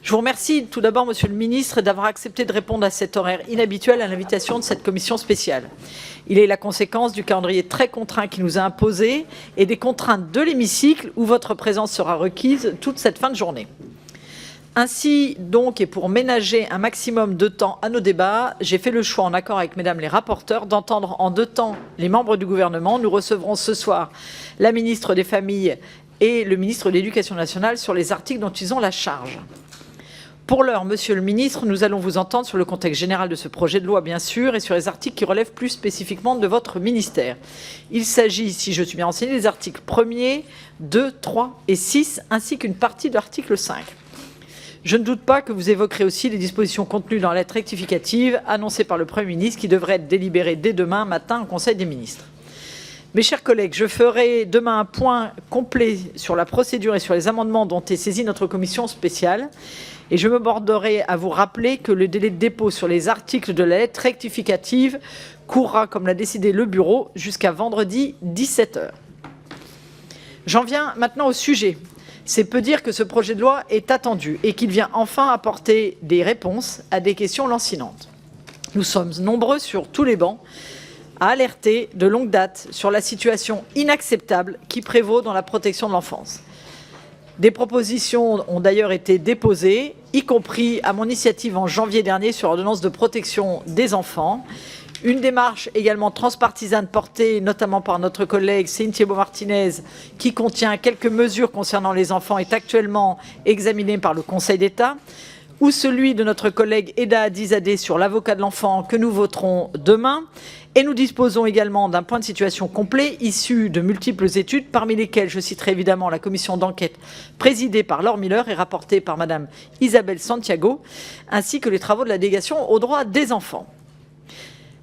Je vous remercie tout d'abord, Monsieur le Ministre, d'avoir accepté de répondre à cet horaire inhabituel à l'invitation de cette commission spéciale. Il est la conséquence du calendrier très contraint qui nous a imposé et des contraintes de l'hémicycle où votre présence sera requise toute cette fin de journée. Ainsi donc, et pour ménager un maximum de temps à nos débats, j'ai fait le choix, en accord avec mesdames les rapporteurs, d'entendre en deux temps les membres du gouvernement. Nous recevrons ce soir la ministre des Familles et le ministre de l'Éducation nationale sur les articles dont ils ont la charge. Pour l'heure, Monsieur le ministre, nous allons vous entendre sur le contexte général de ce projet de loi, bien sûr, et sur les articles qui relèvent plus spécifiquement de votre ministère. Il s'agit, si je suis bien renseignée, des articles 1er, 2, 3 et 6, ainsi qu'une partie de l'article 5. Je ne doute pas que vous évoquerez aussi les dispositions contenues dans la lettre rectificative annoncée par le Premier ministre qui devrait être délibérée dès demain matin au Conseil des ministres. Mes chers collègues, je ferai demain un point complet sur la procédure et sur les amendements dont est saisie notre commission spéciale. Et je me borderai à vous rappeler que le délai de dépôt sur les articles de la lettre rectificative courra, comme l'a décidé le bureau, jusqu'à vendredi 17 h. J'en viens maintenant au sujet. C'est peu dire que ce projet de loi est attendu et qu'il vient enfin apporter des réponses à des questions lancinantes. Nous sommes nombreux sur tous les bancs à alerter de longue date sur la situation inacceptable qui prévaut dans la protection de l'enfance. Des propositions ont d'ailleurs été déposées, y compris à mon initiative en janvier dernier sur l'ordonnance de protection des enfants. Une démarche également transpartisane portée notamment par notre collègue Céline Thiébaut-Martinez qui contient quelques mesures concernant les enfants est actuellement examinée par le Conseil d'État, ou celui de notre collègue Eda Hadizadeh sur l'avocat de l'enfant que nous voterons demain. Et nous disposons également d'un point de situation complet issu de multiples études, parmi lesquelles je citerai évidemment la commission d'enquête présidée par Laure Miller et rapportée par Madame Isabelle Santiago, ainsi que les travaux de la délégation aux droits des enfants.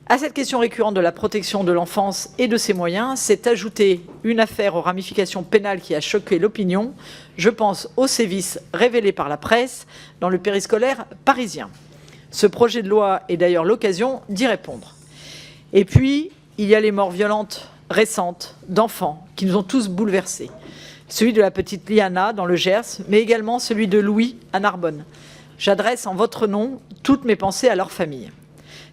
À cette question récurrente de la protection de l'enfance et de ses moyens s'est ajoutée une affaire aux ramifications pénales qui a choqué l'opinion. Je pense aux sévices révélés par la presse dans le périscolaire parisien. Ce projet de loi est d'ailleurs l'occasion d'y répondre. Et puis, il y a les morts violentes récentes d'enfants qui nous ont tous bouleversés. Celui de la petite Liana dans le Gers, mais également celui de Louis à Narbonne. J'adresse en votre nom toutes mes pensées à leur famille.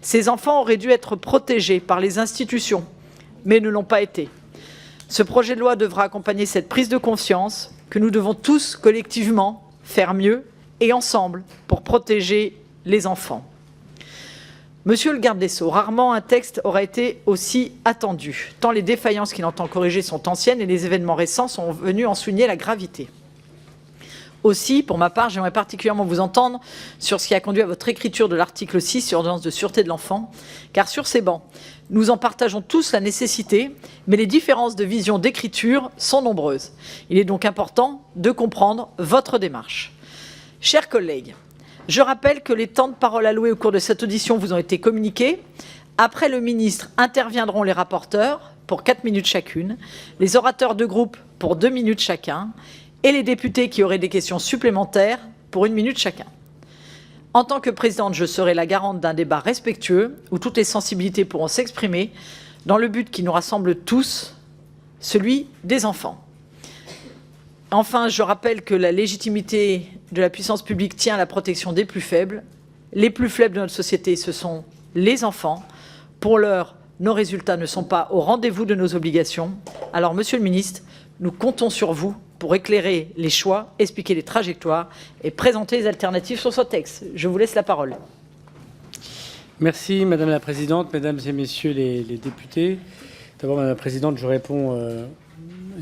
Ces enfants auraient dû être protégés par les institutions, mais ne l'ont pas été. Ce projet de loi devra accompagner cette prise de conscience que nous devons tous collectivement faire mieux et ensemble pour protéger les enfants. Monsieur le garde des Sceaux, rarement un texte aura été aussi attendu, tant les défaillances qu'il entend corriger sont anciennes et les événements récents sont venus en souligner la gravité. Aussi, pour ma part, j'aimerais particulièrement vous entendre sur ce qui a conduit à votre écriture de l'article 6 sur l'ordonnance de sûreté de l'enfant, car sur ces bancs, nous en partageons tous la nécessité, mais les différences de vision d'écriture sont nombreuses. Il est donc important de comprendre votre démarche. Chers collègues, je rappelle que les temps de parole alloués au cours de cette audition vous ont été communiqués. Après le ministre, interviendront les rapporteurs pour 4 minutes chacune, les orateurs de groupe pour 2 minutes chacun, et les députés qui auraient des questions supplémentaires pour 1 minute chacun. En tant que présidente, je serai la garante d'un débat respectueux où toutes les sensibilités pourront s'exprimer dans le but qui nous rassemble tous, celui des enfants. Enfin, je rappelle que la légitimité de la puissance publique tient à la protection des plus faibles. Les plus faibles de notre société, ce sont les enfants. Pour l'heure, nos résultats ne sont pas au rendez-vous de nos obligations. Alors, Monsieur le Ministre, nous comptons sur vous pour éclairer les choix, expliquer les trajectoires et présenter les alternatives sur ce texte. Je vous laisse la parole. Merci Madame la Présidente, Mesdames et Messieurs les députés. D'abord, Madame la Présidente, je réponds,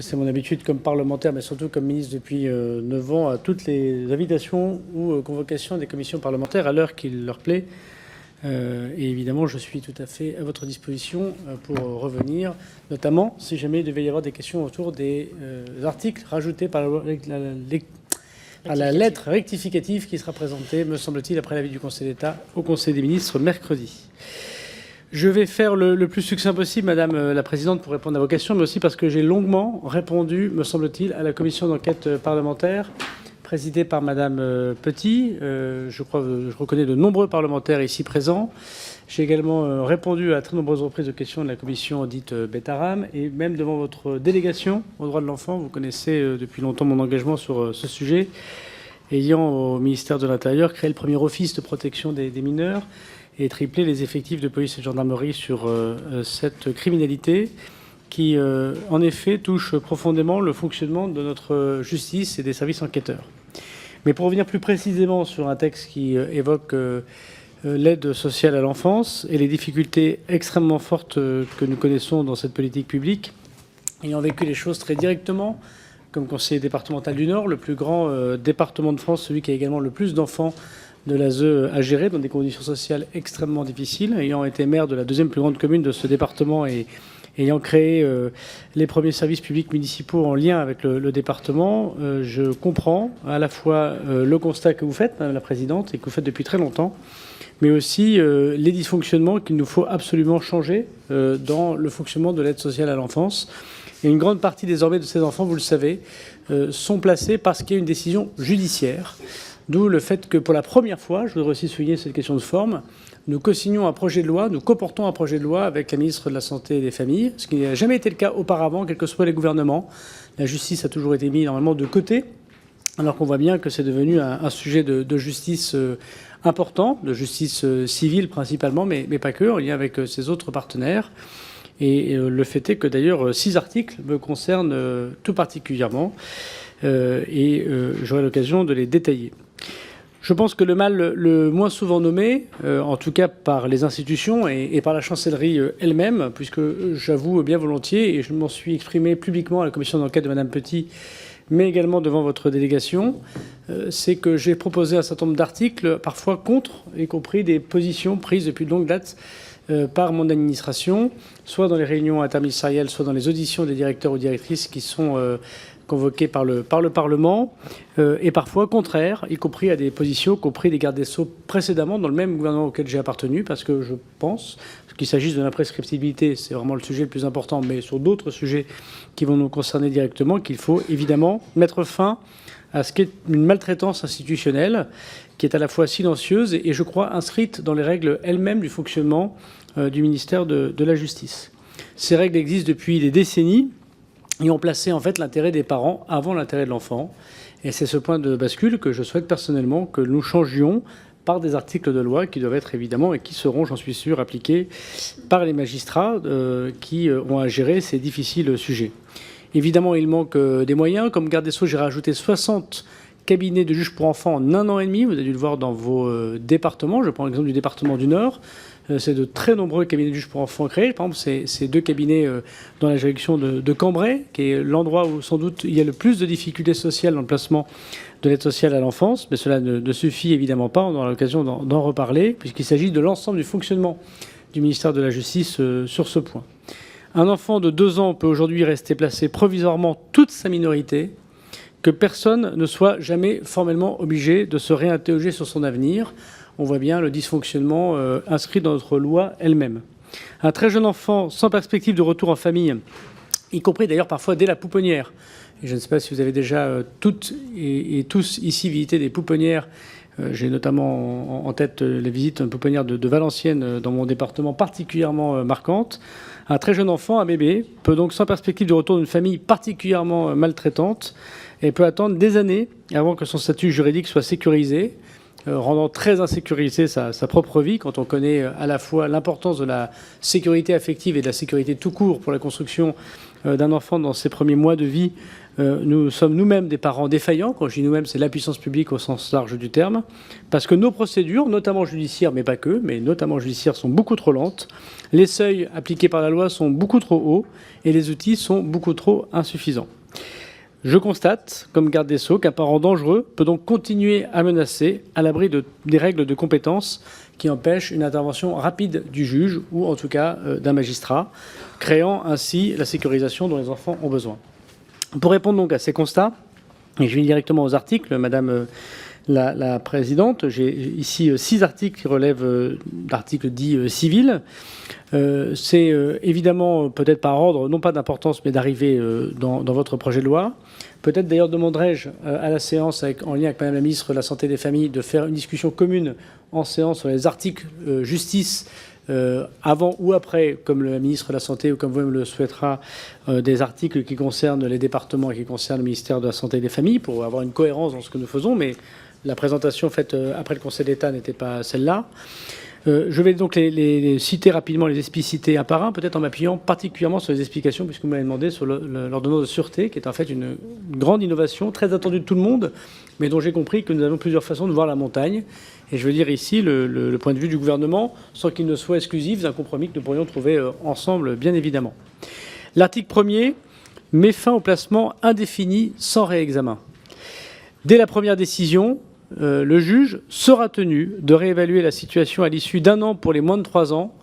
c'est mon habitude comme parlementaire, mais surtout comme ministre depuis 9 ans, à toutes les invitations ou convocations des commissions parlementaires à l'heure qu'il leur plaît. Et évidemment, je suis tout à fait à votre disposition pour revenir, notamment si jamais il devait y avoir des questions autour des articles rajoutés par la lettre rectificative qui sera présentée, me semble-t-il, après l'avis du Conseil d'État au Conseil des ministres mercredi. Je vais faire le plus succinct possible, Madame la Présidente, pour répondre à vos questions, mais aussi parce que j'ai longuement répondu, me semble-t-il, à la commission d'enquête parlementaire présidée par Madame Petit. Je reconnais de nombreux parlementaires ici présents. J'ai également répondu à très nombreuses reprises aux questions de la commission dite Betaram et même devant votre délégation aux droits de l'enfant. Vous connaissez depuis longtemps mon engagement sur ce sujet. ayant au ministère de l'Intérieur créé le premier office de protection des mineurs et triplé les effectifs de police et de gendarmerie sur cette criminalité qui, en effet, touche profondément le fonctionnement de notre justice et des services enquêteurs. Mais pour revenir plus précisément sur un texte qui évoque l'aide sociale à l'enfance et les difficultés extrêmement fortes que nous connaissons dans cette politique publique, ayant vécu les choses très directement, comme conseiller départemental du Nord, le plus grand département de France, celui qui a également le plus d'enfants de l'ASE à gérer dans des conditions sociales extrêmement difficiles, ayant été maire de la deuxième plus grande commune de ce département et ayant créé les premiers services publics municipaux en lien avec le département, je comprends à la fois le constat que vous faites, Madame la Présidente, et que vous faites depuis très longtemps, mais aussi les dysfonctionnements qu'il nous faut absolument changer dans le fonctionnement de l'aide sociale à l'enfance. Et une grande partie désormais de ces enfants, vous le savez, sont placés parce qu'il y a une décision judiciaire. D'où le fait que pour la première fois, je voudrais aussi souligner cette question de forme, nous co-signons un projet de loi, nous co-portons un projet de loi avec la ministre de la Santé et des Familles, ce qui n'a jamais été le cas auparavant, quels que soient les gouvernements. La justice a toujours été mise normalement de côté, alors qu'on voit bien que c'est devenu un sujet de justice important, de justice civile principalement, mais pas que, en lien avec ses autres partenaires. Et le fait est que d'ailleurs 6 articles me concernent tout particulièrement et j'aurai l'occasion de les détailler. Je pense que le mal le moins souvent nommé, en tout cas par les institutions et par la chancellerie elle-même, puisque j'avoue bien volontiers, et je m'en suis exprimé publiquement à la commission d'enquête de Madame Petit, mais également devant votre délégation, c'est que j'ai proposé un certain nombre d'articles, parfois contre, y compris des positions prises depuis de longue date par mon administration, soit dans les réunions interministérielles, soit dans les auditions des directeurs ou directrices qui sont convoqués par le Parlement, et parfois contraires, y compris à des positions qu'ont pris des gardes des Sceaux précédemment dans le même gouvernement auquel j'ai appartenu, parce que je pense qu'il s'agisse de l'imprescriptibilité, c'est vraiment le sujet le plus important, mais sur d'autres sujets qui vont nous concerner directement, qu'il faut évidemment mettre fin à ce qu'est une maltraitance institutionnelle qui est à la fois silencieuse et je crois inscrite dans les règles elles-mêmes du fonctionnement du ministère de la Justice. Ces règles existent depuis des décennies et ont placé en fait l'intérêt des parents avant l'intérêt de l'enfant. Et c'est ce point de bascule que je souhaite personnellement que nous changions par des articles de loi qui doivent être évidemment et qui seront, j'en suis sûr, appliqués par les magistrats qui ont à gérer ces difficiles sujets. Évidemment, il manque des moyens. Comme garde des Sceaux, j'ai rajouté 60 cabinets de juges pour enfants en 1 an et demi. Vous avez dû le voir dans vos départements. Je prends l'exemple du département du Nord. C'est de très nombreux cabinets de juges pour enfants créés. Par exemple, c'est 2 cabinets dans la juridiction de Cambrai, qui est l'endroit où sans doute il y a le plus de difficultés sociales dans le placement de l'aide sociale à l'enfance. Mais cela ne suffit évidemment pas. On aura l'occasion d'en reparler, puisqu'il s'agit de l'ensemble du fonctionnement du ministère de la Justice sur ce point. Un enfant de 2 ans peut aujourd'hui rester placé provisoirement toute sa minorité, que personne ne soit jamais formellement obligé de se réinterroger sur son avenir. On voit bien le dysfonctionnement inscrit dans notre loi elle-même. Un très jeune enfant sans perspective de retour en famille, y compris d'ailleurs parfois dès la pouponnière. Et je ne sais pas si vous avez déjà toutes et tous ici visité des pouponnières. J'ai notamment en tête les visites pouponnières de Valenciennes dans mon département particulièrement marquantes. Un très jeune enfant, un bébé, peut donc sans perspective de retour d'une famille particulièrement maltraitante et peut attendre des années avant que son statut juridique soit sécurisé, rendant très insécurisée sa propre vie quand on connaît à la fois l'importance de la sécurité affective et de la sécurité tout court pour la construction d'un enfant dans ses premiers mois de vie. Nous sommes nous-mêmes des parents défaillants. Quand je dis nous-mêmes, c'est la puissance publique au sens large du terme, parce que nos procédures, notamment judiciaires, mais pas que, mais notamment judiciaires, sont beaucoup trop lentes. Les seuils appliqués par la loi sont beaucoup trop hauts et les outils sont beaucoup trop insuffisants. Je constate, comme garde des Sceaux, qu'un parent dangereux peut donc continuer à menacer à l'abri des règles de compétence qui empêchent une intervention rapide du juge ou en tout cas d'un magistrat, créant ainsi la sécurisation dont les enfants ont besoin. Pour répondre donc à ces constats, et je vais directement aux articles, Madame la Présidente, j'ai ici 6 articles qui relèvent d'articles dits civils. C'est évidemment, peut-être par ordre, non pas d'importance, mais d'arrivée dans votre projet de loi. Peut-être d'ailleurs demanderai-je à la séance, en lien avec Madame la Ministre de la Santé et des Familles, de faire une discussion commune en séance sur les articles justice avant ou après, comme le ministre de la Santé ou comme vous-même le souhaitera, des articles qui concernent les départements et qui concernent le ministère de la Santé et des Familles, pour avoir une cohérence dans ce que nous faisons, mais la présentation faite après le Conseil d'État n'était pas celle-là. Je vais donc les citer rapidement, les expliciter un par un, peut-être en m'appuyant particulièrement sur les explications, puisque vous m'avez demandé sur l'ordonnance de sûreté, qui est en fait une grande innovation, très attendue de tout le monde, mais dont j'ai compris que nous avons plusieurs façons de voir la montagne. Et je veux dire ici le point de vue du gouvernement, sans qu'il ne soit exclusif d'un compromis que nous pourrions trouver ensemble, bien évidemment. L'article 1er met fin au placement indéfini sans réexamen. Dès la première décision, le juge sera tenu de réévaluer la situation à l'issue d'1 an pour les moins de 3 ans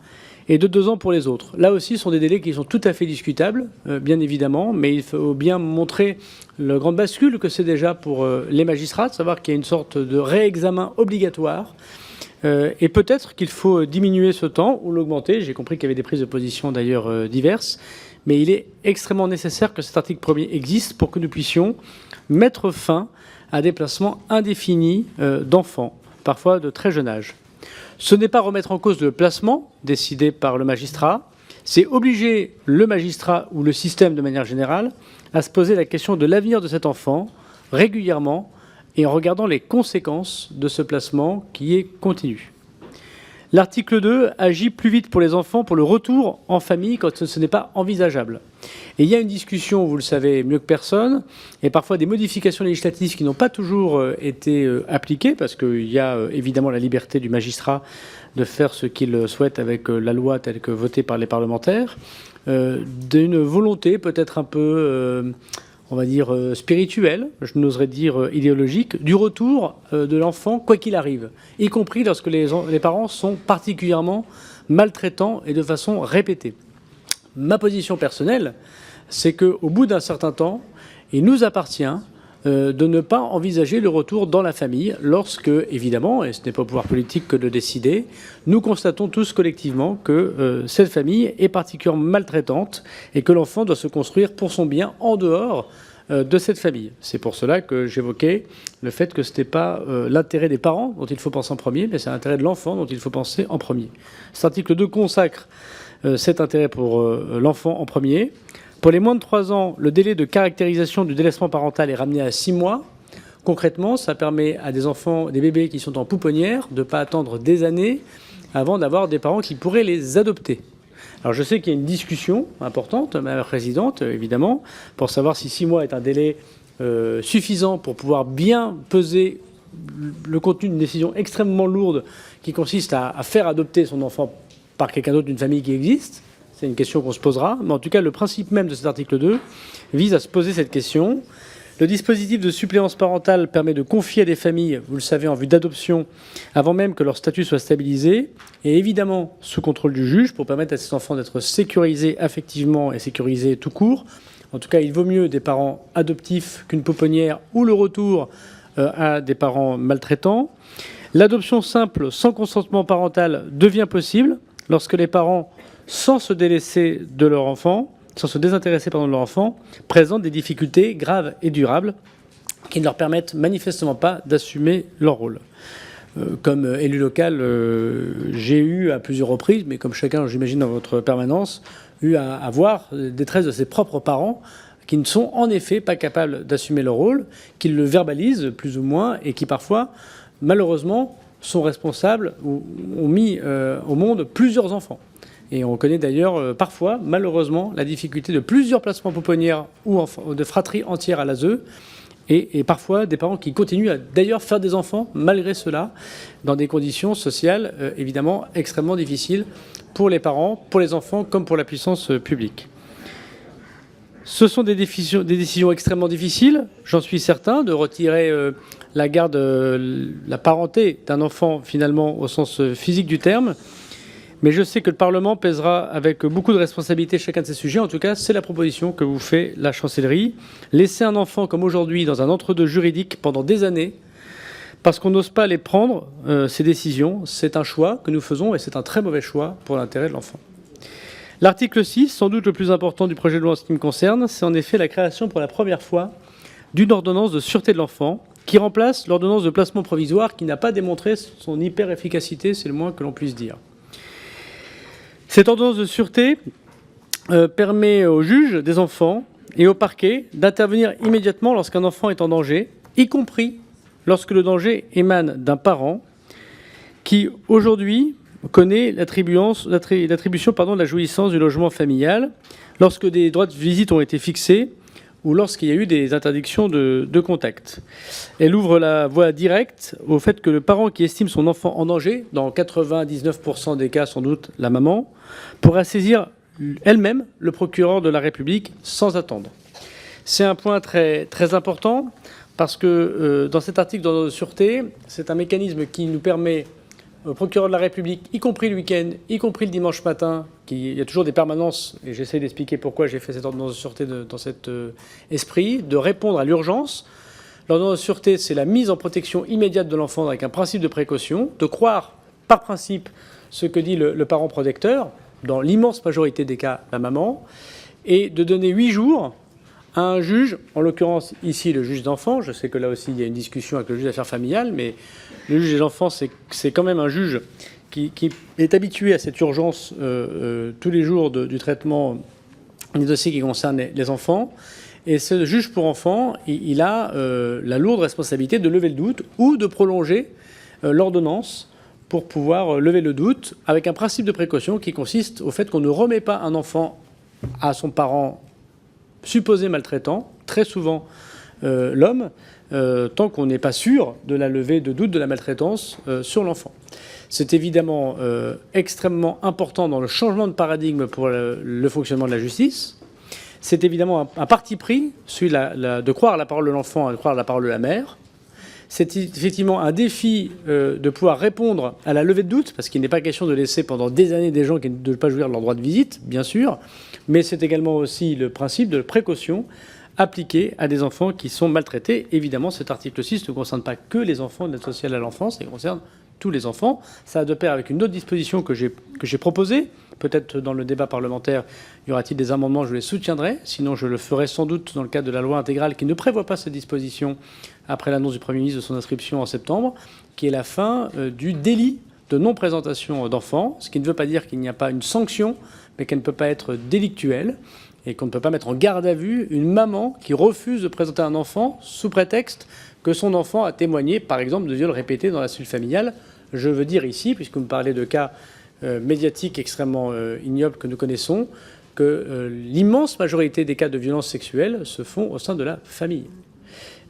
et de 2 ans pour les autres. Là aussi, ce sont des délais qui sont tout à fait discutables, bien évidemment, mais il faut bien montrer le grand bascule que c'est déjà pour les magistrats, de savoir qu'il y a une sorte de réexamen obligatoire. Et peut-être qu'il faut diminuer ce temps ou l'augmenter. J'ai compris qu'il y avait des prises de position d'ailleurs diverses, mais il est extrêmement nécessaire que cet article 1er existe pour que nous puissions mettre fin à des placements indéfinis d'enfants, parfois de très jeune âge. Ce n'est pas remettre en cause le placement décidé par le magistrat, c'est obliger le magistrat ou le système de manière générale à se poser la question de l'avenir de cet enfant régulièrement et en regardant les conséquences de ce placement qui est continu. L'article 2 agit plus vite pour les enfants pour le retour en famille quand ce n'est pas envisageable. Et il y a une discussion, vous le savez mieux que personne, et parfois des modifications législatives qui n'ont pas toujours été appliquées, parce qu'il y a évidemment la liberté du magistrat de faire ce qu'il souhaite avec la loi telle que votée par les parlementaires, d'une volonté peut-être un peu on va dire spirituelle, je n'oserais dire idéologique, du retour de l'enfant quoi qu'il arrive, y compris lorsque les parents sont particulièrement maltraitants et de façon répétée. Ma position personnelle, c'est qu'au bout d'un certain temps, il nous appartient de ne pas envisager le retour dans la famille lorsque, évidemment, et ce n'est pas au pouvoir politique que de décider, nous constatons tous collectivement que cette famille est particulièrement maltraitante et que l'enfant doit se construire pour son bien en dehors de cette famille. C'est pour cela que j'évoquais le fait que ce n'était pas l'intérêt des parents dont il faut penser en premier, mais c'est l'intérêt de l'enfant dont il faut penser en premier. Cet article 2 consacre cet intérêt pour l'enfant en premier. Pour les moins de 3 ans, le délai de caractérisation du délaissement parental est ramené à 6 mois. Concrètement, ça permet à des enfants, des bébés qui sont en pouponnière, de ne pas attendre des années avant d'avoir des parents qui pourraient les adopter. Alors je sais qu'il y a une discussion importante, Madame la Présidente, évidemment, pour savoir si 6 mois est un délai suffisant pour pouvoir bien peser le contenu d'une décision extrêmement lourde qui consiste à faire adopter son enfant par quelqu'un d'autre d'une famille qui existe. C'est une question qu'on se posera, mais en tout cas, le principe même de cet article 2 vise à se poser cette question. Le dispositif de suppléance parentale permet de confier à des familles, vous le savez, en vue d'adoption, avant même que leur statut soit stabilisé, et évidemment sous contrôle du juge, pour permettre à ces enfants d'être sécurisés affectivement et sécurisés tout court. En tout cas, il vaut mieux des parents adoptifs qu'une pouponnière ou le retour à des parents maltraitants. L'adoption simple sans consentement parental devient possible lorsque les parents, sans se délaisser de leur enfant, sans se désintéresser de leur enfant, présentent des difficultés graves et durables qui ne leur permettent manifestement pas d'assumer leur rôle. Comme élu local, j'ai eu à plusieurs reprises, mais comme chacun, j'imagine, dans votre permanence, eu à voir des détresse de ses propres parents qui ne sont en effet pas capables d'assumer leur rôle, qui le verbalisent plus ou moins et qui parfois, malheureusement, sont responsables ou ont mis au monde plusieurs enfants. Et on connaît d'ailleurs parfois, malheureusement, la difficulté de plusieurs placements pouponnières ou de fratries entières à l'ASE, et parfois des parents qui continuent à d'ailleurs faire des enfants malgré cela, dans des conditions sociales évidemment extrêmement difficiles pour les parents, pour les enfants comme pour la puissance publique. Ce sont des décisions extrêmement difficiles, j'en suis certain, de retirer la garde, la parenté d'un enfant finalement au sens physique du terme. Mais je sais que le Parlement pèsera avec beaucoup de responsabilité chacun de ces sujets. En tout cas, c'est la proposition que vous fait la chancellerie. Laisser un enfant comme aujourd'hui dans un entre-deux juridique pendant des années, parce qu'on n'ose pas les prendre, ces décisions, c'est un choix que nous faisons et c'est un très mauvais choix pour l'intérêt de l'enfant. L'article 6, sans doute le plus important du projet de loi en ce qui me concerne, c'est en effet la création pour la première fois d'une ordonnance de sûreté de l'enfant qui remplace l'ordonnance de placement provisoire qui n'a pas démontré son hyper-efficacité, c'est le moins que l'on puisse dire. Cette ordonnance de sûreté permet aux juges des enfants et au parquet d'intervenir immédiatement lorsqu'un enfant est en danger, y compris lorsque le danger émane d'un parent qui, aujourd'hui, connaît l'attribution de la jouissance du logement familial, lorsque des droits de visite ont été fixés ou lorsqu'il y a eu des interdictions de contact. Elle ouvre la voie directe au fait que le parent qui estime son enfant en danger, dans 99% des cas sans doute la maman, pourra saisir elle-même le procureur de la République sans attendre. C'est un point très, très important parce que dans cet article de sûreté, c'est un mécanisme qui nous permet au procureur de la République, y compris le week-end, y compris le dimanche matin, il y a toujours des permanences, et j'essaie d'expliquer pourquoi j'ai fait cette ordonnance de sûreté dans cet esprit, de répondre à l'urgence. L'ordonnance de sûreté, c'est la mise en protection immédiate de l'enfant avec un principe de précaution, de croire par principe ce que dit le parent protecteur, dans l'immense majorité des cas, la maman, et de donner 8 jours à un juge, en l'occurrence ici le juge d'enfant. Je sais que là aussi il y a une discussion avec le juge d'affaires familiales, mais le juge des enfants, c'est quand même un juge qui est habitué à cette urgence tous les jours du traitement des dossiers qui concernent les enfants. Et ce juge pour enfants, il a la lourde responsabilité de lever le doute ou de prolonger l'ordonnance pour pouvoir lever le doute avec un principe de précaution qui consiste au fait qu'on ne remet pas un enfant à son parent supposé maltraitant, très souvent l'homme, tant qu'on n'est pas sûr de la levée de doute de la maltraitance sur l'enfant. C'est évidemment extrêmement important dans le changement de paradigme pour le fonctionnement de la justice. C'est évidemment un parti pris, celui de croire à la parole de l'enfant et de croire à la parole de la mère. C'est effectivement un défi de pouvoir répondre à la levée de doute, parce qu'il n'est pas question de laisser pendant des années des gens qui ne doivent pas jouir de leur droit de visite, bien sûr, mais c'est également aussi le principe de précaution appliqué à des enfants qui sont maltraités. Évidemment, cet article 6 ne concerne pas que les enfants de l'aide sociale à l'enfance, il concerne tous les enfants. Ça a de pair avec une autre disposition que j'ai proposée. Peut-être dans le débat parlementaire, y aura-t-il des amendements, je les soutiendrai. Sinon, je le ferai sans doute dans le cadre de la loi intégrale qui ne prévoit pas cette disposition après l'annonce du Premier ministre de son inscription en septembre, qui est la fin du délit de non-présentation d'enfants, ce qui ne veut pas dire qu'il n'y a pas une sanction, mais qu'elle ne peut pas être délictuelle et qu'on ne peut pas mettre en garde à vue une maman qui refuse de présenter un enfant sous prétexte que son enfant a témoigné, par exemple, de viols répétés dans la cellule familiale. Je veux dire ici, puisque vous me parlez de cas médiatiques extrêmement ignobles que nous connaissons, que l'immense majorité des cas de violences sexuelles se font au sein de la famille.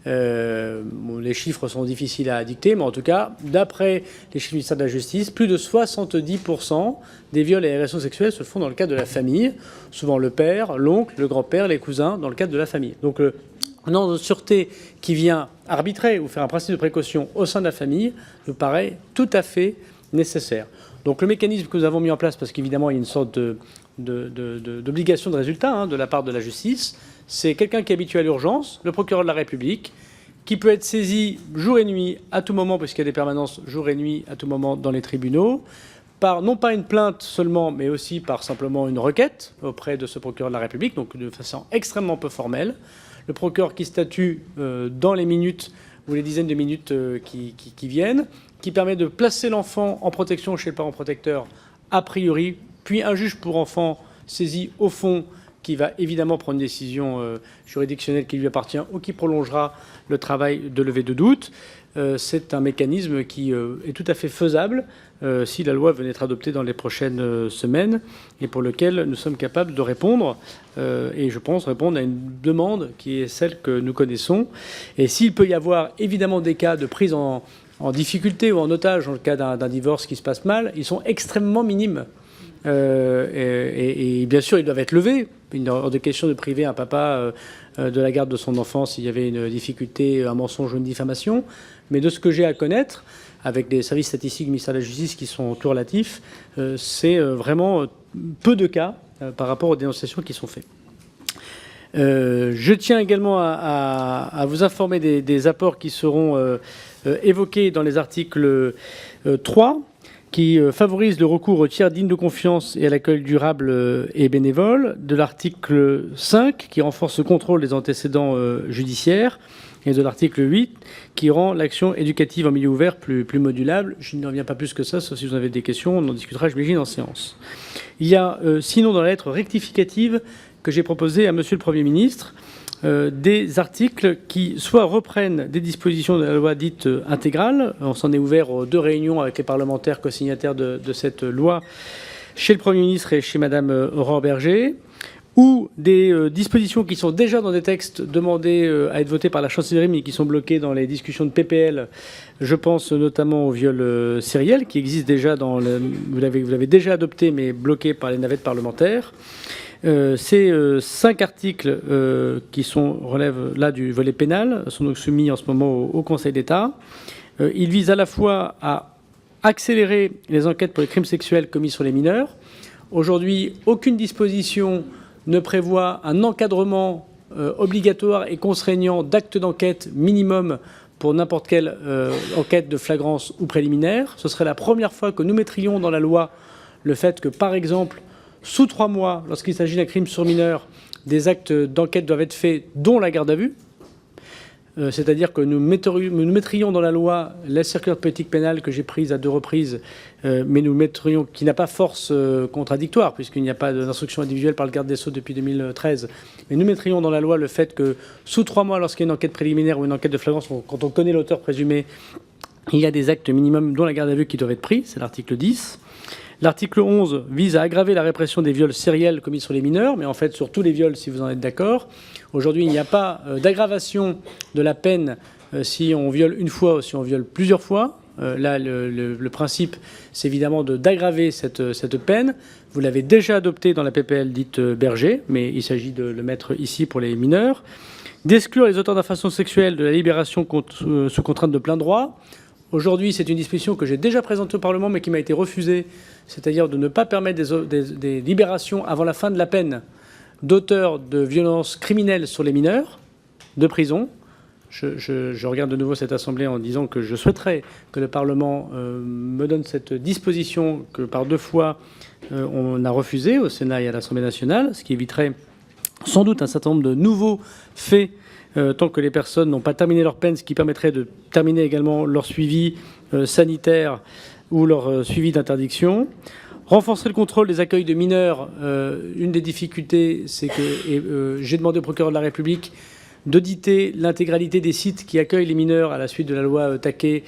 Les chiffres sont difficiles à dicter, mais en tout cas, d'après les chiffres du ministère de la Justice, plus de 70% des viols et agressions sexuelles se font dans le cadre de la famille, souvent le père, l'oncle, le grand-père, les cousins, dans le cadre de la famille. Donc, une ordre de sûreté qui vient arbitrer ou faire un principe de précaution au sein de la famille nous paraît tout à fait nécessaire. Donc, le mécanisme que nous avons mis en place, parce qu'évidemment, il y a une sorte d'obligation de résultat de la part de la justice, c'est quelqu'un qui est habitué à l'urgence, le procureur de la République, qui peut être saisi jour et nuit à tout moment, puisqu'il y a des permanences jour et nuit à tout moment dans les tribunaux, par non pas une plainte seulement, mais aussi par simplement une requête auprès de ce procureur de la République, donc de façon extrêmement peu formelle. Le procureur qui statue dans les minutes ou les dizaines de minutes qui viennent, qui permet de placer l'enfant en protection chez le parent protecteur a priori, puis un juge pour enfants saisi au fond, qui va évidemment prendre une décision juridictionnelle qui lui appartient ou qui prolongera le travail de levée de doute. C'est un mécanisme qui est tout à fait faisable si la loi venait être adoptée dans les prochaines semaines et pour lequel nous sommes capables de répondre et je pense répondre à une demande qui est celle que nous connaissons. Et s'il peut y avoir évidemment des cas de prise en difficulté ou en otage dans le cas d'un divorce qui se passe mal, ils sont extrêmement minimes. Et bien sûr, ils doivent être levés. Il n'est hors de question de priver un papa de la garde de son enfant s'il y avait une difficulté, un mensonge ou une diffamation. Mais de ce que j'ai à connaître, avec des services statistiques du ministère de la Justice qui sont tout relatifs, c'est vraiment peu de cas par rapport aux dénonciations qui sont faites. Je tiens également à vous informer des apports qui seront évoqués dans les articles 3, qui favorise le recours aux tiers dignes de confiance et à l'accueil durable et bénévole, de l'article 5, qui renforce le contrôle des antécédents judiciaires, et de l'article 8 qui rend l'action éducative en milieu ouvert plus modulable. Je n'y reviens pas plus que ça, sauf si vous avez des questions, on en discutera, j'imagine, en séance. Il y a sinon dans la lettre rectificative que j'ai proposée à Monsieur le Premier ministre des articles qui soit reprennent des dispositions de la loi dite intégrale, on s'en est ouvert aux 2 réunions avec les parlementaires co-signataires de cette loi chez le Premier ministre et chez Madame Aurore Bergé, ou des dispositions qui sont déjà dans des textes demandés à être votés par la chancellerie mais qui sont bloqués dans les discussions de PPL. Je pense notamment au viol sériel qui existe déjà dans vous l'avez déjà adopté mais bloqué par les navettes parlementaires. Ces 5 articles qui relèvent là du volet pénal sont donc soumis en ce moment au Conseil d'État. Ils visent à la fois à accélérer les enquêtes pour les crimes sexuels commis sur les mineurs. Aujourd'hui, aucune disposition ne prévoit un encadrement obligatoire et contraignant d'actes d'enquête minimum pour n'importe quelle enquête de flagrance ou préliminaire. Ce serait la première fois que nous mettrions dans la loi le fait que, par exemple, sous 3 mois, lorsqu'il s'agit d'un crime sur mineur, des actes d'enquête doivent être faits, dont la garde à vue. C'est-à-dire que nous mettrions dans la loi la circulaire de politique pénale que j'ai prise à 2 reprises, mais nous mettrions, qui n'a pas force contradictoire, puisqu'il n'y a pas d'instruction individuelle par le garde des Sceaux depuis 2013, mais nous mettrions dans la loi le fait que sous 3 mois, lorsqu'il y a une enquête préliminaire ou une enquête de flagrance, quand on connaît l'auteur présumé, il y a des actes minimums, dont la garde à vue, qui doivent être pris, c'est l'article 10. L'article 11 vise à aggraver la répression des viols sériels commis sur les mineurs, mais en fait sur tous les viols, si vous en êtes d'accord. Aujourd'hui, il n'y a pas d'aggravation de la peine si on viole une fois ou si on viole plusieurs fois. Là, le principe, c'est évidemment d'aggraver cette peine. Vous l'avez déjà adopté dans la PPL dite Berger, mais il s'agit de le mettre ici pour les mineurs. D'exclure les auteurs d'infractions sexuelles de la libération sous contrainte de plein droit. Aujourd'hui, c'est une disposition que j'ai déjà présentée au Parlement, mais qui m'a été refusée, c'est-à-dire de ne pas permettre des libérations avant la fin de la peine d'auteurs de violences criminelles sur les mineurs, de prison. Je regarde de nouveau cette Assemblée en disant que je souhaiterais que le Parlement me donne cette disposition que par 2 fois on a refusée au Sénat et à l'Assemblée nationale, ce qui éviterait sans doute un certain nombre de nouveaux faits tant que les personnes n'ont pas terminé leur peine, ce qui permettrait de terminer également leur suivi sanitaire ou leur suivi d'interdiction. Renforcer le contrôle des accueils de mineurs. Une des difficultés, c'est que j'ai demandé au procureur de la République d'auditer l'intégralité des sites qui accueillent les mineurs à la suite de la loi Taquet.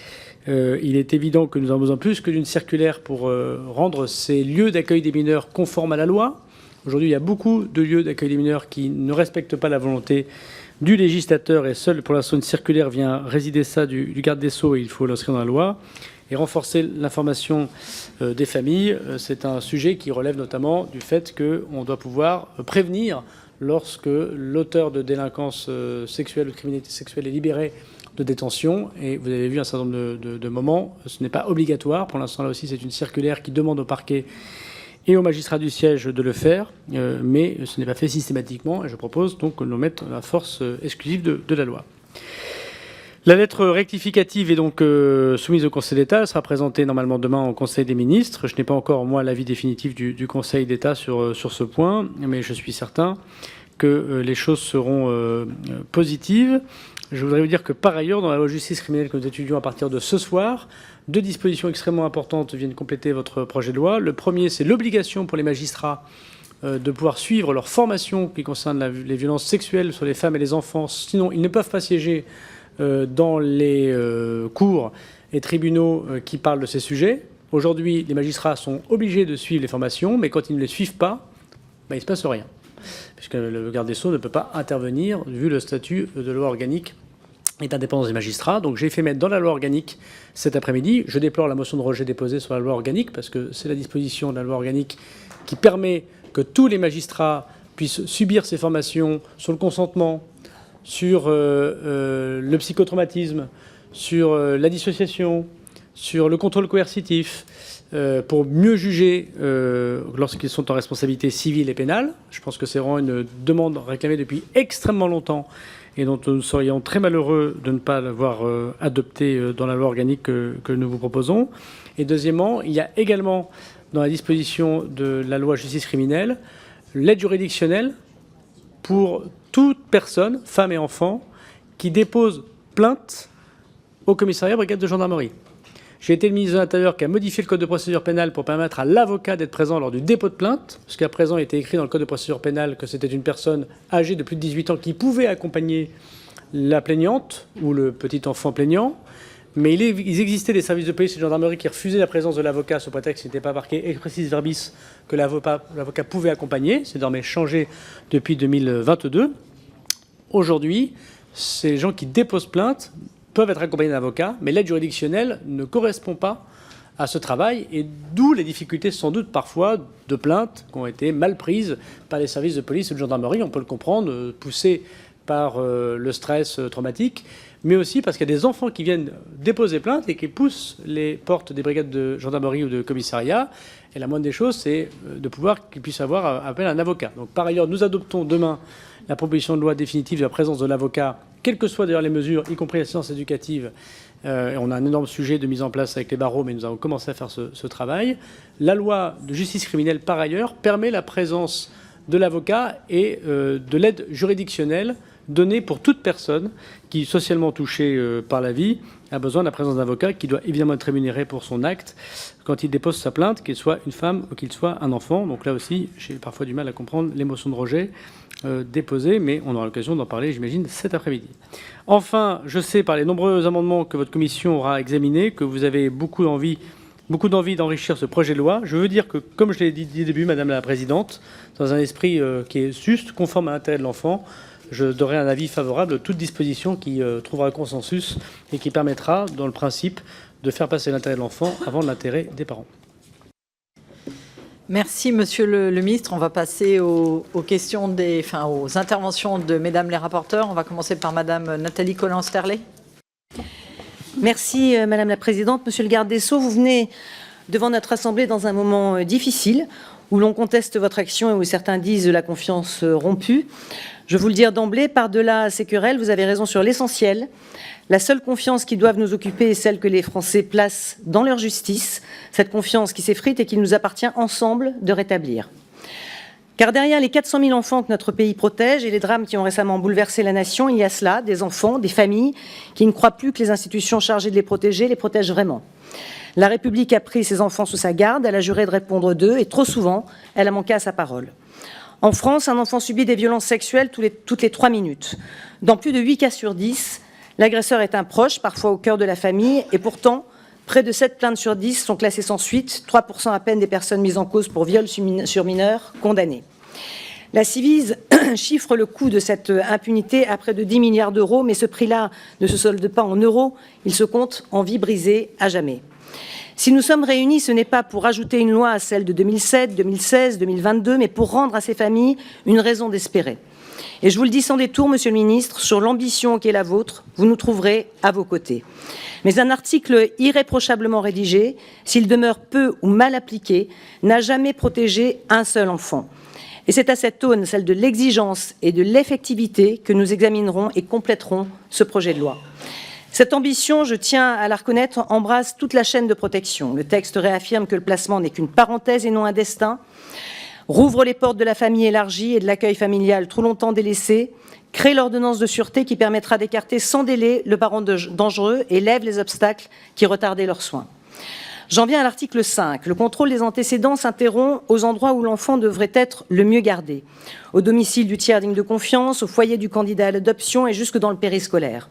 Il est évident que nous avons besoin plus que d'une circulaire pour rendre ces lieux d'accueil des mineurs conformes à la loi. Aujourd'hui, il y a beaucoup de lieux d'accueil des mineurs qui ne respectent pas la volonté du législateur et seule pour l'instant une circulaire vient résider ça du garde des Sceaux et il faut l'inscrire dans la loi. Et renforcer l'information des familles, c'est un sujet qui relève notamment du fait qu'on doit pouvoir prévenir lorsque l'auteur de délinquance sexuelle ou de criminalité sexuelle est libéré de détention. Et vous avez vu un certain nombre de moments, ce n'est pas obligatoire. Pour l'instant, là aussi, c'est une circulaire qui demande au parquet et aux magistrats du siège de le faire, mais ce n'est pas fait systématiquement. Et je propose donc que l'on mette la force exclusive de la loi. La lettre rectificative est donc soumise au Conseil d'État. Elle sera présentée normalement demain au Conseil des ministres. Je n'ai pas encore, moi, l'avis définitif du Conseil d'État sur ce point, mais je suis certain que les choses seront positives. Je voudrais vous dire que, par ailleurs, dans la loi de justice criminelle que nous étudions à partir de ce soir, 2 dispositions extrêmement importantes viennent compléter votre projet de loi. Le premier, c'est l'obligation pour les magistrats de pouvoir suivre leur formation qui concerne les violences sexuelles sur les femmes et les enfants. Sinon, ils ne peuvent pas siéger dans les cours et tribunaux qui parlent de ces sujets. Aujourd'hui, les magistrats sont obligés de suivre les formations, mais quand ils ne les suivent pas, il ne se passe rien, puisque le garde des Sceaux ne peut pas intervenir, vu le statut de loi organique et d'indépendance des magistrats. Donc j'ai fait mettre dans la loi organique cet après-midi. Je déplore la motion de rejet déposée sur la loi organique, parce que c'est la disposition de la loi organique qui permet que tous les magistrats puissent subir ces formations sur le consentement, sur le psychotraumatisme, sur la dissociation, sur le contrôle coercitif, pour mieux juger lorsqu'ils sont en responsabilité civile et pénale. Je pense que c'est vraiment une demande réclamée depuis extrêmement longtemps et dont nous serions très malheureux de ne pas l'avoir adoptée dans la loi organique que nous vous proposons. Et deuxièmement, il y a également dans la disposition de la loi justice criminelle l'aide juridictionnelle pour toute personne, femme et enfant, qui déposent plainte au commissariat brigade de gendarmerie. J'ai été le ministre de l'Intérieur qui a modifié le code de procédure pénale pour permettre à l'avocat d'être présent lors du dépôt de plainte, parce qu'à présent, il était écrit dans le code de procédure pénale que c'était une personne âgée de plus de 18 ans qui pouvait accompagner la plaignante ou le petit enfant plaignant. Mais il existait des services de police et de gendarmerie qui refusaient la présence de l'avocat sous prétexte qu'il n'était pas marqué expressis verbis que l'avocat pouvait accompagner. C'est désormais changé depuis 2022. Aujourd'hui, ces gens qui déposent plainte peuvent être accompagnés d'un avocat, mais l'aide juridictionnelle ne correspond pas à ce travail, et d'où les difficultés sans doute parfois de plaintes qui ont été mal prises par les services de police et de gendarmerie, on peut le comprendre, poussés par le stress traumatique, mais aussi parce qu'il y a des enfants qui viennent déposer plainte et qui poussent les portes des brigades de gendarmerie ou de commissariat, et la moindre des choses, c'est de pouvoir qu'ils puissent avoir appel à un avocat. Donc par ailleurs, nous adoptons demain la proposition de loi définitive de la présence de l'avocat, quelles que soient d'ailleurs les mesures, y compris l'assistance éducative. On a un énorme sujet de mise en place avec les barreaux, mais nous avons commencé à faire ce travail. La loi de justice criminelle, par ailleurs, permet la présence de l'avocat et de l'aide juridictionnelle donnée pour toute personne qui, socialement touchée par la vie, a besoin de la présence d'un avocat qui doit évidemment être rémunéré pour son acte quand il dépose sa plainte, qu'il soit une femme ou qu'il soit un enfant. Donc là aussi, j'ai parfois du mal à comprendre les motions de rejet déposées, mais on aura l'occasion d'en parler, j'imagine, cet après-midi. Enfin, je sais par les nombreux amendements que votre commission aura examinés que vous avez beaucoup d'envie d'enrichir ce projet de loi. Je veux dire que, comme je l'ai dit dès le début, Madame la Présidente, dans un esprit qui est juste, conforme à l'intérêt de l'enfant, je donnerai un avis favorable à toute disposition qui trouvera consensus et qui permettra, dans le principe, de faire passer l'intérêt de l'enfant avant l'intérêt des parents. Merci, Monsieur le ministre. On va passer aux questions aux interventions de Mesdames les rapporteurs. On va commencer par Madame Nathalie Colin-Sterlet. Merci, Madame la Présidente. Monsieur le garde des Sceaux, vous venez devant notre Assemblée dans un moment difficile où l'on conteste votre action et où certains disent la confiance rompue. Je veux vous le dire d'emblée, par-delà ces querelles, vous avez raison sur l'essentiel. La seule confiance qui doit nous occuper est celle que les Français placent dans leur justice, cette confiance qui s'effrite et qu'il nous appartient ensemble de rétablir. Car derrière les 400 000 enfants que notre pays protège et les drames qui ont récemment bouleversé la nation, il y a cela, des enfants, des familles qui ne croient plus que les institutions chargées de les protéger protègent vraiment. La République a pris ses enfants sous sa garde, elle a juré de répondre d'eux et trop souvent, elle a manqué à sa parole. En France, un enfant subit des violences sexuelles toutes les 3 minutes. Dans plus de 8 cas sur 10, l'agresseur est un proche, parfois au cœur de la famille, et pourtant, près de 7 plaintes sur 10 sont classées sans suite, 3% à peine des personnes mises en cause pour viol sur mineurs condamnées. La Civise chiffre le coût de cette impunité à près de 10 milliards d'euros, mais ce prix-là ne se solde pas en euros, il se compte en vies brisées à jamais. Si nous sommes réunis, ce n'est pas pour ajouter une loi à celle de 2007, 2016, 2022, mais pour rendre à ces familles une raison d'espérer. Et je vous le dis sans détour, Monsieur le Ministre, sur l'ambition qui est la vôtre, vous nous trouverez à vos côtés. Mais un article irréprochablement rédigé, s'il demeure peu ou mal appliqué, n'a jamais protégé un seul enfant. Et c'est à cette aune, celle de l'exigence et de l'effectivité, que nous examinerons et compléterons ce projet de loi. Cette ambition, je tiens à la reconnaître, embrasse toute la chaîne de protection. Le texte réaffirme que le placement n'est qu'une parenthèse et non un destin, rouvre les portes de la famille élargie et de l'accueil familial trop longtemps délaissé, crée l'ordonnance de sûreté qui permettra d'écarter sans délai le parent dangereux et lève les obstacles qui retardaient leurs soins. J'en viens à l'article 5. Le contrôle des antécédents s'interrompt aux endroits où l'enfant devrait être le mieux gardé. Au domicile du tiers digne de confiance, au foyer du candidat à l'adoption et jusque dans le périscolaire.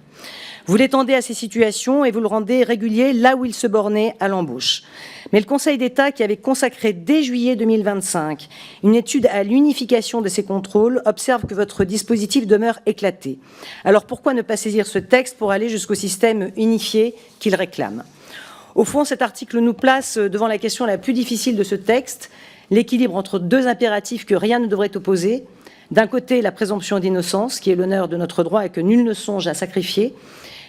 Vous l'étendez à ces situations et vous le rendez régulier là où il se bornait à l'embauche. Mais le Conseil d'État, qui avait consacré dès juillet 2025 une étude à l'unification de ces contrôles, observe que votre dispositif demeure éclaté. Alors pourquoi ne pas saisir ce texte pour aller jusqu'au système unifié qu'il réclame ? Au fond, cet article nous place devant la question la plus difficile de ce texte, l'équilibre entre deux impératifs que rien ne devrait opposer. D'un côté, la présomption d'innocence, qui est l'honneur de notre droit et que nul ne songe à sacrifier.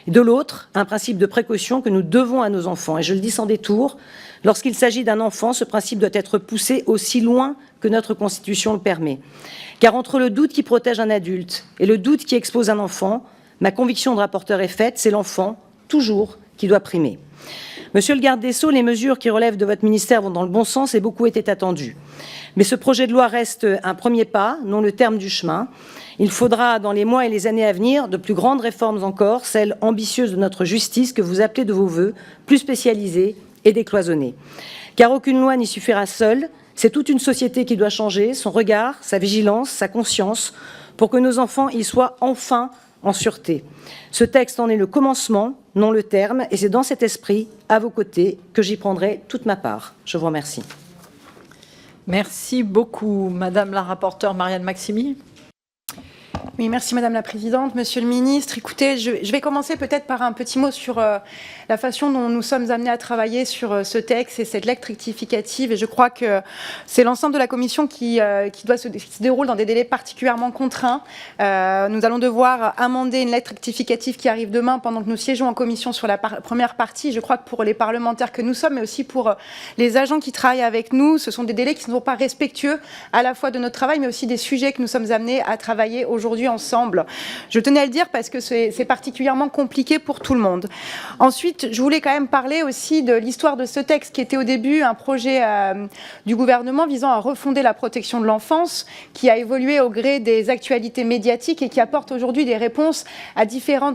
Et de l'autre, un principe de précaution que nous devons à nos enfants. Et je le dis sans détour, lorsqu'il s'agit d'un enfant, ce principe doit être poussé aussi loin que notre Constitution le permet. Car entre le doute qui protège un adulte et le doute qui expose un enfant, ma conviction de rapporteur est faite, c'est l'enfant, toujours, qui doit primer. Monsieur le garde des Sceaux, les mesures qui relèvent de votre ministère vont dans le bon sens et beaucoup étaient attendues. Mais ce projet de loi reste un premier pas, non le terme du chemin. Il faudra, dans les mois et les années à venir, de plus grandes réformes encore, celles ambitieuses de notre justice que vous appelez de vos vœux, plus spécialisée et décloisonnée. Car aucune loi n'y suffira seule, c'est toute une société qui doit changer son regard, sa vigilance, sa conscience, pour que nos enfants y soient enfin en sûreté. Ce texte en est le commencement, non le terme, et c'est dans cet esprit, à vos côtés, que j'y prendrai toute ma part. Je vous remercie. Merci beaucoup. Madame la rapporteure Marianne Maximy. Oui, merci Madame la Présidente. Monsieur le Ministre, écoutez, je vais commencer peut-être par un petit mot sur la façon dont nous sommes amenés à travailler sur ce texte et cette lettre rectificative. Et je crois que c'est l'ensemble de la Commission qui se déroule dans des délais particulièrement contraints. Nous allons devoir amender une lettre rectificative qui arrive demain pendant que nous siégeons en Commission sur la première partie. Je crois que pour les parlementaires que nous sommes, mais aussi pour les agents qui travaillent avec nous, ce sont des délais qui ne sont pas respectueux à la fois de notre travail, mais aussi des sujets que nous sommes amenés à travailler aujourd'hui ensemble. Je tenais à le dire parce que c'est particulièrement compliqué pour tout le monde. Ensuite, je voulais quand même parler aussi de l'histoire de ce texte qui était au début un projet du gouvernement visant à refonder la protection de l'enfance, qui a évolué au gré des actualités médiatiques et qui apporte aujourd'hui des réponses à différents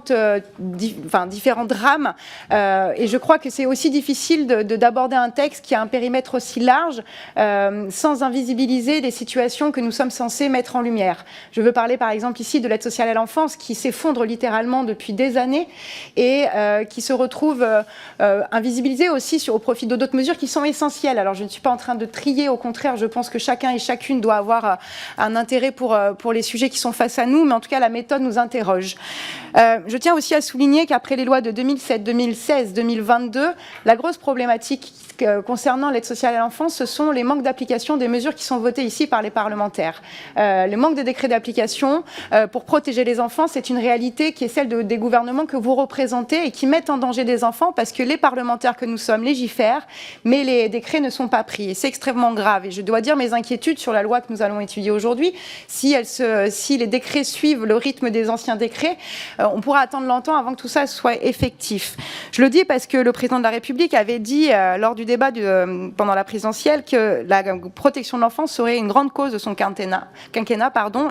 drames. Et je crois que c'est aussi difficile d'aborder un texte qui a un périmètre aussi large sans invisibiliser des situations que nous sommes censés mettre en lumière. Je veux parler par exemple ici de l'aide sociale à l'enfance qui s'effondre littéralement depuis des années et qui se retrouve invisibilisée aussi au profit d'autres mesures qui sont essentielles. Alors je ne suis pas en train de trier, au contraire, je pense que chacun et chacune doit avoir un intérêt pour les sujets qui sont face à nous, mais en tout cas la méthode nous interroge. Je tiens aussi à souligner qu'après les lois de 2007, 2016, 2022, la grosse problématique concernant l'aide sociale à l'enfance, ce sont les manques d'application des mesures qui sont votées ici par les parlementaires. Le manque de décrets d'application pour protéger les enfants, c'est une réalité qui est celle des gouvernements que vous représentez et qui mettent en danger des enfants parce que les parlementaires que nous sommes légifèrent, mais les décrets ne sont pas pris. Et c'est extrêmement grave. Et je dois dire mes inquiétudes sur la loi que nous allons étudier aujourd'hui. Si les décrets suivent le rythme des anciens décrets, on pourra attendre longtemps avant que tout ça soit effectif. Je le dis parce que le président de la République avait dit lors du débat pendant la présidentielle que la protection de l'enfance serait une grande cause de son quinquennat,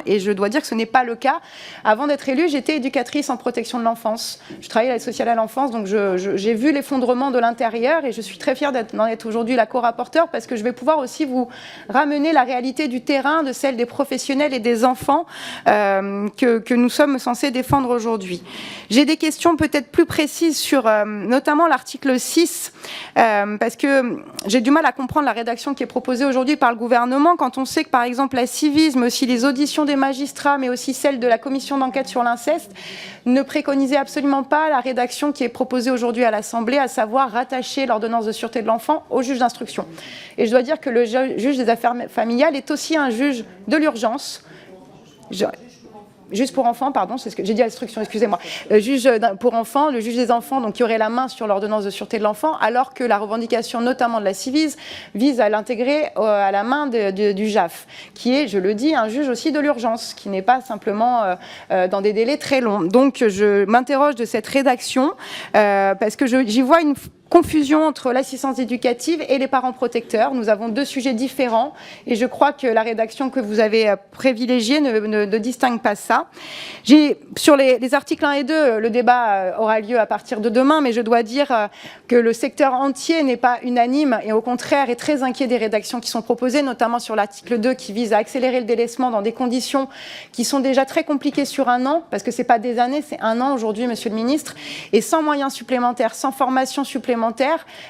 et je dois dire que ce n'est pas le cas. Avant d'être élue, j'étais éducatrice en protection de l'enfance. Je travaillais à l'aide sociale à l'enfance, donc j'ai vu l'effondrement de l'intérieur et je suis très fière d'en être aujourd'hui la co-rapporteure parce que je vais pouvoir aussi vous ramener la réalité du terrain, de celle des professionnels et des enfants que nous sommes censés défendre aujourd'hui. J'ai des questions peut-être plus précises sur notamment l'article 6 parce que j'ai du mal à comprendre la rédaction qui est proposée aujourd'hui par le gouvernement quand on sait que par exemple la Civis, mais aussi les auditions des magistrats, mais aussi celle de la commission d'enquête sur l'inceste, ne préconisait absolument pas la rédaction qui est proposée aujourd'hui à l'Assemblée, à savoir rattacher l'ordonnance de sûreté de l'enfant au juge d'instruction. Et je dois dire que le juge des affaires familiales est aussi un juge de l'urgence. Juge pour enfants, pardon, c'est ce que j'ai dit à l'instruction, excusez-moi. Juge pour enfants, le juge des enfants, donc qui aurait la main sur l'ordonnance de sûreté de l'enfant, alors que la revendication, notamment de la Civis, vise à l'intégrer à la main du JAF, qui est, je le dis, un juge aussi de l'urgence, qui n'est pas simplement dans des délais très longs. Donc je m'interroge de cette rédaction, parce que j'y vois une confusion entre l'assistance éducative et les parents protecteurs. Nous avons deux sujets différents et je crois que la rédaction que vous avez privilégiée ne distingue pas ça. Sur les articles 1 et 2, le débat aura lieu à partir de demain, mais je dois dire que le secteur entier n'est pas unanime et au contraire est très inquiet des rédactions qui sont proposées, notamment sur l'article 2 qui vise à accélérer le délaissement dans des conditions qui sont déjà très compliquées sur un an, parce que ce n'est pas des années, c'est un an aujourd'hui, Monsieur le Ministre, et sans moyens supplémentaires, sans formation supplémentaire,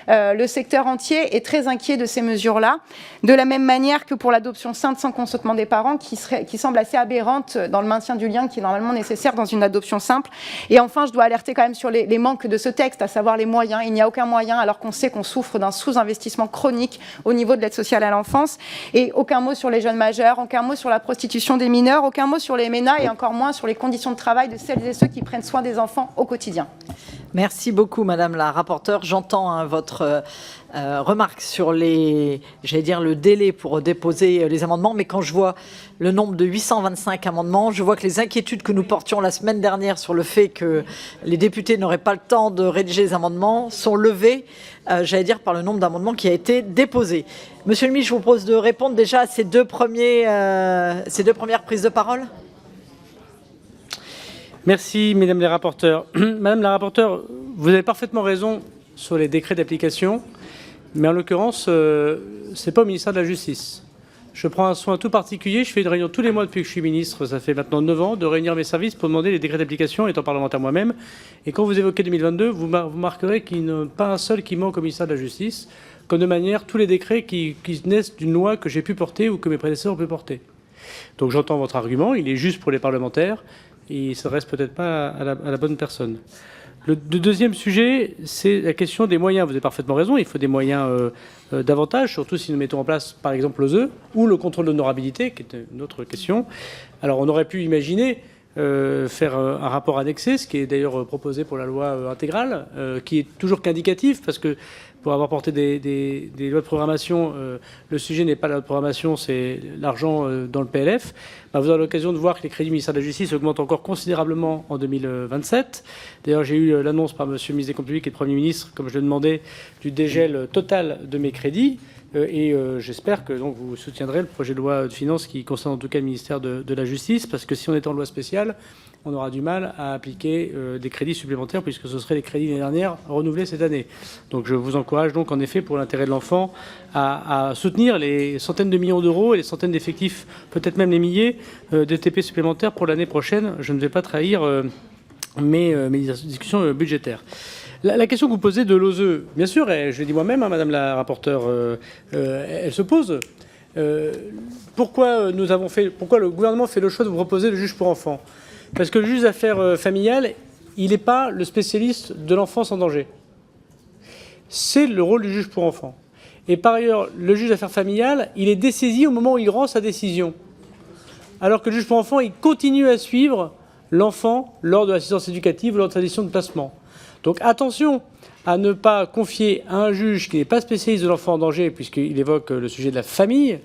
le secteur entier est très inquiet de ces mesures-là, de la même manière que pour l'adoption simple sans consentement des parents, qui semble assez aberrante dans le maintien du lien qui est normalement nécessaire dans une adoption simple. Et enfin, je dois alerter quand même sur les manques de ce texte, à savoir les moyens. Il n'y a aucun moyen, alors qu'on sait qu'on souffre d'un sous-investissement chronique au niveau de l'aide sociale à l'enfance, et aucun mot sur les jeunes majeurs, aucun mot sur la prostitution des mineurs, aucun mot sur les MENA et encore moins sur les conditions de travail de celles et ceux qui prennent soin des enfants au quotidien. Merci beaucoup, Madame la rapporteure. J'entends votre remarque sur le délai pour déposer les amendements, mais quand je vois le nombre de 825 amendements, je vois que les inquiétudes que nous portions la semaine dernière sur le fait que les députés n'auraient pas le temps de rédiger les amendements sont levées, par le nombre d'amendements qui a été déposé. Monsieur le ministre, je vous propose de répondre déjà à ces deux premières prises de parole. Merci, mesdames les rapporteurs. Madame la rapporteure, vous avez parfaitement raison sur les décrets d'application, mais en l'occurrence, ce n'est pas au ministère de la Justice. Je prends un soin tout particulier, je fais une réunion tous les mois depuis que je suis ministre, ça fait maintenant 9 ans, de réunir mes services pour demander les décrets d'application, étant parlementaire moi-même. Et quand vous évoquez 2022, vous marquerez qu'il n'y en a pas un seul qui manque au ministère de la Justice, comme de manière tous les décrets qui naissent d'une loi que j'ai pu porter ou que mes prédécesseurs ont pu porter. Donc j'entends votre argument, il est juste pour les parlementaires, et il ne s'adresse peut-être pas à la bonne personne. Le deuxième sujet, c'est la question des moyens. Vous avez parfaitement raison, il faut des moyens davantage, surtout si nous mettons en place, par exemple, l'OSE ou le contrôle d'honorabilité, qui est une autre question. Alors, on aurait pu imaginer faire un rapport annexé, ce qui est d'ailleurs proposé pour la loi intégrale, qui est toujours qu'indicatif, parce que pour avoir porté des lois de programmation, le sujet n'est pas la loi de programmation, c'est l'argent dans le PLF. Vous aurez l'occasion de voir que les crédits du ministère de la Justice augmentent encore considérablement en 2027. D'ailleurs, j'ai eu l'annonce par monsieur le ministre des Comptes publics et le Premier ministre, comme je le demandais, du dégel total de mes crédits. Et j'espère que donc, vous soutiendrez le projet de loi de finances qui concerne en tout cas le ministère de la Justice, parce que si on est en loi spéciale, on aura du mal à appliquer des crédits supplémentaires, puisque ce seraient les crédits l'année dernière renouvelés cette année. Donc je vous encourage donc en effet, pour l'intérêt de l'enfant, à soutenir les centaines de millions d'euros et les centaines d'effectifs, peut-être même les milliers de TP supplémentaires pour l'année prochaine. Je ne vais pas trahir mes discussions budgétaires. La question que vous posez de l'OSE, bien sûr, je l'ai dit moi-même, hein, Madame la rapporteure, elle se pose. Pourquoi le gouvernement fait le choix de vous proposer le juge pour enfants? Parce que le juge d'affaires familiales, il n'est pas le spécialiste de l'enfance en danger. C'est le rôle du juge pour enfants. Et par ailleurs, le juge d'affaires familiales, il est dessaisi au moment où il rend sa décision. Alors que le juge pour enfants, il continue à suivre l'enfant lors de l'assistance éducative ou lors de sa décision de placement. Donc attention à ne pas confier à un juge qui n'est pas spécialiste de l'enfant en danger, puisqu'il évoque le sujet de la famille,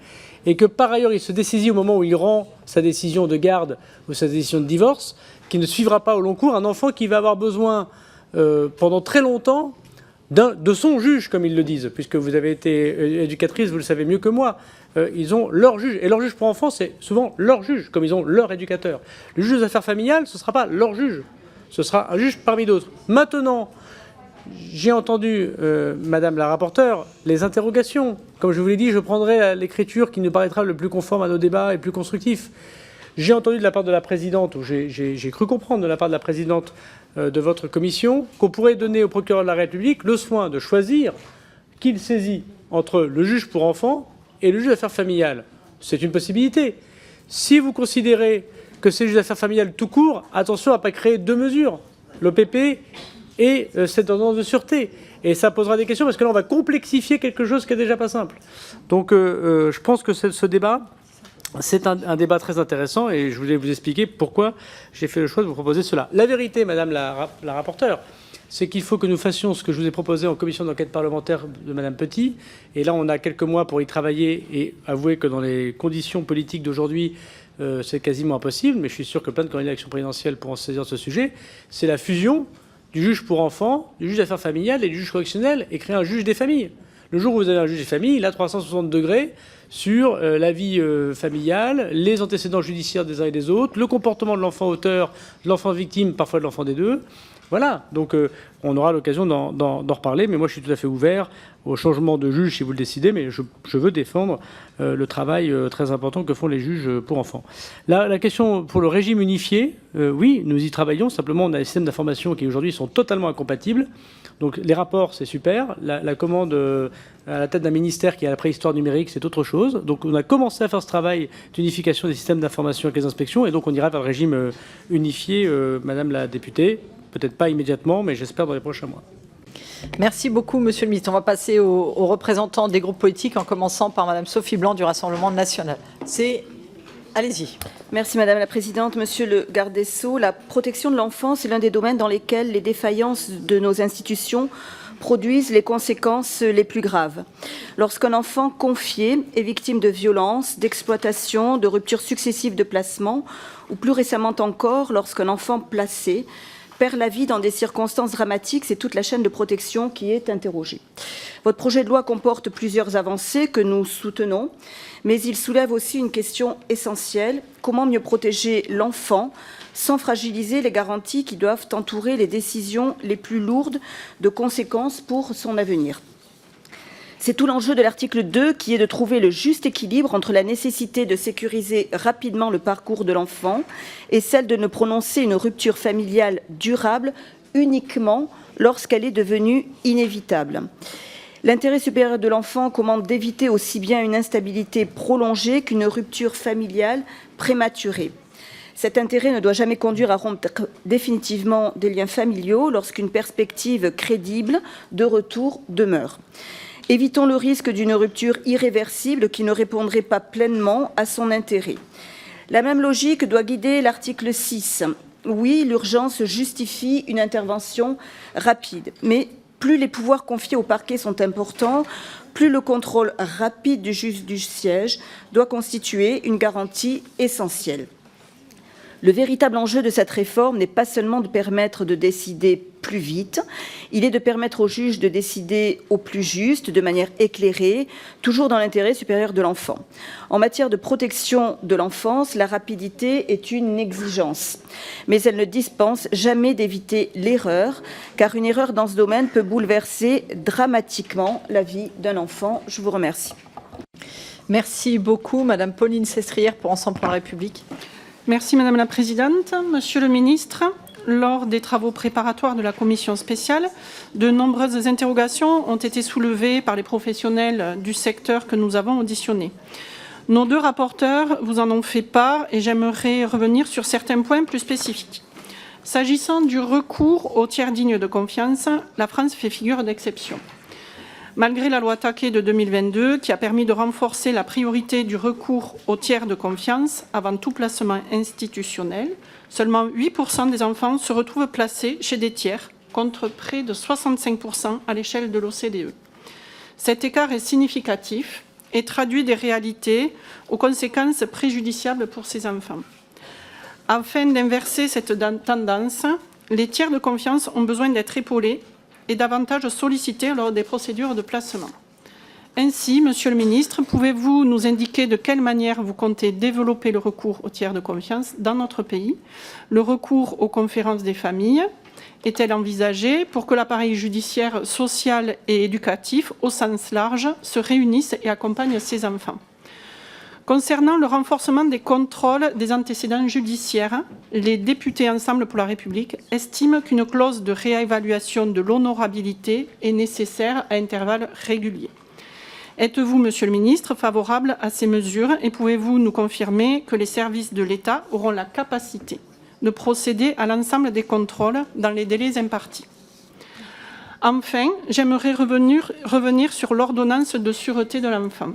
et que par ailleurs il se dessaisit au moment où il rend sa décision de garde ou sa décision de divorce, qui ne suivra pas au long cours un enfant qui va avoir besoin pendant très longtemps de son juge, comme ils le disent, puisque vous avez été éducatrice, vous le savez mieux que moi. Ils ont leur juge, et leur juge pour enfants, c'est souvent leur juge, comme ils ont leur éducateur. Le juge des affaires familiales, ce ne sera pas leur juge, ce sera un juge parmi d'autres. Maintenant, j'ai entendu, Madame la rapporteure, les interrogations. Comme je vous l'ai dit, je prendrai l'écriture qui nous paraîtra le plus conforme à nos débats et le plus constructif. J'ai entendu de la part de la présidente, ou j'ai cru comprendre de la part de la présidente de votre commission, qu'on pourrait donner au procureur de la République le soin de choisir qu'il saisit entre le juge pour enfants et le juge d'affaires familiales. C'est une possibilité. Si vous considérez que c'est le juge d'affaires familiales tout court, attention à ne pas créer deux mesures, l'OPP et cette ordonnance de sûreté. Et ça posera des questions, parce que là, on va complexifier quelque chose qui n'est déjà pas simple. Donc, je pense que ce débat, c'est un débat très intéressant, et je voulais vous expliquer pourquoi j'ai fait le choix de vous proposer cela. La vérité, Madame la rapporteure, c'est qu'il faut que nous fassions ce que je vous ai proposé en commission d'enquête parlementaire de Madame Petit. Et là, on a quelques mois pour y travailler, et avouer que dans les conditions politiques d'aujourd'hui, c'est quasiment impossible, mais je suis sûr que plein de candidats à l'élection présidentielle pourront se saisir de ce sujet. C'est la fusion du juge pour enfants, du juge d'affaires familiales et du juge correctionnel, et créer un juge des familles. Le jour où vous avez un juge des familles, il a 360 degrés sur la vie familiale, les antécédents judiciaires des uns et des autres, le comportement de l'enfant auteur, de l'enfant victime, parfois de l'enfant des deux. Voilà, donc on aura l'occasion d'en reparler, mais moi je suis tout à fait ouvert au changement de juge si vous le décidez, mais je veux défendre le travail très important que font les juges pour enfants. La question pour le régime unifié, oui, nous y travaillons, simplement on a des systèmes d'information qui aujourd'hui sont totalement incompatibles. Donc les rapports, c'est super, la commande à la tête d'un ministère qui a la préhistoire numérique, c'est autre chose. Donc on a commencé à faire ce travail d'unification des systèmes d'information avec les inspections, et donc on ira vers le régime unifié, Madame la députée. Peut-être pas immédiatement, mais j'espère dans les prochains mois. Merci beaucoup, Monsieur le ministre. On va passer aux représentants des groupes politiques, en commençant par Madame Sophie Blanc du Rassemblement national. Allez-y. Merci Madame la Présidente. Monsieur le garde des Sceaux, la protection de l'enfance est l'un des domaines dans lesquels les défaillances de nos institutions produisent les conséquences les plus graves. Lorsqu'un enfant confié est victime de violences, d'exploitation, de ruptures successives de placement, ou plus récemment encore, lorsqu'un enfant placé perd la vie dans des circonstances dramatiques, c'est toute la chaîne de protection qui est interrogée. Votre projet de loi comporte plusieurs avancées que nous soutenons, mais il soulève aussi une question essentielle. Comment mieux protéger l'enfant sans fragiliser les garanties qui doivent entourer les décisions les plus lourdes de conséquences pour son avenir ? C'est tout l'enjeu de l'article 2 qui est de trouver le juste équilibre entre la nécessité de sécuriser rapidement le parcours de l'enfant et celle de ne prononcer une rupture familiale durable uniquement lorsqu'elle est devenue inévitable. L'intérêt supérieur de l'enfant commande d'éviter aussi bien une instabilité prolongée qu'une rupture familiale prématurée. Cet intérêt ne doit jamais conduire à rompre définitivement des liens familiaux lorsqu'une perspective crédible de retour demeure. Évitons le risque d'une rupture irréversible qui ne répondrait pas pleinement à son intérêt. La même logique doit guider l'article 6. Oui, l'urgence justifie une intervention rapide, mais plus les pouvoirs confiés au parquet sont importants, plus le contrôle rapide du juge du siège doit constituer une garantie essentielle. Le véritable enjeu de cette réforme n'est pas seulement de permettre de décider plus vite, il est de permettre au juge de décider au plus juste, de manière éclairée, toujours dans l'intérêt supérieur de l'enfant. En matière de protection de l'enfance, la rapidité est une exigence, mais elle ne dispense jamais d'éviter l'erreur, car une erreur dans ce domaine peut bouleverser dramatiquement la vie d'un enfant. Je vous remercie. Merci beaucoup, Madame Pauline Sestrière pour Ensemble pour la République. Merci Madame la Présidente. Monsieur le Ministre, lors des travaux préparatoires de la commission spéciale, de nombreuses interrogations ont été soulevées par les professionnels du secteur que nous avons auditionnés. Nos deux rapporteurs vous en ont fait part et j'aimerais revenir sur certains points plus spécifiques. S'agissant du recours aux tiers dignes de confiance, la France fait figure d'exception. Malgré la loi Taquet de 2022, qui a permis de renforcer la priorité du recours aux tiers de confiance avant tout placement institutionnel, seulement 8% des enfants se retrouvent placés chez des tiers, contre près de 65% à l'échelle de l'OCDE. Cet écart est significatif et traduit des réalités aux conséquences préjudiciables pour ces enfants. Afin d'inverser cette tendance, les tiers de confiance ont besoin d'être épaulés et davantage sollicités lors des procédures de placement. Ainsi, Monsieur le Ministre, pouvez-vous nous indiquer de quelle manière vous comptez développer le recours aux tiers de confiance dans notre pays? Le recours aux conférences des familles est-elle envisagé pour que l'appareil judiciaire, social et éducatif, au sens large, se réunisse et accompagne ces enfants? Concernant le renforcement des contrôles des antécédents judiciaires, les députés Ensemble pour la République estiment qu'une clause de réévaluation de l'honorabilité est nécessaire à intervalles réguliers. Êtes-vous, Monsieur le Ministre, favorable à ces mesures et pouvez-vous nous confirmer que les services de l'État auront la capacité de procéder à l'ensemble des contrôles dans les délais impartis? Enfin, j'aimerais revenir sur l'ordonnance de sûreté de l'enfant.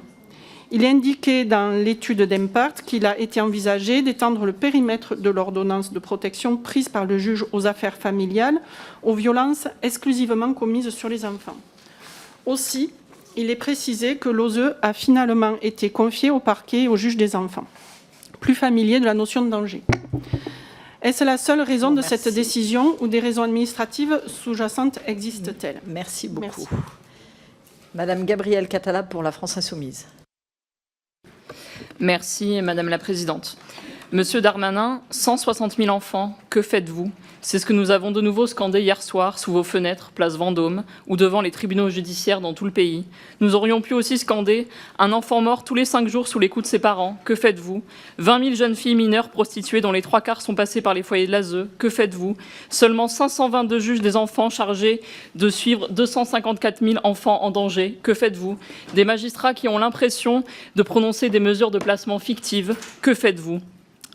Il est indiqué dans l'étude d'impact qu'il a été envisagé d'étendre le périmètre de l'ordonnance de protection prise par le juge aux affaires familiales aux violences exclusivement commises sur les enfants. Aussi, il est précisé que l'OSE a finalement été confié au parquet et au juge des enfants, plus familier de la notion de danger. Est-ce la seule raison de cette décision ou des raisons administratives sous-jacentes existent-elles? Merci beaucoup. Merci. Madame Gabrielle Catala pour la France Insoumise. Merci Madame la Présidente. Monsieur Darmanin, 160 000 enfants, que faites-vous? C'est ce que nous avons de nouveau scandé hier soir sous vos fenêtres, place Vendôme, ou devant les tribunaux judiciaires dans tout le pays. Nous aurions pu aussi scander un enfant mort tous les 5 jours sous les coups de ses parents, que faites-vous? 20 000 jeunes filles mineures prostituées dont les 3/4 sont passées par les foyers de l'ASE, que faites-vous? Seulement 522 juges des enfants chargés de suivre 254 000 enfants en danger, que faites-vous? Des magistrats qui ont l'impression de prononcer des mesures de placement fictives, que faites-vous?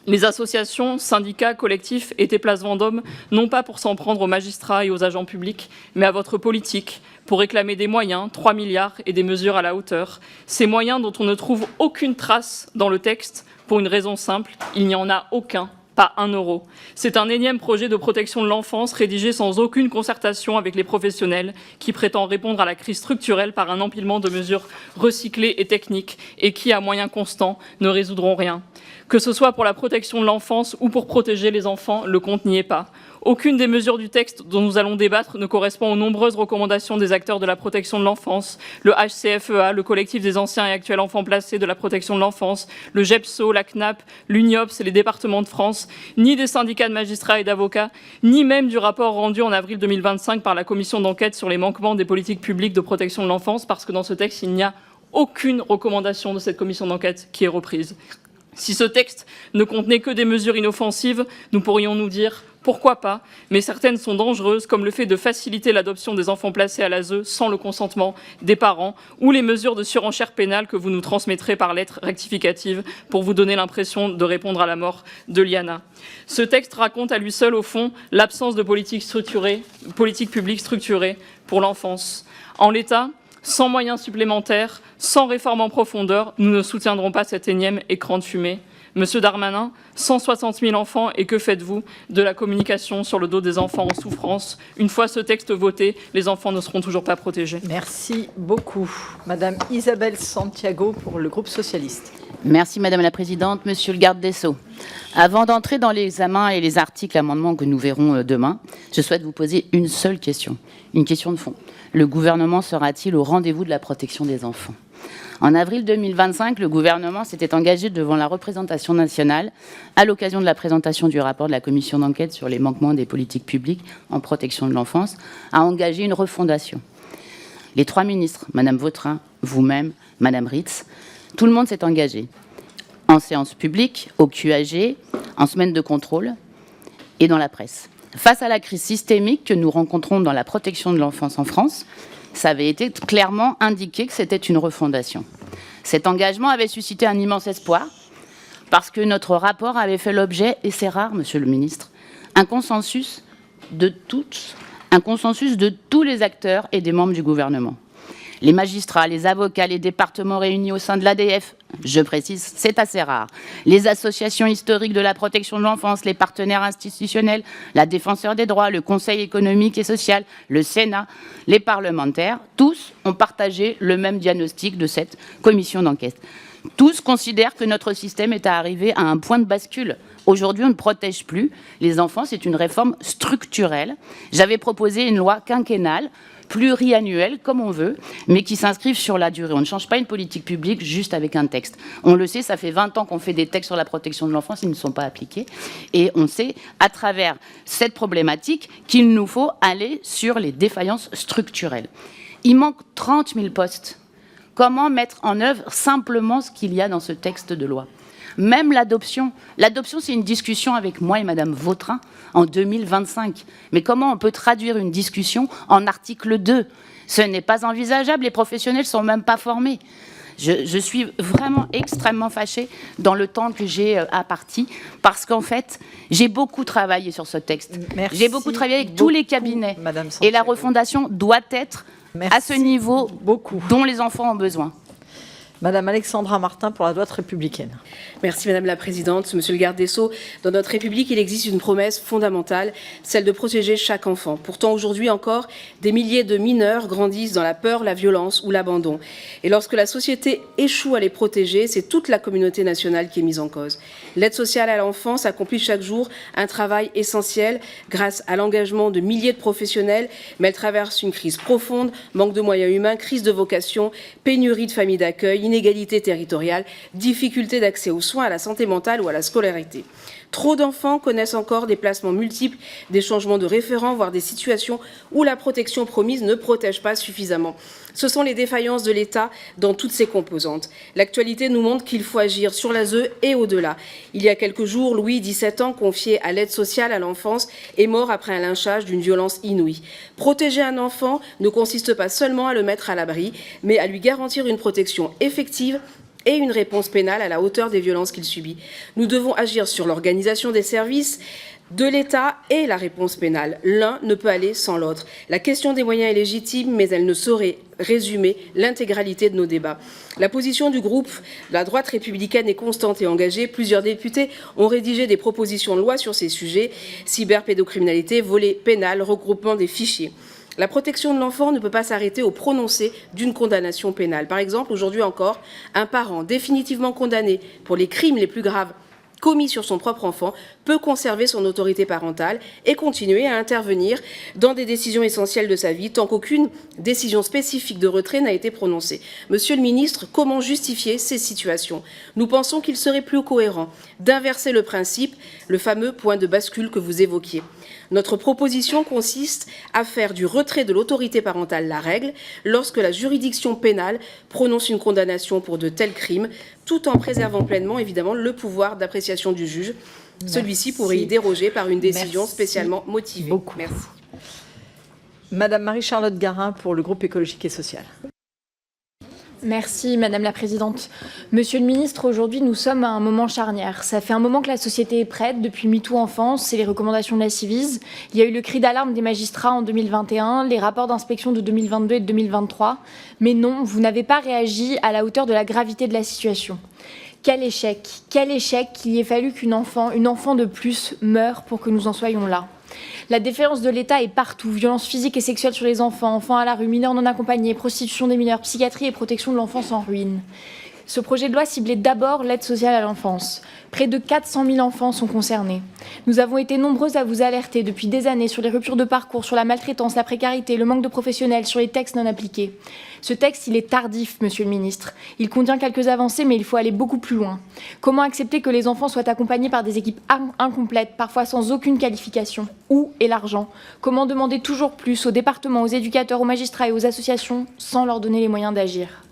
Les associations, syndicats, collectifs étaient place Vendôme, non pas pour s'en prendre aux magistrats et aux agents publics, mais à votre politique, pour réclamer des moyens, 3 milliards et des mesures à la hauteur. Ces moyens dont on ne trouve aucune trace dans le texte, pour une raison simple, il n'y en a aucun. Pas 1 euro. C'est un énième projet de protection de l'enfance rédigé sans aucune concertation avec les professionnels qui prétend répondre à la crise structurelle par un empilement de mesures recyclées et techniques et qui, à moyens constants, ne résoudront rien. Que ce soit pour la protection de l'enfance ou pour protéger les enfants, le compte n'y est pas. Aucune des mesures du texte dont nous allons débattre ne correspond aux nombreuses recommandations des acteurs de la protection de l'enfance, le HCFEA, le collectif des anciens et actuels enfants placés de la protection de l'enfance, le GEPSO, la CNAP, l'UNIOPS et les départements de France, ni des syndicats de magistrats et d'avocats, ni même du rapport rendu en avril 2025 par la commission d'enquête sur les manquements des politiques publiques de protection de l'enfance, parce que dans ce texte, il n'y a aucune recommandation de cette commission d'enquête qui est reprise. Si ce texte ne contenait que des mesures inoffensives, nous pourrions nous dire pourquoi pas, mais certaines sont dangereuses, comme le fait de faciliter l'adoption des enfants placés à l'ASE sans le consentement des parents, ou les mesures de surenchère pénale que vous nous transmettrez par lettre rectificative pour vous donner l'impression de répondre à la mort de Liana. Ce texte raconte à lui seul, au fond, l'absence de politique publique structurée pour l'enfance. En l'état, sans moyens supplémentaires, sans réforme en profondeur, nous ne soutiendrons pas cet énième écran de fumée. Monsieur Darmanin, 160 000 enfants, et que faites-vous de la communication sur le dos des enfants en souffrance? Une fois ce texte voté, les enfants ne seront toujours pas protégés. Merci beaucoup. Madame Isabelle Santiago pour le groupe socialiste. Merci Madame la Présidente, Monsieur le garde des Sceaux. Avant d'entrer dans l'examen et les articles amendements que nous verrons demain, je souhaite vous poser une seule question, une question de fond. Le gouvernement sera-t-il au rendez-vous de la protection des enfants? En avril 2025, le gouvernement s'était engagé devant la représentation nationale, à l'occasion de la présentation du rapport de la commission d'enquête sur les manquements des politiques publiques en protection de l'enfance, à engager une refondation. Les trois ministres, Madame Vautrin, vous-même, Madame Ritz, tout le monde s'est engagé. En séance publique, au QAG, en semaine de contrôle et dans la presse. Face à la crise systémique que nous rencontrons dans la protection de l'enfance en France, ça avait été clairement indiqué que c'était une refondation. Cet engagement avait suscité un immense espoir, parce que notre rapport avait fait l'objet, et c'est rare, Monsieur le Ministre, un consensus de tous les acteurs et des membres du gouvernement. Les magistrats, les avocats, les départements réunis au sein de l'ADF, je précise, c'est assez rare. Les associations historiques de la protection de l'enfance, les partenaires institutionnels, la Défenseure des droits, le Conseil économique et social, le Sénat, les parlementaires, tous ont partagé le même diagnostic de cette commission d'enquête. Tous considèrent que notre système est arrivé à un point de bascule. Aujourd'hui, on ne protège plus les enfants, c'est une réforme structurelle. J'avais proposé une loi quinquennale, pluriannuelle, comme on veut, mais qui s'inscrivent sur la durée. On ne change pas une politique publique juste avec un texte. On le sait, ça fait 20 ans qu'on fait des textes sur la protection de l'enfance, ils ne sont pas appliqués. Et on sait, à travers cette problématique, qu'il nous faut aller sur les défaillances structurelles. Il manque 30 000 postes. Comment mettre en œuvre simplement ce qu'il y a dans ce texte de loi? Même l'adoption. L'adoption, c'est une discussion avec moi et Madame Vautrin en 2025. Mais comment on peut traduire une discussion en article 2? Ce n'est pas envisageable, les professionnels ne sont même pas formés. Je suis vraiment extrêmement fâchée dans le temps que j'ai imparti, parce qu'en fait, j'ai beaucoup travaillé sur ce texte. J'ai beaucoup travaillé avec tous les cabinets. Et la refondation doit être à ce niveau dont les enfants ont besoin. Madame Alexandra Martin pour la droite républicaine. Merci Madame la Présidente. Monsieur le garde des Sceaux, dans notre République, il existe une promesse fondamentale, celle de protéger chaque enfant. Pourtant, aujourd'hui encore, des milliers de mineurs grandissent dans la peur, la violence ou l'abandon. Et lorsque la société échoue à les protéger, c'est toute la communauté nationale qui est mise en cause. L'aide sociale à l'enfance accomplit chaque jour un travail essentiel grâce à l'engagement de milliers de professionnels, mais elle traverse une crise profonde, manque de moyens humains, crise de vocation, pénurie de familles d'accueil, inégalité territoriale, difficulté d'accès aux soins, à la santé mentale ou à la scolarité. Trop d'enfants connaissent encore des placements multiples, des changements de référents, voire des situations où la protection promise ne protège pas suffisamment. Ce sont les défaillances de l'État dans toutes ses composantes. L'actualité nous montre qu'il faut agir sur l'ASE et au-delà. Il y a quelques jours, Louis, 17 ans, confié à l'aide sociale à l'enfance, est mort après un lynchage d'une violence inouïe. Protéger un enfant ne consiste pas seulement à le mettre à l'abri, mais à lui garantir une protection effective et une réponse pénale à la hauteur des violences qu'il subit. Nous devons agir sur l'organisation des services de l'État et la réponse pénale. L'un ne peut aller sans l'autre. La question des moyens est légitime, mais elle ne saurait résumer l'intégralité de nos débats. La position du groupe de la droite républicaine est constante et engagée. Plusieurs députés ont rédigé des propositions de loi sur ces sujets, cyberpédocriminalité, volet pénal, regroupement des fichiers. La protection de l'enfant ne peut pas s'arrêter au prononcé d'une condamnation pénale. Par exemple, aujourd'hui encore, un parent définitivement condamné pour les crimes les plus graves commis sur son propre enfant peut conserver son autorité parentale et continuer à intervenir dans des décisions essentielles de sa vie tant qu'aucune décision spécifique de retrait n'a été prononcée. Monsieur le ministre, comment justifier ces situations? Nous pensons qu'il serait plus cohérent d'inverser le principe, le fameux point de bascule que vous évoquiez. Notre proposition consiste à faire du retrait de l'autorité parentale la règle lorsque la juridiction pénale prononce une condamnation pour de tels crimes, tout en préservant pleinement, évidemment, le pouvoir d'appréciation du juge. Celui-ci pourrait y déroger par une décision spécialement motivée. Beaucoup. Merci. Madame Marie-Charlotte Garin pour le groupe écologique et social. Merci Madame la Présidente. Monsieur le Ministre, aujourd'hui nous sommes à un moment charnière. Ça fait un moment que la société est prête, depuis MeToo Enfance et les recommandations de la Ciivise. Il y a eu le cri d'alarme des magistrats en 2021, les rapports d'inspection de 2022 et de 2023. Mais non, vous n'avez pas réagi à la hauteur de la gravité de la situation. Quel échec qu'il y ait fallu une enfant de plus meure pour que nous en soyons là. La défaillance de l'État est partout. Violences physiques et sexuelles sur les enfants, enfants à la rue, mineurs non accompagnés, prostitution des mineurs, psychiatrie et protection de l'enfance en ruine. Ce projet de loi ciblait d'abord l'aide sociale à l'enfance. Près de 400 000 enfants sont concernés. Nous avons été nombreuses à vous alerter depuis des années sur les ruptures de parcours, sur la maltraitance, la précarité, le manque de professionnels, sur les textes non appliqués. Ce texte, il est tardif, Monsieur le Ministre. Il contient quelques avancées, mais il faut aller beaucoup plus loin. Comment accepter que les enfants soient accompagnés par des équipes incomplètes, parfois sans aucune qualification? Où est l'argent? Comment demander toujours plus aux départements, aux éducateurs, aux magistrats et aux associations sans leur donner les moyens d'agir?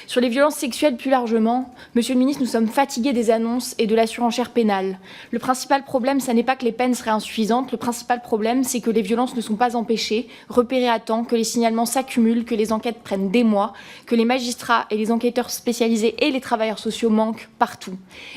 Sur les violences sexuelles plus largement, Monsieur le Ministre, nous sommes fatigués des annonces et de la surenchère pénale. Le principal problème, ce n'est pas que les peines seraient insuffisantes, le principal problème, c'est que les violences ne sont pas empêchées, repérées à temps, que les signalements s'accumulent, que les enquêtes prennent des mois, que les magistrats et les enquêteurs spécialisés et les travailleurs sociaux manquent partout.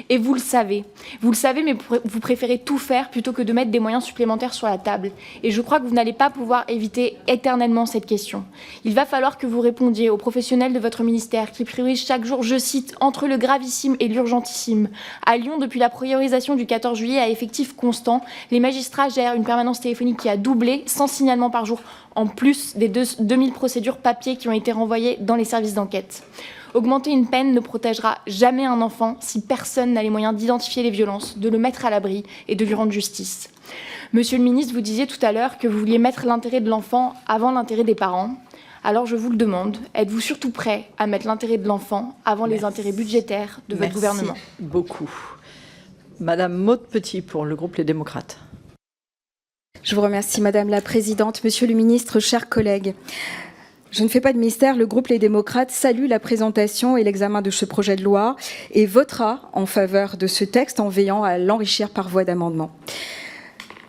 Et vous le savez, mais vous préférez tout faire plutôt que de mettre des moyens supplémentaires sur la table. Et je crois que vous n'allez pas pouvoir éviter éternellement cette question. Il va falloir que vous répondiez aux professionnels de votre ministère qui priorise chaque jour, je cite, entre le gravissime et l'urgentissime. À Lyon, depuis la priorisation du 14 juillet à effectif constant, les magistrats gèrent une permanence téléphonique qui a doublé, 100 signalements par jour, en plus des 2000 procédures papier qui ont été renvoyées dans les services d'enquête. Augmenter une peine ne protégera jamais un enfant si personne n'a les moyens d'identifier les violences, de le mettre à l'abri et de lui rendre justice. Monsieur le ministre, vous disiez tout à l'heure que vous vouliez mettre l'intérêt de l'enfant avant l'intérêt des parents. Alors je vous le demande, êtes-vous surtout prêt à mettre l'intérêt de l'enfant avant les intérêts budgétaires de votre gouvernement? Merci beaucoup. Madame Maud Petit pour le groupe Les Démocrates. Je vous remercie Madame la Présidente, Monsieur le Ministre, chers collègues. Je ne fais pas de mystère, le groupe Les Démocrates salue la présentation et l'examen de ce projet de loi et votera en faveur de ce texte en veillant à l'enrichir par voie d'amendement.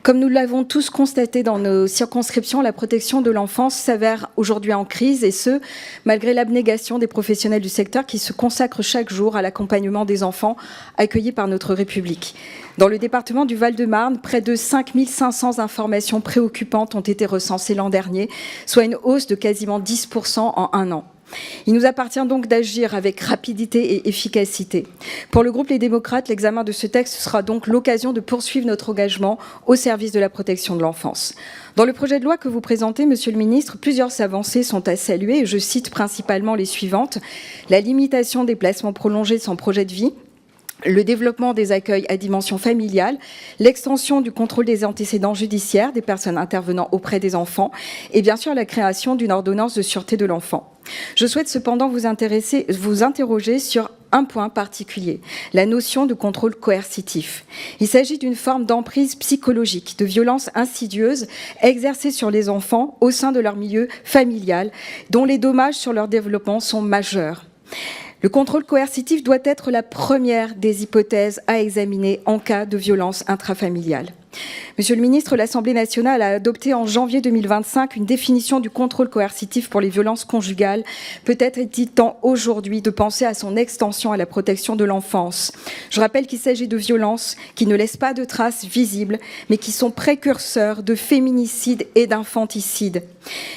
Comme nous l'avons tous constaté dans nos circonscriptions, la protection de l'enfance s'avère aujourd'hui en crise, et ce, malgré l'abnégation des professionnels du secteur qui se consacrent chaque jour à l'accompagnement des enfants accueillis par notre République. Dans le département du Val-de-Marne, près de 5 500 informations préoccupantes ont été recensées l'an dernier, soit une hausse de quasiment 10% en un an. Il nous appartient donc d'agir avec rapidité et efficacité. Pour le groupe Les Démocrates, l'examen de ce texte sera donc l'occasion de poursuivre notre engagement au service de la protection de l'enfance. Dans le projet de loi que vous présentez, Monsieur le Ministre, plusieurs avancées sont à saluer. Je cite principalement les suivantes. La limitation des placements prolongés sans projet de vie, le développement des accueils à dimension familiale, l'extension du contrôle des antécédents judiciaires des personnes intervenant auprès des enfants et bien sûr la création d'une ordonnance de sûreté de l'enfant. Je souhaite cependant vous interroger sur un point particulier, la notion de contrôle coercitif. Il s'agit d'une forme d'emprise psychologique, de violence insidieuse exercée sur les enfants au sein de leur milieu familial, dont les dommages sur leur développement sont majeurs. Le contrôle coercitif doit être la première des hypothèses à examiner en cas de violence intrafamiliale. Monsieur le ministre, l'Assemblée nationale a adopté en janvier 2025 une définition du contrôle coercitif pour les violences conjugales. Peut-être est-il temps aujourd'hui de penser à son extension à la protection de l'enfance. Je rappelle qu'il s'agit de violences qui ne laissent pas de traces visibles, mais qui sont précurseurs de féminicide et d'infanticide.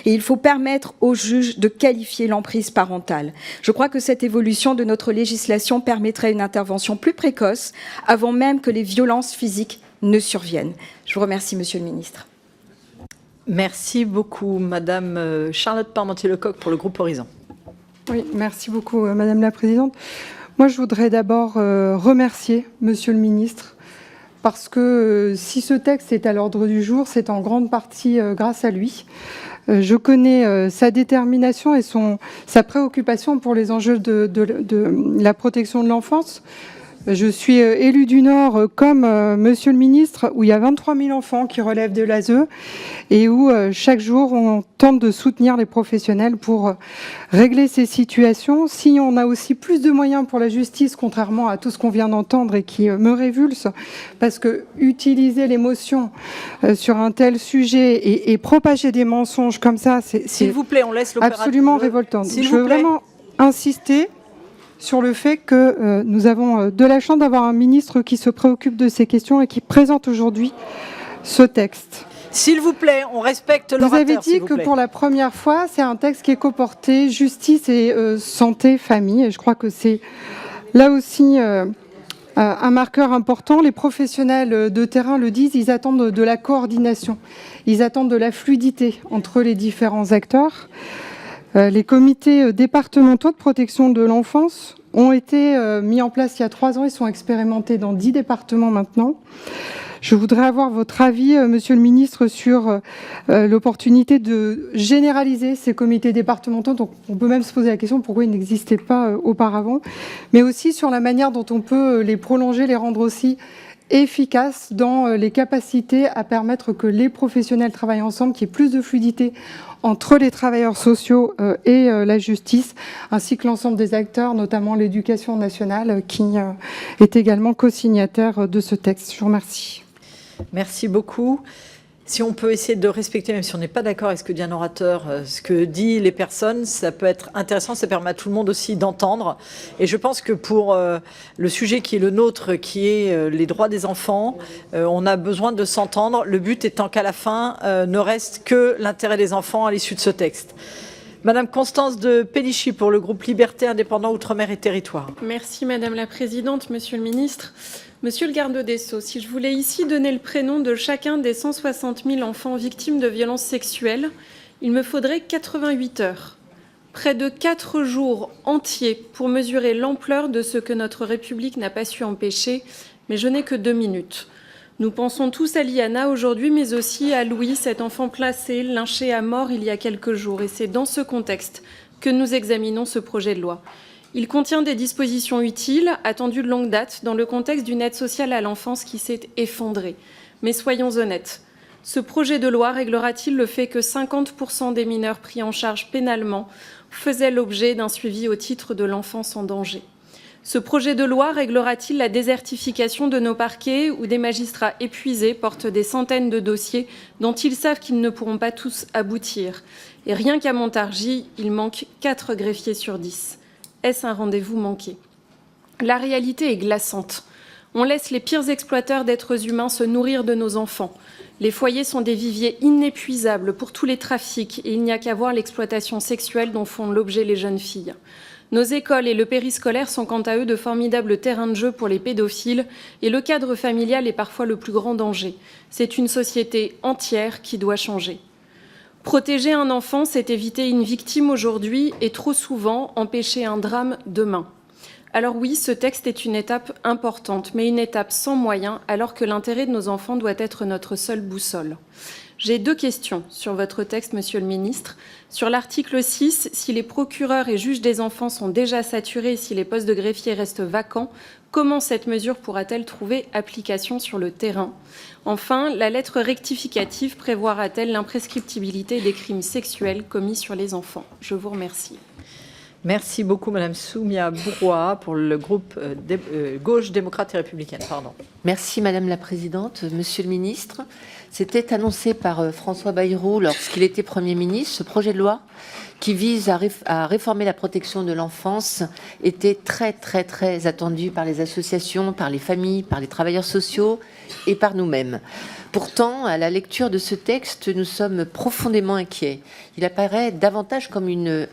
Et il faut permettre aux juges de qualifier l'emprise parentale. Je crois que cette évolution de notre législation permettrait une intervention plus précoce, avant même que les violences physiques ne surviennent. Je vous remercie, Monsieur le Ministre. Merci beaucoup, Madame Charlotte Parmentier-Lecocq pour le groupe Horizon. Oui, merci beaucoup, Madame la Présidente. Moi, je voudrais d'abord remercier Monsieur le Ministre parce que si ce texte est à l'ordre du jour, c'est en grande partie grâce à lui. Je connais sa détermination et sa préoccupation pour les enjeux de la protection de l'enfance. Je suis élue du Nord comme Monsieur le Ministre, où il y a 23 000 enfants qui relèvent de l'ASE et où chaque jour on tente de soutenir les professionnels pour régler ces situations. Si on a aussi plus de moyens pour la justice, contrairement à tout ce qu'on vient d'entendre et qui me révulse, parce que utiliser l'émotion sur un tel sujet et propager des mensonges comme ça, c'est S'il vous plaît, on laisse l'opérateur. Absolument révoltant. S'il Je vous veux plaît. vraiment insister sur le fait que nous avons de la chance d'avoir un ministre qui se préoccupe de ces questions et qui présente aujourd'hui ce texte. S'il vous plaît, on respecte l'orateur. Vous avez dit que pour la première fois, c'est un texte qui est coporté justice et santé, famille. Et je crois que c'est là aussi un marqueur important. Les professionnels de terrain le disent, ils attendent de la coordination. Ils attendent de la fluidité entre les différents acteurs. Les comités départementaux de protection de l'enfance ont été mis en place il y a 3 ans. Ils sont expérimentés dans 10 départements maintenant. Je voudrais avoir votre avis, Monsieur le Ministre, sur l'opportunité de généraliser ces comités départementaux. Donc, on peut même se poser la question pourquoi ils n'existaient pas auparavant, mais aussi sur la manière dont on peut les prolonger, les rendre aussi efficaces dans les capacités à permettre que les professionnels travaillent ensemble, qu'il y ait plus de fluidité entre les travailleurs sociaux et la justice, ainsi que l'ensemble des acteurs, notamment l'éducation nationale, qui est également co-signataire de ce texte. Je vous remercie. Merci beaucoup. Si on peut essayer de respecter, même si on n'est pas d'accord avec ce que dit un orateur, ce que disent les personnes, ça peut être intéressant, ça permet à tout le monde aussi d'entendre. Et je pense que pour le sujet qui est le nôtre, qui est les droits des enfants, on a besoin de s'entendre, le but étant qu'à la fin, ne reste que l'intérêt des enfants à l'issue de ce texte. Madame Constance de Pellichy pour le groupe Liberté, Indépendants, Outre-mer et Territoires. Merci Madame la Présidente, Monsieur le Ministre. Monsieur le garde des Sceaux, si je voulais ici donner le prénom de chacun des 160 000 enfants victimes de violences sexuelles, il me faudrait 88 heures, près de 4 jours entiers pour mesurer l'ampleur de ce que notre République n'a pas su empêcher, mais je n'ai que 2 minutes. Nous pensons tous à Liana aujourd'hui, mais aussi à Louis, cet enfant placé, lynché à mort il y a quelques jours. Et c'est dans ce contexte que nous examinons ce projet de loi. Il contient des dispositions utiles, attendues de longue date, dans le contexte d'une aide sociale à l'enfance qui s'est effondrée. Mais soyons honnêtes, ce projet de loi réglera-t-il le fait que 50% des mineurs pris en charge pénalement faisaient l'objet d'un suivi au titre de l'enfance en danger ? Ce projet de loi réglera-t-il la désertification de nos parquets où des magistrats épuisés portent des centaines de dossiers dont ils savent qu'ils ne pourront pas tous aboutir ? Et rien qu'à Montargis, il manque 4 greffiers sur 10. Est-ce un rendez-vous manqué ? La réalité est glaçante. On laisse les pires exploiteurs d'êtres humains se nourrir de nos enfants. Les foyers sont des viviers inépuisables pour tous les trafics et il n'y a qu'à voir l'exploitation sexuelle dont font l'objet les jeunes filles. Nos écoles et le périscolaire sont quant à eux de formidables terrains de jeu pour les pédophiles et le cadre familial est parfois le plus grand danger. C'est une société entière qui doit changer. Protéger un enfant, c'est éviter une victime aujourd'hui et trop souvent empêcher un drame demain. Alors oui, ce texte est une étape importante, mais une étape sans moyens, alors que l'intérêt de nos enfants doit être notre seule boussole. J'ai 2 questions sur votre texte, Monsieur le Ministre. Sur l'article 6, si les procureurs et juges des enfants sont déjà saturés et si les postes de greffiers restent vacants, comment cette mesure pourra-t-elle trouver application sur le terrain ? Enfin, la lettre rectificative prévoira-t-elle l'imprescriptibilité des crimes sexuels commis sur les enfants ? Je vous remercie. Merci beaucoup, Madame Soumia Bourrois, pour le groupe Gauche démocrate et républicaine. Pardon. Merci, Madame la Présidente. Monsieur le Ministre, c'était annoncé par François Bayrou lorsqu'il était Premier ministre. Ce projet de loi qui vise à réformer la protection de l'enfance était très, très, très attendu par les associations, par les familles, par les travailleurs sociaux et par nous-mêmes. Pourtant, à la lecture de ce texte, nous sommes profondément inquiets. Il apparaît davantage comme une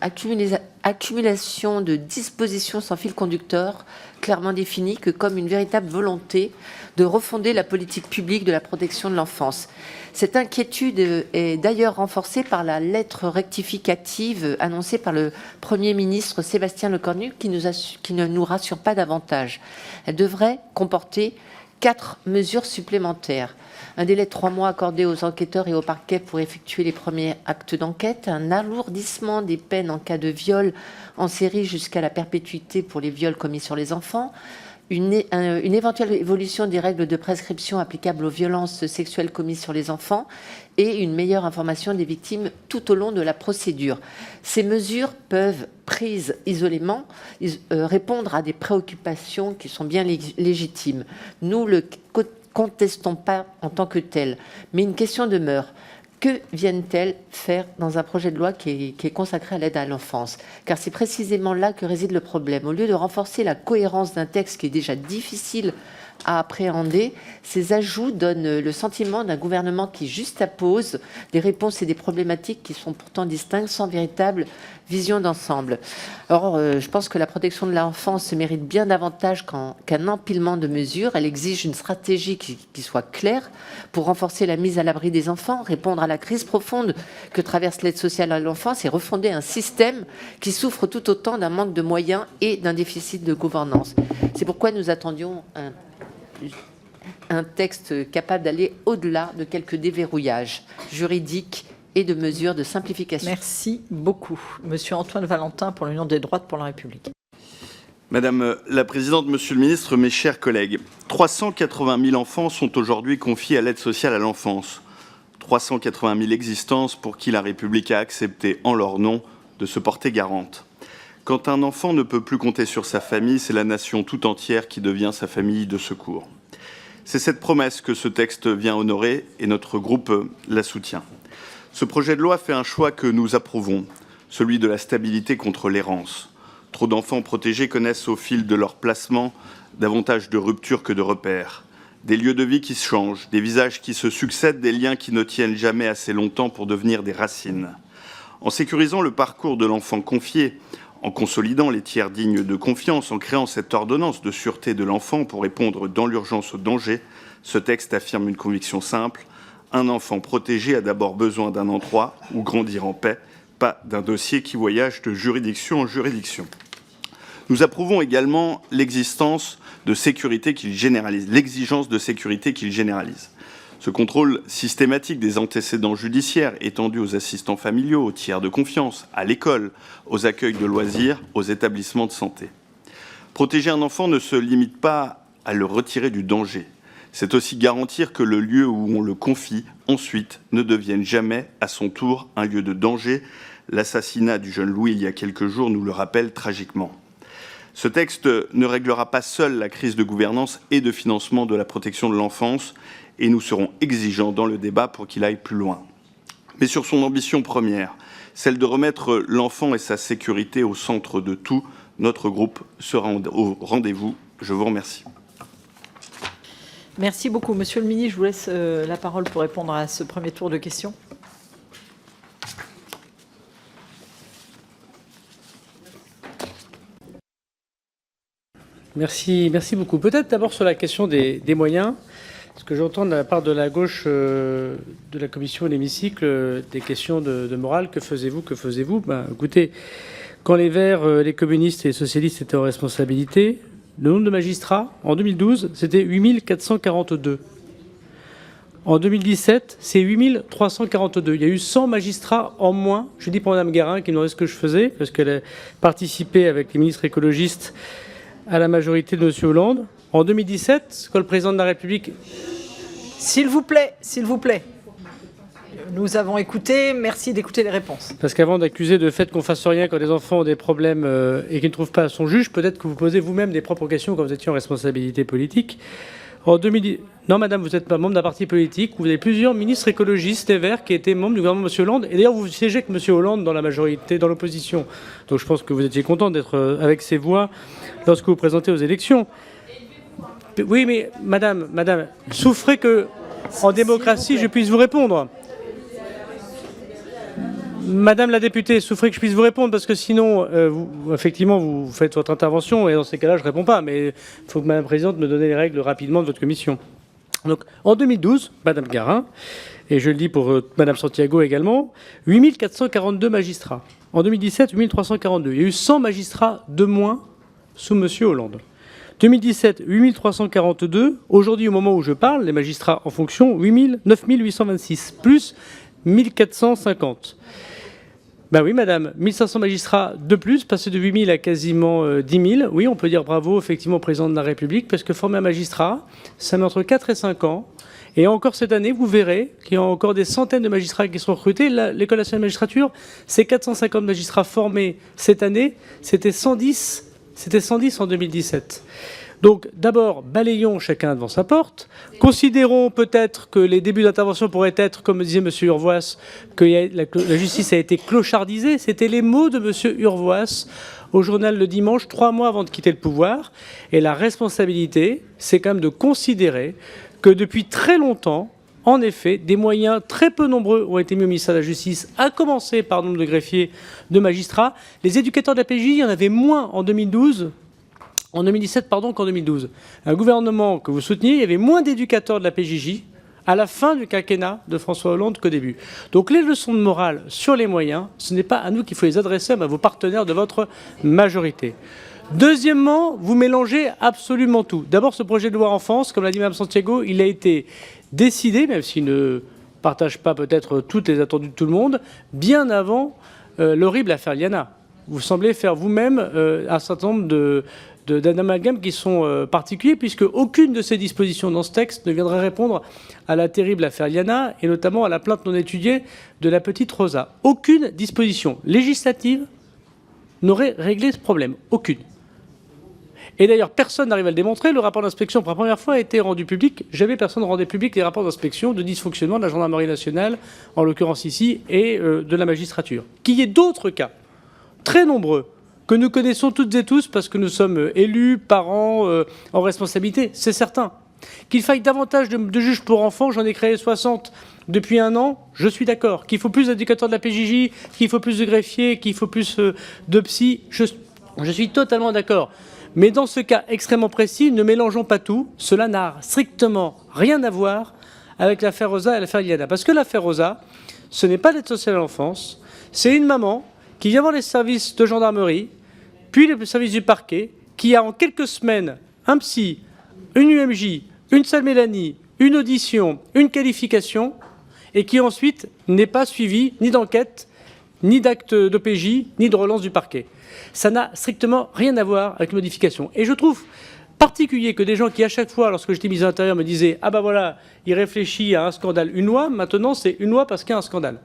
accumulation de dispositions sans fil conducteur clairement définies que comme une véritable volonté de refonder la politique publique de la protection de l'enfance. Cette inquiétude est d'ailleurs renforcée par la lettre rectificative annoncée par le Premier ministre Sébastien Lecornu qui ne nous rassure pas davantage. Elle devrait comporter 4 mesures supplémentaires. Un délai de 3 mois accordé aux enquêteurs et au parquet pour effectuer les premiers actes d'enquête, un alourdissement des peines en cas de viol en série jusqu'à la perpétuité pour les viols commis sur les enfants, une éventuelle évolution des règles de prescription applicables aux violences sexuelles commises sur les enfants et une meilleure information des victimes tout au long de la procédure. Ces mesures peuvent, prises isolément, répondre à des préoccupations qui sont bien légitimes. Nous le contestons pas en tant que tel, mais une question demeure. Que viennent-elles faire dans un projet de loi qui est consacré à l'aide à l'enfance? Car c'est précisément là que réside le problème. Au lieu de renforcer la cohérence d'un texte qui est déjà difficile à appréhender, ces ajouts donnent le sentiment d'un gouvernement qui juxtapose des réponses et des problématiques qui sont pourtant distinctes sans véritable vision d'ensemble. Or, je pense que la protection de l'enfance mérite bien davantage qu'un empilement de mesures. Elle exige une stratégie qui soit claire pour renforcer la mise à l'abri des enfants, répondre à la crise profonde que traverse l'aide sociale à l'enfance et refonder un système qui souffre tout autant d'un manque de moyens et d'un déficit de gouvernance. C'est pourquoi nous attendions un texte capable d'aller au-delà de quelques déverrouillages juridiques et de mesures de simplification. Merci beaucoup. Monsieur Antoine Valentin pour l'Union des droites pour la République. Madame la Présidente, Monsieur le Ministre, mes chers collègues, 380 000 enfants sont aujourd'hui confiés à l'aide sociale à l'enfance. 380 000 existences pour qui la République a accepté, en leur nom, de se porter garante. Quand un enfant ne peut plus compter sur sa famille, c'est la nation tout entière qui devient sa famille de secours. C'est cette promesse que ce texte vient honorer et notre groupe la soutient. Ce projet de loi fait un choix que nous approuvons, celui de la stabilité contre l'errance. Trop d'enfants protégés connaissent au fil de leur placement davantage de ruptures que de repères. Des lieux de vie qui se changent, des visages qui se succèdent, des liens qui ne tiennent jamais assez longtemps pour devenir des racines. En sécurisant le parcours de l'enfant confié, en consolidant les tiers dignes de confiance, en créant cette ordonnance de sûreté de l'enfant pour répondre dans l'urgence au danger, ce texte affirme une conviction simple. Un enfant protégé a d'abord besoin d'un endroit où grandir en paix, pas d'un dossier qui voyage de juridiction en juridiction. Nous approuvons également l'exigence de sécurité qu'il généralise. Ce contrôle systématique des antécédents judiciaires étendu aux assistants familiaux, aux tiers de confiance, à l'école, aux accueils de loisirs, aux établissements de santé. Protéger un enfant ne se limite pas à le retirer du danger. C'est aussi garantir que le lieu où on le confie ensuite ne devienne jamais à son tour un lieu de danger. L'assassinat du jeune Louis il y a quelques jours nous le rappelle tragiquement. Ce texte ne réglera pas seul la crise de gouvernance et de financement de la protection de l'enfance et nous serons exigeants dans le débat pour qu'il aille plus loin. Mais sur son ambition première, celle de remettre l'enfant et sa sécurité au centre de tout, notre groupe sera au rendez-vous. Je vous remercie. Merci beaucoup. Monsieur le ministre, je vous laisse la parole pour répondre à ce premier tour de questions. Merci beaucoup. Peut-être d'abord sur la question des moyens, parce que j'entends de la part de la gauche de la commission et de l'hémicycle des questions de morale. Que faisiez-vous Ben, écoutez, quand les Verts, les communistes et les socialistes étaient en responsabilité, le nombre de magistrats, en 2012, c'était 8 442. En 2017, c'est 8 342. Il y a eu 100 magistrats en moins. Je dis pour Mme Garin qui me demandait ce que je faisais, parce qu'elle a participé avec les ministres écologistes à la majorité de M. Hollande. En 2017, quand le président de la République... S'il vous plaît. Nous avons écouté. Merci d'écouter les réponses. Parce qu'avant d'accuser de fait qu'on fasse rien quand les enfants ont des problèmes et qu'ils ne trouvent pas son juge, peut-être que vous posez vous-même des propres questions quand vous étiez en responsabilité politique. En 2010... Non, madame, vous n'êtes pas membre d'un parti politique. Vous avez plusieurs ministres écologistes et Verts qui étaient membres du gouvernement de M. Hollande. Et d'ailleurs, vous siégez avec M. Hollande dans la majorité, dans l'opposition. Donc je pense que vous étiez content d'être avec ces voix lorsque vous présentez aux élections. Oui, mais madame, souffrez que, en démocratie, je puisse vous répondre. Madame la députée, souffrez que je puisse vous répondre, parce que sinon, effectivement, vous faites votre intervention, et dans ces cas-là, je ne réponds pas. Mais il faut que Madame la Présidente me donne les règles rapidement de votre commission. Donc, en 2012, Madame Garin, et je le dis pour Madame Santiago également, 8 442 magistrats. En 2017, 8 342. Il y a eu 100 magistrats de moins sous M. Hollande. 2017, 8342. Aujourd'hui, au moment où je parle, les magistrats en fonction, 9826, plus 1450. Ben oui, madame, 1500 magistrats de plus, passer de 8000 à quasiment 10 000. Oui, on peut dire bravo, effectivement, au président de la République, parce que former un magistrat, ça met entre 4 et 5 ans. Et encore cette année, vous verrez qu'il y a encore des centaines de magistrats qui sont recrutés. L'École nationale de magistrature, c'est 450 magistrats formés cette année. C'était 110 en 2017. Donc d'abord, balayons chacun devant sa porte. Considérons peut-être que les débuts d'intervention pourraient être, comme disait M. Urvoas, que la justice a été clochardisée. C'était les mots de M. Urvoas au journal le dimanche, 3 mois avant de quitter le pouvoir. Et la responsabilité, c'est quand même de considérer que depuis très longtemps, en effet, des moyens très peu nombreux ont été mis au ministère de la Justice, à commencer par le nombre de greffiers, de magistrats. Les éducateurs de la PJ, il y en avait moins en 2017 qu'en 2012. Un gouvernement que vous souteniez, il y avait moins d'éducateurs de la PJJ à la fin du quinquennat de François Hollande qu'au début. Donc les leçons de morale sur les moyens, ce n'est pas à nous qu'il faut les adresser, mais à vos partenaires de votre majorité. Deuxièmement, vous mélangez absolument tout. D'abord, ce projet de loi enfance, comme l'a dit Mme Santiago, il a été décidé, même s'il ne partage pas peut-être toutes les attentes de tout le monde, bien avant l'horrible affaire Liana. Vous semblez faire vous-même un certain nombre d'amalgames qui sont particuliers, puisque aucune de ces dispositions dans ce texte ne viendrait répondre à la terrible affaire Liana, et notamment à la plainte non étudiée de la petite Rosa. Aucune disposition législative n'aurait réglé ce problème. Aucune. Et d'ailleurs, personne n'arrive à le démontrer. Le rapport d'inspection, pour la première fois, a été rendu public. Jamais personne ne rendait public les rapports d'inspection de dysfonctionnement de la gendarmerie nationale, en l'occurrence ici, et de la magistrature. Qu'il y ait d'autres cas, très nombreux, que nous connaissons toutes et tous parce que nous sommes élus, parents, en responsabilité, c'est certain. Qu'il faille davantage de juges pour enfants, j'en ai créé 60 depuis 1 an, je suis d'accord. Qu'il faut plus d'éducateurs de la PJJ, qu'il faut plus de greffiers, qu'il faut plus de psy, je suis totalement d'accord. Mais dans ce cas extrêmement précis, ne mélangeons pas tout. Cela n'a strictement rien à voir avec l'affaire Rosa et l'affaire Liana. Parce que l'affaire Rosa, ce n'est pas l'aide sociale à l'enfance, c'est une maman qui vient voir les services de gendarmerie, puis les services du parquet, qui a en quelques semaines un psy, une UMJ, une salle Mélanie, une audition, une qualification, et qui ensuite n'est pas suivi ni d'enquête, ni d'acte d'OPJ, ni de relance du parquet. Ça n'a strictement rien à voir avec une modification. Et je trouve particulier que des gens qui, à chaque fois, lorsque j'étais ministre de l'Intérieur, me disaient « Ah ben voilà, il réfléchit à un scandale, une loi », maintenant c'est une loi parce qu'il y a un scandale.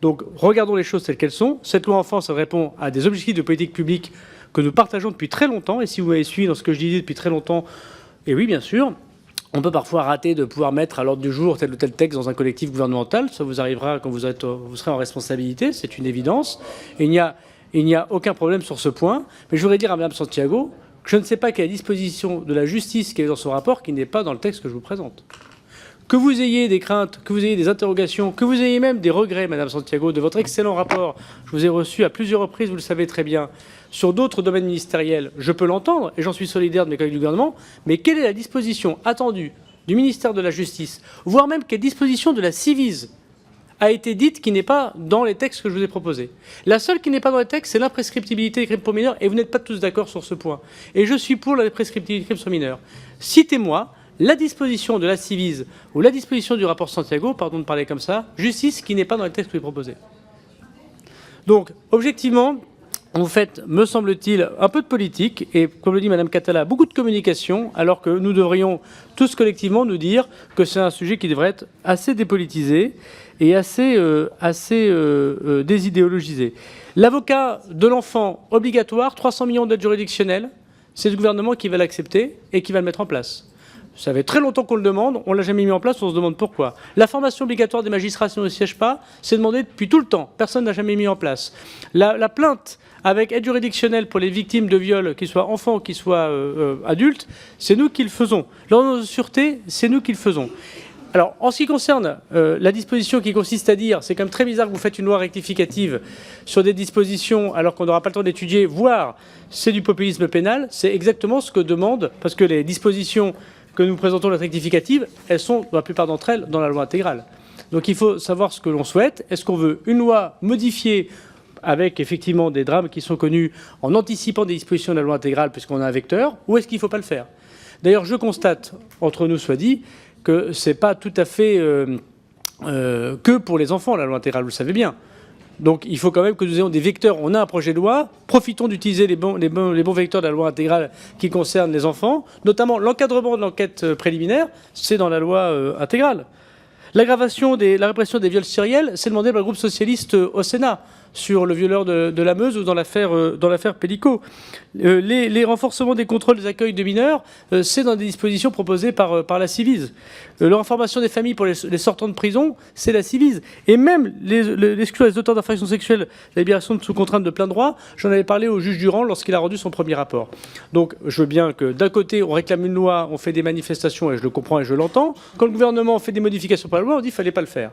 Donc regardons les choses telles qu'elles sont. Cette loi enfance, elle répond à des objectifs de politique publique que nous partageons depuis très longtemps. Et si vous m'avez suivi dans ce que je disais depuis très longtemps, et oui, bien sûr, on peut parfois rater de pouvoir mettre à l'ordre du jour tel ou tel texte dans un collectif gouvernemental. Ça vous arrivera quand vous serez en responsabilité, c'est une évidence. Et il n'y a aucun problème sur ce point. Mais je voudrais dire à Mme Santiago que je ne sais pas quelle est la disposition de la justice qui est dans son rapport qui n'est pas dans le texte que je vous présente. Que vous ayez des craintes, que vous ayez des interrogations, que vous ayez même des regrets, Madame Santiago, de votre excellent rapport, je vous ai reçu à plusieurs reprises, vous le savez très bien, sur d'autres domaines ministériels, je peux l'entendre, et j'en suis solidaire de mes collègues du gouvernement, mais quelle est la disposition attendue du ministère de la Justice, voire même quelle disposition de la Civise a été dite qui n'est pas dans les textes que je vous ai proposés. La seule qui n'est pas dans les textes, c'est l'imprescriptibilité des crimes pour mineurs, et vous n'êtes pas tous d'accord sur ce point. Et je suis pour la prescriptibilité des crimes sur mineurs. Citez-moi la disposition de la Civise ou la disposition du rapport Santiago, pardon de parler comme ça, justice qui n'est pas dans les textes que je vous ai proposés. Donc, objectivement, vous faites, me semble-t-il, un peu de politique et, comme le dit Mme Catala, beaucoup de communication, alors que nous devrions tous collectivement nous dire que c'est un sujet qui devrait être assez dépolitisé et assez désidéologisé. L'avocat de l'enfant obligatoire, 300 millions d'aides juridictionnelles, c'est le gouvernement qui va l'accepter et qui va le mettre en place. Ça fait très longtemps qu'on le demande, on ne l'a jamais mis en place, on se demande pourquoi. La formation obligatoire des magistrats si on ne siège pas, c'est demandé depuis tout le temps. Personne n'a jamais mis en place. La plainte avec aide juridictionnelle pour les victimes de viol, qu'ils soient enfants ou qu'ils soient adultes, c'est nous qui le faisons. L'ordonnance de sûreté, c'est nous qui le faisons. Alors, en ce qui concerne la disposition qui consiste à dire, c'est quand même très bizarre que vous faites une loi rectificative sur des dispositions alors qu'on n'aura pas le temps d'étudier, voire c'est du populisme pénal, c'est exactement ce que demande, parce que les dispositions que nous présentons la rectificative, elles sont, pour la plupart d'entre elles, dans la loi intégrale. Donc il faut savoir ce que l'on souhaite. Est-ce qu'on veut une loi modifiée avec effectivement des drames qui sont connus en anticipant des dispositions de la loi intégrale puisqu'on a un vecteur, ou est-ce qu'il ne faut pas le faire? D'ailleurs, je constate, entre nous soit dit, que ce n'est pas tout à fait que pour les enfants, la loi intégrale, vous le savez bien. Donc il faut quand même que nous ayons des vecteurs. On a un projet de loi, profitons d'utiliser les bons vecteurs de la loi intégrale qui concernent les enfants, notamment l'encadrement de l'enquête préliminaire, c'est dans la loi intégrale. La répression des viols sériels, c'est demandé par le groupe socialiste au Sénat, sur le violeur de la Meuse ou dans l'affaire Pellico. Les renforcements des contrôles des accueils de mineurs, c'est dans des dispositions proposées par la Civise. Leur information des familles pour les sortants de prison, c'est la Civise. Et même l'exclure les auteurs d'infractions sexuelles, la libération sous contrainte de plein droit, j'en avais parlé au juge Durand lorsqu'il a rendu son premier rapport. Donc je veux bien que d'un côté, on réclame une loi, on fait des manifestations, et je le comprends et je l'entends. Quand le gouvernement fait des modifications par la loi, on dit qu'il ne fallait pas le faire.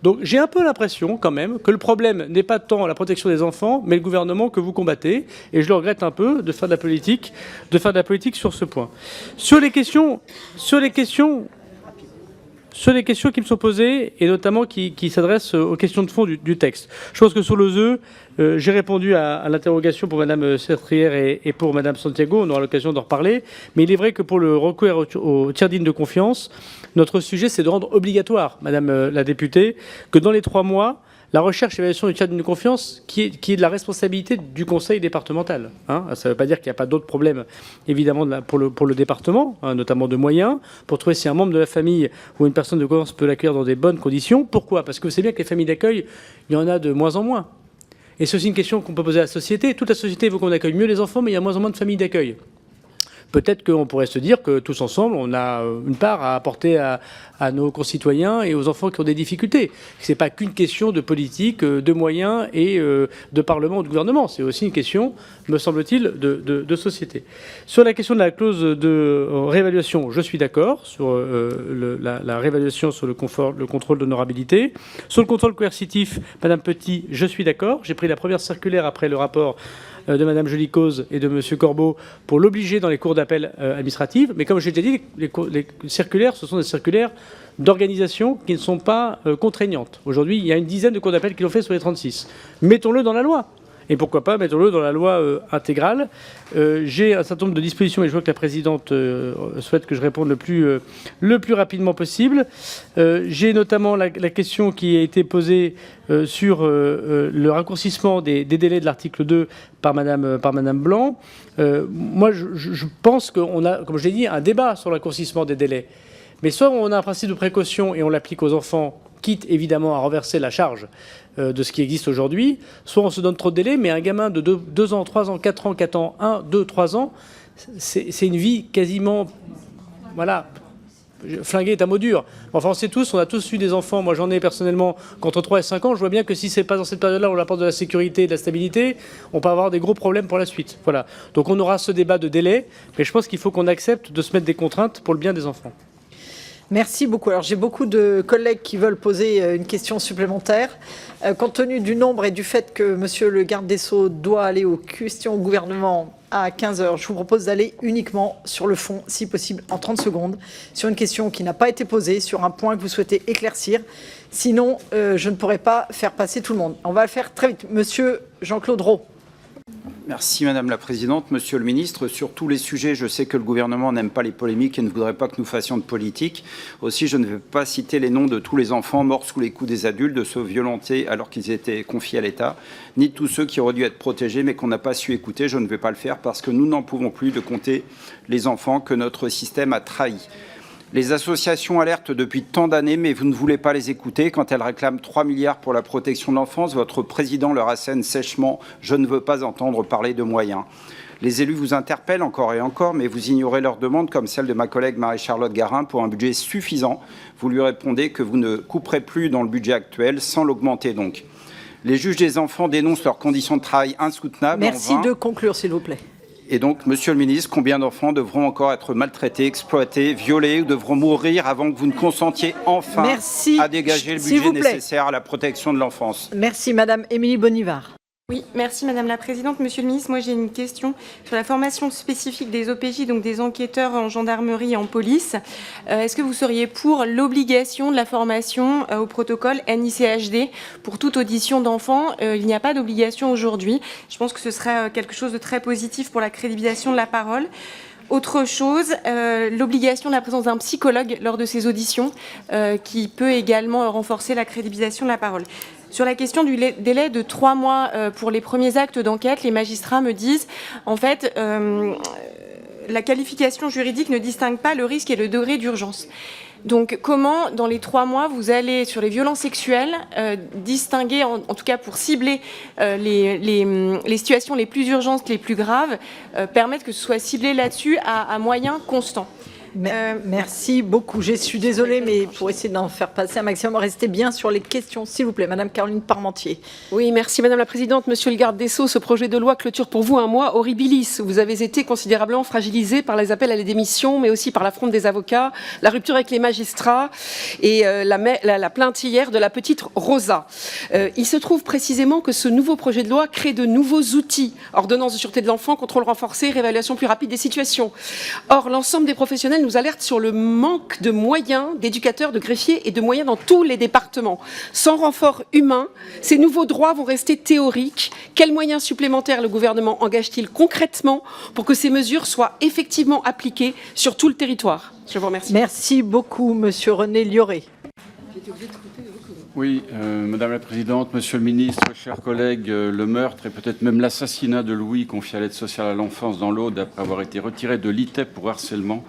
Donc j'ai un peu l'impression quand même que le problème n'est pas tant la protection des enfants, mais le gouvernement que vous combattez. Et je le regrette un peu de faire de la politique sur ce point. Sur les questions qui me sont posées, et notamment qui s'adressent aux questions de fond du texte. Je pense que sur l'OSE, j'ai répondu à l'interrogation pour Mme Sertrière et pour Mme Santiago, on aura l'occasion d'en reparler. Mais il est vrai que pour le recours au tiers digne de confiance, notre sujet, c'est de rendre obligatoire, Madame la députée, que dans les 3 mois, la recherche et l'évaluation du tiers digne de confiance, qui est de la responsabilité du conseil départemental. Hein. Ça ne veut pas dire qu'il n'y a pas d'autres problèmes, évidemment, pour le département, hein, notamment de moyens, pour trouver si un membre de la famille ou une personne de confiance peut l'accueillir dans des bonnes conditions. Pourquoi? Parce que vous savez bien que les familles d'accueil, il y en a de moins en moins. Et c'est aussi une question qu'on peut poser à la société. Toute la société veut qu'on accueille mieux les enfants, mais il y a moins en moins de familles d'accueil. Peut-être qu'on pourrait se dire que tous ensemble, on a une part à apporter à nos concitoyens et aux enfants qui ont des difficultés. Ce n'est pas qu'une question de politique, de moyens et de parlement ou de gouvernement. C'est aussi une question, me semble-t-il, de société. Sur la question de la clause de réévaluation, je suis d'accord sur la réévaluation sur le contrôle d'honorabilité. Sur le contrôle coercitif, Madame Petit, je suis d'accord. J'ai pris la première circulaire après le rapport de Mme Joly-Cause et de M. Corbeau pour l'obliger dans les cours d'appel administratives. Mais comme j'ai déjà dit, les circulaires, ce sont des circulaires d'organisation qui ne sont pas contraignantes. Aujourd'hui, il y a une dizaine de cours d'appel qui l'ont fait sur les 36. Mettons-le dans la loi. Et pourquoi pas, mettons-le dans la loi intégrale. J'ai un certain nombre de dispositions, et je vois que la présidente souhaite que je réponde le plus rapidement possible. J'ai notamment la question qui a été posée sur le raccourcissement des délais de l'article 2 par Madame Blanc. Moi, je pense qu'on a, comme je l'ai dit, un débat sur le raccourcissement des délais. Mais soit on a un principe de précaution et on l'applique aux enfants, quitte évidemment à renverser la charge de ce qui existe aujourd'hui, soit on se donne trop de délais, mais un gamin de 2 ans, 3 ans, 4 ans, 1, 2, 3 ans, c'est une vie quasiment, voilà, flingué est un mot dur. Enfin, on sait tous, on a tous eu des enfants, moi j'en ai personnellement, qu'entre 3 et 5 ans, je vois bien que si c'est pas dans cette période-là où on apporte de la sécurité et de la stabilité, on peut avoir des gros problèmes pour la suite. Voilà. Donc on aura ce débat de délai, mais je pense qu'il faut qu'on accepte de se mettre des contraintes pour le bien des enfants. Merci beaucoup. Alors j'ai beaucoup de collègues qui veulent poser une question supplémentaire. Compte tenu du nombre et du fait que Monsieur le garde des Sceaux doit aller aux questions au gouvernement à 15h, je vous propose d'aller uniquement sur le fond, si possible, en 30 secondes, sur une question qui n'a pas été posée, sur un point que vous souhaitez éclaircir. Sinon, je ne pourrai pas faire passer tout le monde. On va le faire très vite. Monsieur Jean-Claude Rau. Merci Madame la Présidente. Monsieur le Ministre, sur tous les sujets, je sais que le gouvernement n'aime pas les polémiques et ne voudrait pas que nous fassions de politique. Aussi, je ne vais pas citer les noms de tous les enfants morts sous les coups des adultes, de ceux violentés alors qu'ils étaient confiés à l'État, ni de tous ceux qui auraient dû être protégés mais qu'on n'a pas su écouter. Je ne vais pas le faire parce que nous n'en pouvons plus de compter les enfants que notre système a trahis. Les associations alertent depuis tant d'années, mais vous ne voulez pas les écouter. Quand elles réclament 3 milliards pour la protection de l'enfance, votre président leur assène sèchement « Je ne veux pas entendre parler de moyens ». Les élus vous interpellent encore et encore, mais vous ignorez leurs demandes, comme celle de ma collègue Marie-Charlotte Garin, pour un budget suffisant. Vous lui répondez que vous ne couperez plus dans le budget actuel, sans l'augmenter donc. Les juges des enfants dénoncent leurs conditions de travail insoutenables. Merci de conclure, s'il vous plaît. Et donc, Monsieur le Ministre, combien d'enfants devront encore être maltraités, exploités, violés ou devront mourir avant que vous ne consentiez enfin à dégager le budget nécessaire à la protection de l'enfance? Merci Madame Émilie Bonnivard. Oui, merci Madame la Présidente. Monsieur le Ministre, moi j'ai une question sur la formation spécifique des OPJ, donc des enquêteurs en gendarmerie et en police. Est-ce que vous seriez pour l'obligation de la formation au protocole NICHD pour toute audition d'enfants? Il n'y a pas d'obligation aujourd'hui. Je pense que ce serait quelque chose de très positif pour la crédibilisation de la parole. Autre chose, l'obligation de la présence d'un psychologue lors de ces auditions qui peut également renforcer la crédibilisation de la parole. Sur la question du délai de 3 mois pour les premiers actes d'enquête, les magistrats me disent, en fait, la qualification juridique ne distingue pas le risque et le degré d'urgence. Donc comment, dans les 3 mois, vous allez, sur les violences sexuelles, distinguer, en tout cas pour cibler les situations les plus urgentes, les plus graves, permettre que ce soit ciblé là-dessus à moyen constant? Merci beaucoup. Je suis désolée, mais pour essayer d'en faire passer un maximum, restez bien sur les questions, s'il vous plaît. Madame Caroline Parmentier. Oui, merci Madame la Présidente. Monsieur le garde des Sceaux, ce projet de loi clôture pour vous un mois horribilis. Vous avez été considérablement fragilisé par les appels à la démission, mais aussi par la fronde des avocats, la rupture avec les magistrats et la plainte hier de la petite Rosa. Il se trouve précisément que ce nouveau projet de loi crée de nouveaux outils. Ordonnance de sûreté de l'enfant, contrôle renforcé, réévaluation plus rapide des situations. Or, l'ensemble des professionnels nous alerte sur le manque de moyens d'éducateurs, de greffiers et de moyens dans tous les départements. Sans renfort humain, ces nouveaux droits vont rester théoriques. Quels moyens supplémentaires le gouvernement engage-t-il concrètement pour que ces mesures soient effectivement appliquées sur tout le territoire? Je vous remercie. Merci beaucoup, Monsieur René Lioré. Oui, Madame la Présidente, Monsieur le Ministre, chers collègues, le meurtre et peut-être même l'assassinat de Louis, confié à l'aide sociale à l'enfance dans l'Aude après avoir été retiré de l'ITEP pour harcèlement,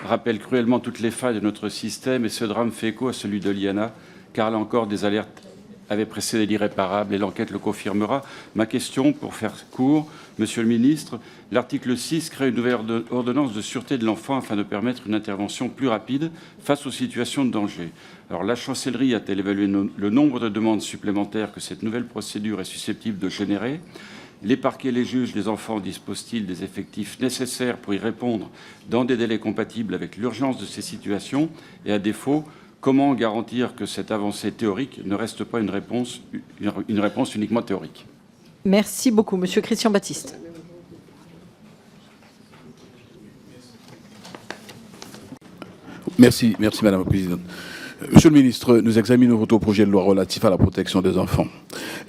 rappelle cruellement toutes les failles de notre système et ce drame fait écho à celui de Liana, car là encore des alertes avaient précédé l'irréparable et l'enquête le confirmera. Ma question, pour faire court, Monsieur le Ministre, l'article 6 crée une nouvelle ordonnance de sûreté de l'enfant afin de permettre une intervention plus rapide face aux situations de danger. Alors la chancellerie a-t-elle évalué le nombre de demandes supplémentaires que cette nouvelle procédure est susceptible de générer? Les parquets, les juges, les enfants disposent-ils des effectifs nécessaires pour y répondre dans des délais compatibles avec l'urgence de ces situations? Et à défaut, comment garantir que cette avancée théorique ne reste pas une réponse uniquement théorique? Merci beaucoup. Monsieur Christian Baptiste. Merci Madame la Présidente. Monsieur le Ministre, nous examinons votre projet de loi relatif à la protection des enfants.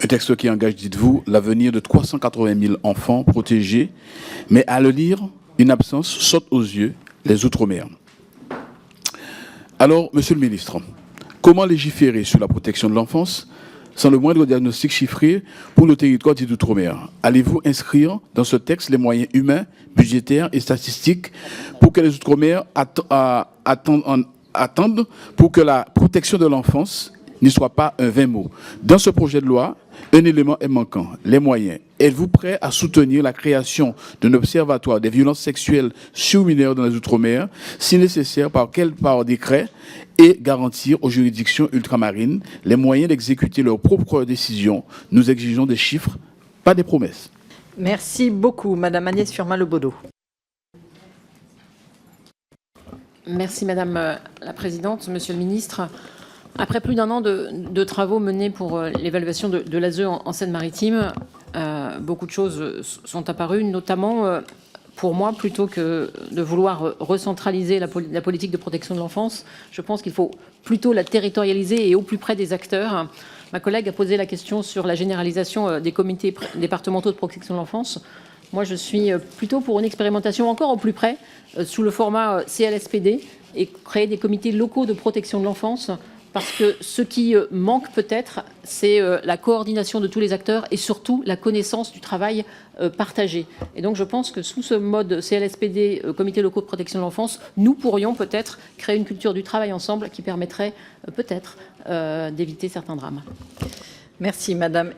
Un texte qui engage, dites-vous, l'avenir de 380 000 enfants protégés, mais à le lire, une absence saute aux yeux, les Outre-mer. Alors, Monsieur le Ministre, comment légiférer sur la protection de l'enfance sans le moindre diagnostic chiffré pour le territoire dit d'Outre-mer? Allez-vous inscrire dans ce texte les moyens humains, budgétaires et statistiques pour que les Outre-mer attendent pour que la protection de l'enfance ne soit pas un vain mot? Dans ce projet de loi, un élément est manquant, les moyens. Êtes-vous prêt à soutenir la création d'un observatoire des violences sexuelles sur mineurs dans les Outre-mer, si nécessaire par décret, et garantir aux juridictions ultramarines les moyens d'exécuter leurs propres décisions? Nous exigeons des chiffres, pas des promesses. Merci beaucoup. Madame Agnès Firmin-Lebaudot. Merci Madame la Présidente, Monsieur le Ministre. Après plus d'un an de travaux menés pour l'évaluation de l'ASE en Seine-Maritime, beaucoup de choses sont apparues, notamment pour moi, plutôt que de vouloir recentraliser la politique de protection de l'enfance, je pense qu'il faut plutôt la territorialiser et au plus près des acteurs. Ma collègue a posé la question sur la généralisation des comités départementaux de protection de l'enfance. Moi, je suis plutôt pour une expérimentation encore au plus près, sous le format CLSPD, et créer des comités locaux de protection de l'enfance, parce que ce qui manque peut-être, c'est la coordination de tous les acteurs et surtout la connaissance du travail partagé. Et donc je pense que sous ce mode CLSPD, comité locaux de protection de l'enfance, nous pourrions peut-être créer une culture du travail ensemble qui permettrait peut-être d'éviter certains drames. Merci Madame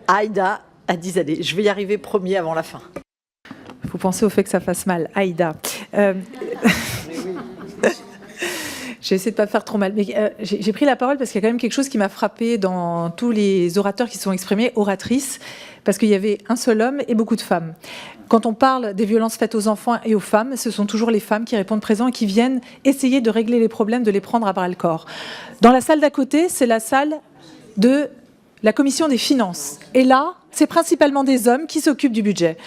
Aïda Hadizadeh. Je vais y arriver premier avant la fin. Il faut penser au fait que ça fasse mal. Aïda. J'ai essayé de ne pas faire trop mal. Mais j'ai pris la parole parce qu'il y a quand même quelque chose qui m'a frappée dans tous les orateurs qui sont exprimés, oratrices, parce qu'il y avait un seul homme et beaucoup de femmes. Quand on parle des violences faites aux enfants et aux femmes, ce sont toujours les femmes qui répondent présent et qui viennent essayer de régler les problèmes, de les prendre à bras le corps. Dans la salle d'à côté, c'est la salle de la commission des finances. Et là, c'est principalement des hommes qui s'occupent du budget.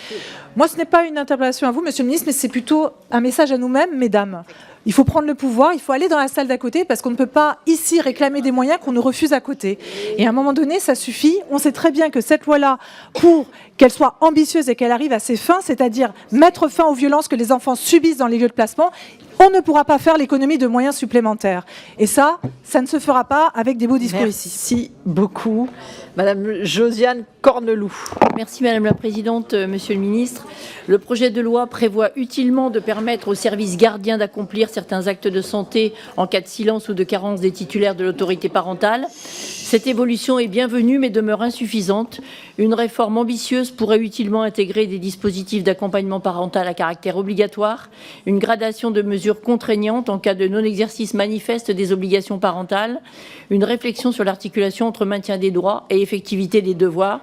Moi, ce n'est pas une interpellation à vous, Monsieur le ministre, mais c'est plutôt un message à nous-mêmes, mesdames. Il faut prendre le pouvoir, il faut aller dans la salle d'à côté, parce qu'on ne peut pas ici réclamer des moyens qu'on nous refuse à côté. Et à un moment donné, ça suffit. On sait très bien que cette loi-là, pour qu'elle soit ambitieuse et qu'elle arrive à ses fins, c'est-à-dire mettre fin aux violences que les enfants subissent dans les lieux de placement, on ne pourra pas faire l'économie de moyens supplémentaires. Et ça ne se fera pas avec des beaux discours ici. Merci beaucoup. Madame Josiane Corneloup. Merci Madame la Présidente, Monsieur le Ministre. Le projet de loi prévoit utilement de permettre aux services gardiens d'accomplir certains actes de santé en cas de silence ou de carence des titulaires de l'autorité parentale. Cette évolution est bienvenue mais demeure insuffisante. Une réforme ambitieuse pourrait utilement intégrer des dispositifs d'accompagnement parental à caractère obligatoire, une gradation de mesures contraignantes en cas de non-exercice manifeste des obligations parentales, une réflexion sur l'articulation entre maintien des droits et effectivité des devoirs,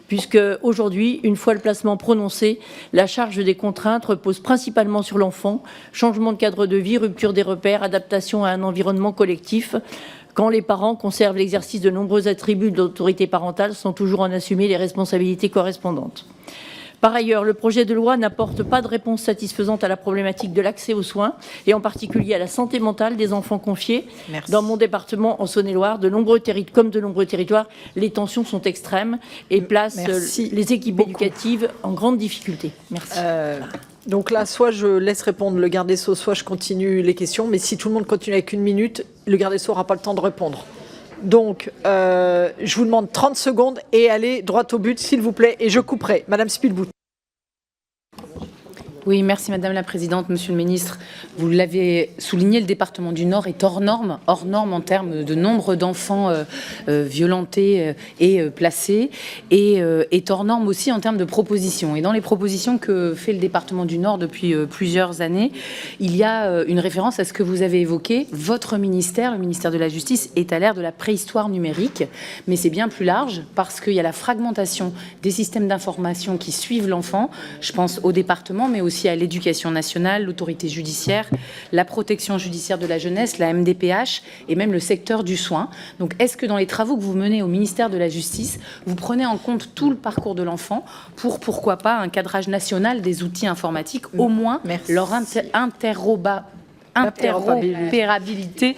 puisque aujourd'hui, une fois le placement prononcé, la charge des contraintes repose principalement sur l'enfant, changement de cadre de vie, rupture des repères, adaptation à un environnement collectif, quand les parents conservent l'exercice de nombreux attributs de l'autorité parentale sans toujours en assumer les responsabilités correspondantes. Par ailleurs, le projet de loi n'apporte pas de réponse satisfaisante à la problématique de l'accès aux soins et en particulier à la santé mentale des enfants confiés. Merci. Dans mon département, en Saône-et-Loire, comme de nombreux territoires, les tensions sont extrêmes et placent les équipes éducatives en grande difficulté. Merci. Donc là, soit je laisse répondre le garde des Sceaux, soit je continue les questions. Mais si tout le monde continue avec 1 minute, le garde des Sceaux n'aura pas le temps de répondre. Donc, je vous demande 30 secondes et allez droit au but, s'il vous plaît, et je couperai. Madame Spielbout. Oui, merci Madame la Présidente, Monsieur le Ministre. Vous l'avez souligné, le département du Nord est hors norme en termes de nombre d'enfants violentés et placés, et est hors norme aussi en termes de propositions. Et dans les propositions que fait le département du Nord depuis plusieurs années, il y a une référence à ce que vous avez évoqué. Votre ministère, le ministère de la Justice, est à l'ère de la préhistoire numérique, mais c'est bien plus large parce qu'il y a la fragmentation des systèmes d'information qui suivent l'enfant. Je pense au département, mais aussi à l'éducation nationale, l'autorité judiciaire, la protection judiciaire de la jeunesse, la MDPH et même le secteur du soin. Donc, est-ce que dans les travaux que vous menez au ministère de la Justice, vous prenez en compte tout le parcours de l'enfant pour, pourquoi pas, un cadrage national des outils informatiques, au moins leur interopérabilité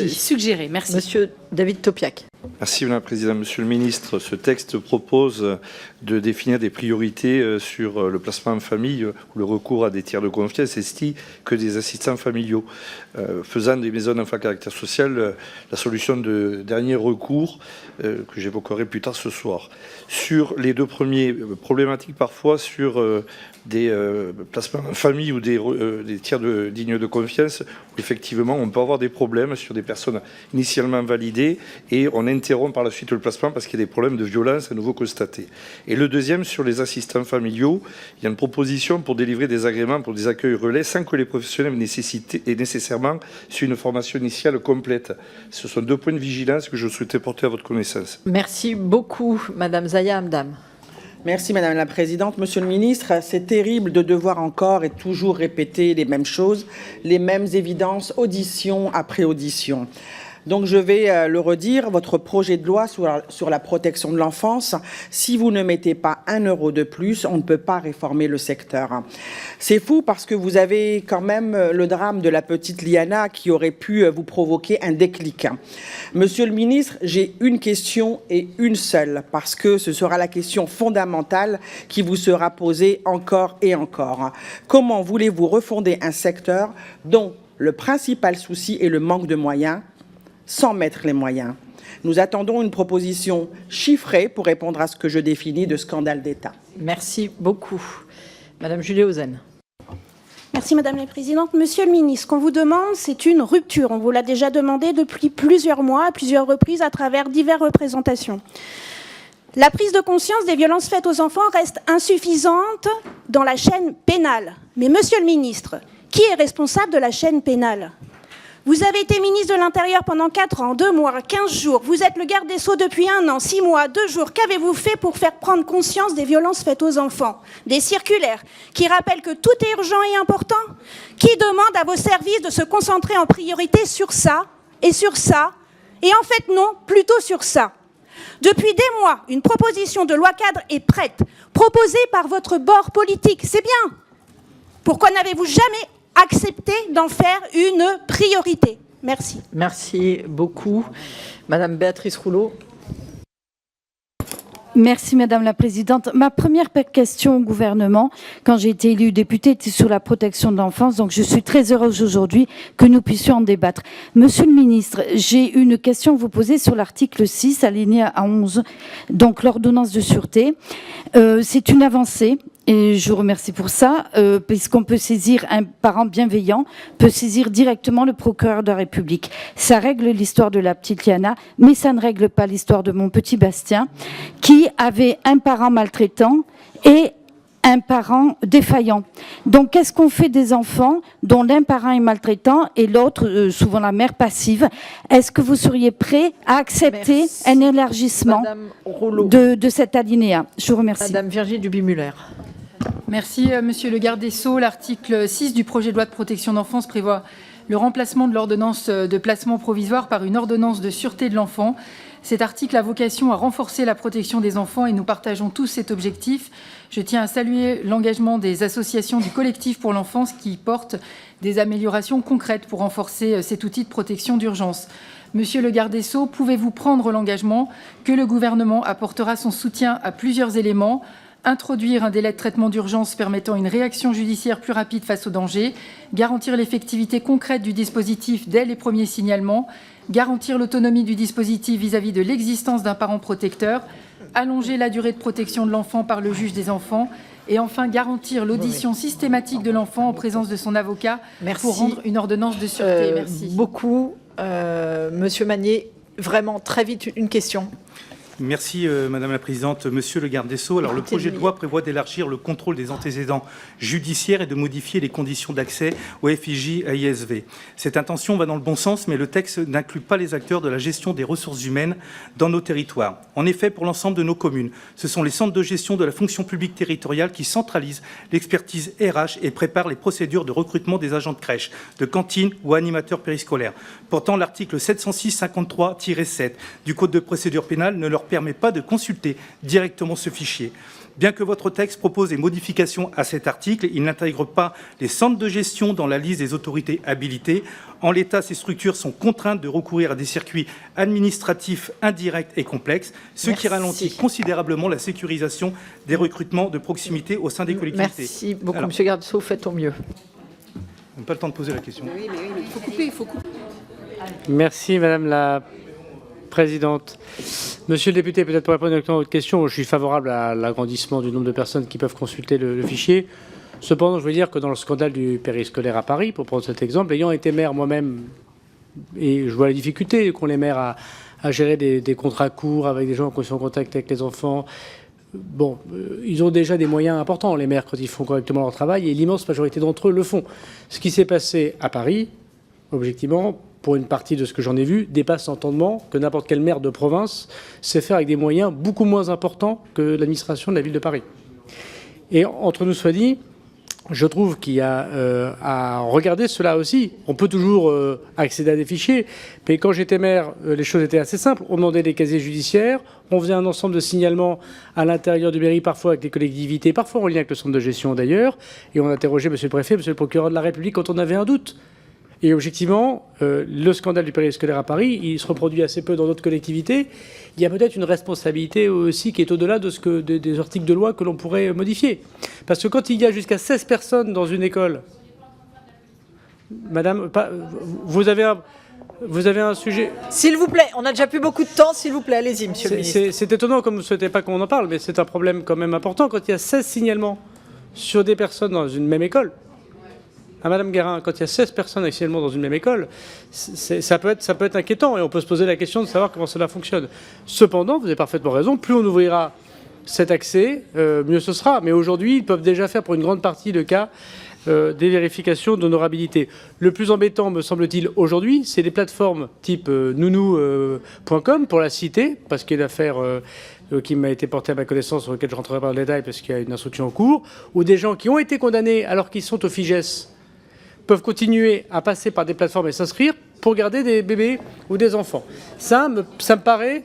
suggérée. Merci. Monsieur David Topiac. Merci Madame la Présidente. Monsieur le Ministre, ce texte propose de définir des priorités sur le placement en famille ou le recours à des tiers de confiance, ainsi que des assistants familiaux, faisant des maisons d'enfants à caractère social la solution de dernier recours que j'évoquerai plus tard ce soir. Sur les deux premiers, problématiques parfois sur des placements en famille ou des tiers dignes de confiance, où effectivement on peut avoir des problèmes sur des personnes initialement validées et on interrompt par la suite le placement parce qu'il y a des problèmes de violence à nouveau constatés. Et le deuxième, sur les assistants familiaux, il y a une proposition pour délivrer des agréments pour des accueils relais sans que les professionnels aient nécessairement suivi une formation initiale complète. Ce sont deux points de vigilance que je souhaitais porter à votre connaissance. Merci beaucoup, Madame Zaya Hamdam. Merci Madame la Présidente. Monsieur le Ministre, c'est terrible de devoir encore et toujours répéter les mêmes choses, les mêmes évidences, audition après audition. Donc je vais le redire, votre projet de loi sur la protection de l'enfance, si vous ne mettez pas 1 euro de plus, on ne peut pas réformer le secteur. C'est fou parce que vous avez quand même le drame de la petite Liana qui aurait pu vous provoquer un déclic. Monsieur le ministre, j'ai une question et une seule, parce que ce sera la question fondamentale qui vous sera posée encore et encore. Comment voulez-vous refonder un secteur dont le principal souci est le manque de moyens, sans mettre les moyens? Nous attendons une proposition chiffrée pour répondre à ce que je définis de scandale d'État. Merci beaucoup. Madame Julie Hausen. Merci Madame la Présidente. Monsieur le Ministre, ce qu'on vous demande, c'est une rupture. On vous l'a déjà demandé depuis plusieurs mois, à plusieurs reprises, à travers diverses représentations. La prise de conscience des violences faites aux enfants reste insuffisante dans la chaîne pénale. Mais Monsieur le Ministre, qui est responsable de la chaîne pénale ? Vous avez été ministre de l'Intérieur pendant 4 ans, 2 mois, 15 jours. Vous êtes le garde des Sceaux depuis 1 an, 6 mois, 2 jours. Qu'avez-vous fait pour faire prendre conscience des violences faites aux enfants? Des circulaires qui rappellent que tout est urgent et important? Qui demandent à vos services de se concentrer en priorité sur ça et sur ça? Et en fait, non, plutôt sur ça. Depuis des mois, une proposition de loi cadre est prête, proposée par votre bord politique. C'est bien. Pourquoi n'avez-vous jamais accepté d'en faire une priorité? Merci. Merci beaucoup. Madame Béatrice Rouleau. Merci Madame la Présidente. Ma première question au gouvernement, quand j'ai été élue députée, était sur la protection de l'enfance. Donc je suis très heureuse aujourd'hui que nous puissions en débattre. Monsieur le ministre, j'ai une question à vous poser sur l'article 6, alinéa 11, donc l'ordonnance de sûreté. C'est une avancée. Et je vous remercie pour ça, puisqu'on peut saisir un parent bienveillant, peut saisir directement le procureur de la République. Ça règle l'histoire de la petite Liana, mais ça ne règle pas l'histoire de mon petit Bastien, qui avait un parent maltraitant et un parent défaillant. Donc, qu'est-ce qu'on fait des enfants dont l'un parent est maltraitant et l'autre, souvent la mère, passive? Est-ce que vous seriez prêt à accepter un élargissement de cet alinéa? Je vous remercie. Madame Virginie Duby-Muller. Merci, Monsieur le garde des Sceaux. L'article 6 du projet de loi de protection d'enfance prévoit le remplacement de l'ordonnance de placement provisoire par une ordonnance de sûreté de l'enfant. Cet article a vocation à renforcer la protection des enfants et nous partageons tous cet objectif. Je tiens à saluer l'engagement des associations du collectif pour l'enfance qui portent des améliorations concrètes pour renforcer cet outil de protection d'urgence. Monsieur le garde des Sceaux, pouvez-vous prendre l'engagement que le gouvernement apportera son soutien à plusieurs éléments ? Introduire un délai de traitement d'urgence permettant une réaction judiciaire plus rapide face au danger, garantir l'effectivité concrète du dispositif dès les premiers signalements, garantir l'autonomie du dispositif vis-à-vis de l'existence d'un parent protecteur, allonger la durée de protection de l'enfant par le juge des enfants et enfin garantir l'audition systématique de l'enfant en présence de son avocat pour rendre une ordonnance de sûreté. Merci. Beaucoup. Monsieur Magnier, vraiment très vite une question. Merci Madame la Présidente. Monsieur le garde des Sceaux, alors le projet de loi prévoit d'élargir le contrôle des antécédents judiciaires et de modifier les conditions d'accès au FIJ AISV. Cette intention va dans le bon sens, mais le texte n'inclut pas les acteurs de la gestion des ressources humaines dans nos territoires. En effet, pour l'ensemble de nos communes, ce sont les centres de gestion de la fonction publique territoriale qui centralisent l'expertise RH et préparent les procédures de recrutement des agents de crèche, de cantine ou animateurs périscolaires. Pourtant, l'article 706-53-7 du Code de procédure pénale ne leur permet pas de consulter directement ce fichier. Bien que votre texte propose des modifications à cet article, il n'intègre pas les centres de gestion dans la liste des autorités habilitées. En l'état, ces structures sont contraintes de recourir à des circuits administratifs indirects et complexes, ce qui ralentit considérablement la sécurisation des recrutements de proximité au sein des collectivités. Merci beaucoup, Monsieur le garde des Sceaux, faites au mieux. On n'a pas le temps de poser la question. Il faut couper, il faut couper. Merci Madame la Présidente. Monsieur le député, peut-être pour répondre directement à votre question, je suis favorable à l'agrandissement du nombre de personnes qui peuvent consulter le fichier. Cependant, je veux dire que dans le scandale du périscolaire à Paris, pour prendre cet exemple, ayant été maire moi-même, et je vois la difficulté qu'ont les maires à gérer des contrats courts avec des gens qui sont en contact avec les enfants. Bon, ils ont déjà des moyens importants, les maires, quand ils font correctement leur travail, et l'immense majorité d'entre eux le font. Ce qui s'est passé à Paris, objectivement, pour une partie de ce que j'en ai vu, dépasse l'entendement que n'importe quel maire de province sait faire avec des moyens beaucoup moins importants que l'administration de la ville de Paris. Et entre nous soit dit, je trouve qu'il y a à regarder cela aussi. On peut toujours accéder à des fichiers, mais quand j'étais maire, les choses étaient assez simples. On demandait des casiers judiciaires, on faisait un ensemble de signalements à l'intérieur du mairie, parfois avec des collectivités, parfois en lien avec le centre de gestion d'ailleurs, et on interrogeait monsieur le préfet, monsieur le procureur de la République quand on avait un doute. Et objectivement, le scandale du périscolaire à Paris, il se reproduit assez peu dans d'autres collectivités. Il y a peut-être une responsabilité aussi qui est au-delà de ce que des articles de loi que l'on pourrait modifier. Parce que quand il y a jusqu'à 16 personnes dans une école, Madame, vous avez un sujet... S'il vous plaît, on n'a déjà plus beaucoup de temps, s'il vous plaît, allez-y, monsieur le ministre. C'est étonnant comme vous ne souhaitez pas qu'on en parle, mais c'est un problème quand même important. Quand il y a 16 signalements sur des personnes dans une même école, à Madame Guérin, quand il y a 16 personnes actuellement dans une même école, ça peut être inquiétant et on peut se poser la question de savoir comment cela fonctionne. Cependant, vous avez parfaitement raison, plus on ouvrira cet accès, mieux ce sera. Mais aujourd'hui, ils peuvent déjà faire pour une grande partie de cas des vérifications d'honorabilité. Le plus embêtant, me semble-t-il, aujourd'hui, c'est des plateformes type nounou.com, pour la citer, parce qu'il y a une affaire qui m'a été portée à ma connaissance, sur laquelle je ne rentrerai pas dans le détail parce qu'il y a une instruction en cours, ou des gens qui ont été condamnés alors qu'ils sont au FIJES peuvent continuer à passer par des plateformes et s'inscrire pour garder des bébés ou des enfants. Ça me paraît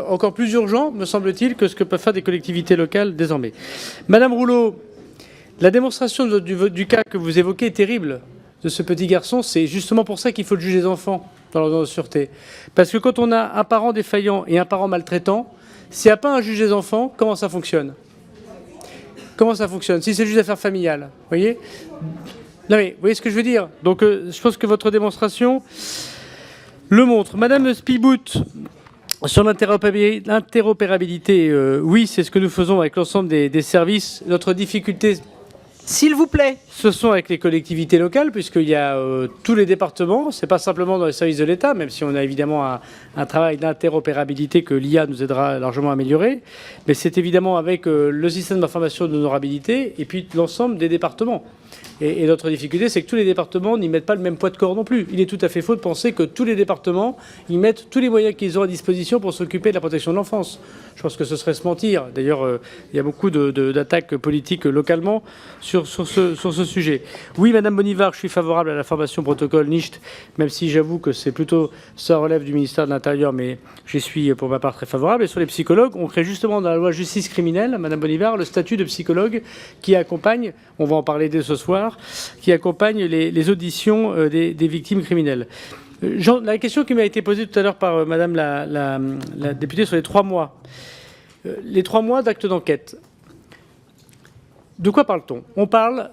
encore plus urgent, me semble-t-il, que ce que peuvent faire des collectivités locales désormais. Madame Rouleau, la démonstration du cas que vous évoquez est terrible, de ce petit garçon. C'est justement pour ça qu'il faut juger les enfants dans l'ordonnance de sûreté. Parce que quand on a un parent défaillant et un parent maltraitant, s'il n'y a pas un juge des enfants, comment ça fonctionne? Comment ça fonctionne? Si c'est juste affaire familiale, vous voyez? Non mais, vous voyez ce que je veux dire? Donc, je pense que votre démonstration le montre. Madame Spibout, sur l'interopérabilité, oui, c'est ce que nous faisons avec l'ensemble des services. Notre difficulté, s'il vous plaît, ce sont avec les collectivités locales, puisqu'il y a tous les départements. C'est pas simplement dans les services de l'État, même si on a évidemment un travail d'interopérabilité que l'IA nous aidera largement à améliorer. Mais c'est évidemment avec le système d'information d'honorabilité et puis l'ensemble des départements. Et notre difficulté, c'est que tous les départements n'y mettent pas le même poids de corps non plus. Il est tout à fait faux de penser que tous les départements y mettent tous les moyens qu'ils ont à disposition pour s'occuper de la protection de l'enfance. Je pense que ce serait se mentir. D'ailleurs, il y a beaucoup d'attaques politiques localement sur ce sujet. Oui, Madame Bonivard, je suis favorable à la formation protocole NICHT, même si j'avoue que c'est plutôt, ça relève du ministère de l'Intérieur, mais j'y suis pour ma part très favorable. Et sur les psychologues, on crée justement dans la loi justice criminelle, Madame Bonivard, le statut de psychologue qui accompagne, on va en parler dès ce soir, qui accompagne les auditions des victimes criminelles. La question qui m'a été posée tout à l'heure par Madame la députée sur les 3 mois. Les 3 mois d'acte d'enquête. De quoi parle-t-on? On parle,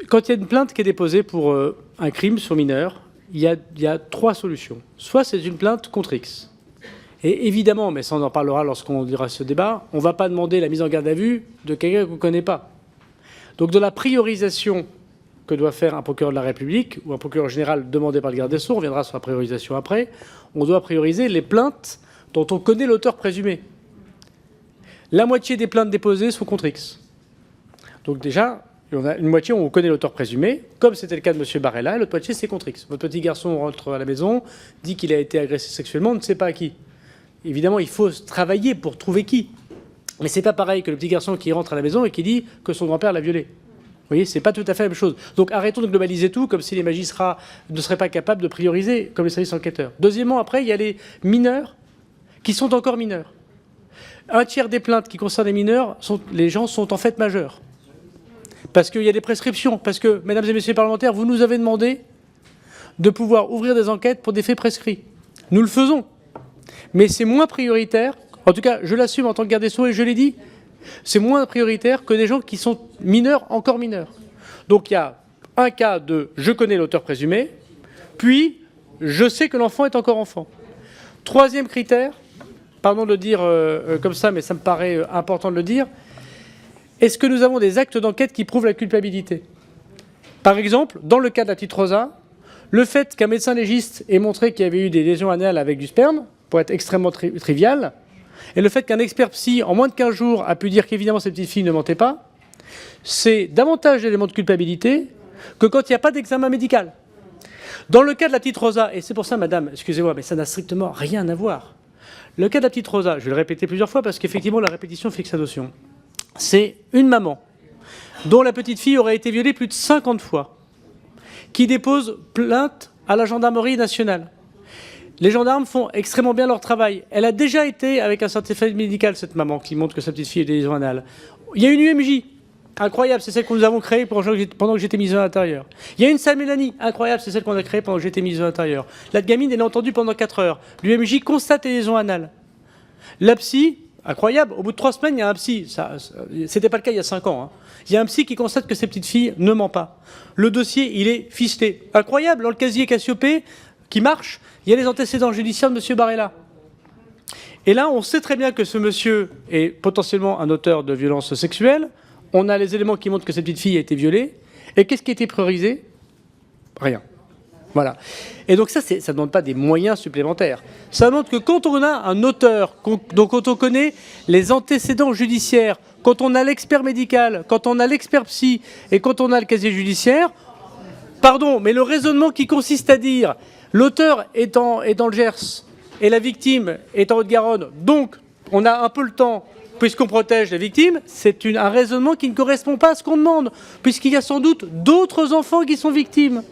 quand il y a une plainte qui est déposée pour un crime sur mineur, il y a 3 solutions. Soit c'est une plainte contre X. Et évidemment, mais ça on en parlera lorsqu'on dira ce débat, on ne va pas demander la mise en garde à vue de quelqu'un qu'on ne connaît pas. Donc de la priorisation que doit faire un procureur de la République ou un procureur général demandé par le garde des Sceaux, on reviendra sur la priorisation après, on doit prioriser les plaintes dont on connaît l'auteur présumé. La moitié des plaintes déposées sont contre X. Donc déjà, on a une moitié où on connaît l'auteur présumé, comme c'était le cas de M. Barella, et l'autre moitié c'est contre X. Votre petit garçon rentre à la maison, dit qu'il a été agressé sexuellement, on ne sait pas à qui. Évidemment, il faut travailler pour trouver qui. Mais c'est pas pareil que le petit garçon qui rentre à la maison et qui dit que son grand-père l'a violé. Vous voyez, c'est pas tout à fait la même chose. Donc arrêtons de globaliser tout comme si les magistrats ne seraient pas capables de prioriser comme les services enquêteurs. Deuxièmement, après, il y a les mineurs qui sont encore mineurs. Un tiers des plaintes qui concernent les mineurs, les gens sont en fait majeurs. Parce qu'il y a des prescriptions. Parce que, mesdames et messieurs les parlementaires, vous nous avez demandé de pouvoir ouvrir des enquêtes pour des faits prescrits. Nous le faisons. Mais c'est moins prioritaire. En tout cas, je l'assume en tant que garde des Sceaux et je l'ai dit, c'est moins prioritaire que des gens qui sont mineurs, encore mineurs. Donc il y a un cas de « je connais l'auteur présumé », puis « je sais que l'enfant est encore enfant ». Troisième critère, pardon de le dire comme ça, mais ça me paraît important de le dire, est-ce que nous avons des actes d'enquête qui prouvent la culpabilité? Par exemple, dans le cas de la petite Rosa, le fait qu'un médecin légiste ait montré qu'il y avait eu des lésions anales avec du sperme, pour être extrêmement trivial, et le fait qu'un expert psy, en moins de 15 jours, a pu dire qu'évidemment ces petites filles ne mentaient pas, c'est davantage d'éléments de culpabilité que quand il n'y a pas d'examen médical. Dans le cas de la petite Rosa, et c'est pour ça, madame, excusez-moi, mais ça n'a strictement rien à voir. Le cas de la petite Rosa, je vais le répéter plusieurs fois parce qu'effectivement la répétition fixe la notion. C'est une maman dont la petite fille aurait été violée plus de 50 fois, qui dépose plainte à la gendarmerie nationale. Les gendarmes font extrêmement bien leur travail. Elle a déjà été avec un certificat médical, cette maman, qui montre que sa petite fille a des lésions anales. Il y a une UMJ, incroyable, c'est celle que nous avons créée pendant que j'étais ministre de l'Intérieur. Il y a une salle Mélanie, incroyable, c'est celle qu'on a créée pendant que j'étais ministre de l'Intérieur. La gamine, elle est entendue pendant 4 heures. L'UMJ constate les lésions anales. La psy, incroyable, au bout de 3 semaines, il y a un psy. C'était pas le cas il y a 5 ans. Hein. Il y a un psy qui constate que ces petites filles ne ment pas. Le dossier, il est ficelé. Incroyable, dans le casier Cassiopée, qui marche, il y a les antécédents judiciaires de M. Barella. Et là, on sait très bien que ce monsieur est potentiellement un auteur de violences sexuelles. On a les éléments qui montrent que cette petite fille a été violée. Et qu'est-ce qui a été priorisé? Rien. Voilà. Et donc ça ne demande pas des moyens supplémentaires. Ça demande que quand on a un auteur, donc quand on connaît les antécédents judiciaires, quand on a l'expert médical, quand on a l'expert psy et quand on a le casier judiciaire, pardon, mais le raisonnement qui consiste à dire l'auteur est dans le Gers et la victime est en Haute-Garonne, donc on a un peu le temps puisqu'on protège la victime, c'est un raisonnement qui ne correspond pas à ce qu'on demande, puisqu'il y a sans doute d'autres enfants qui sont victimes.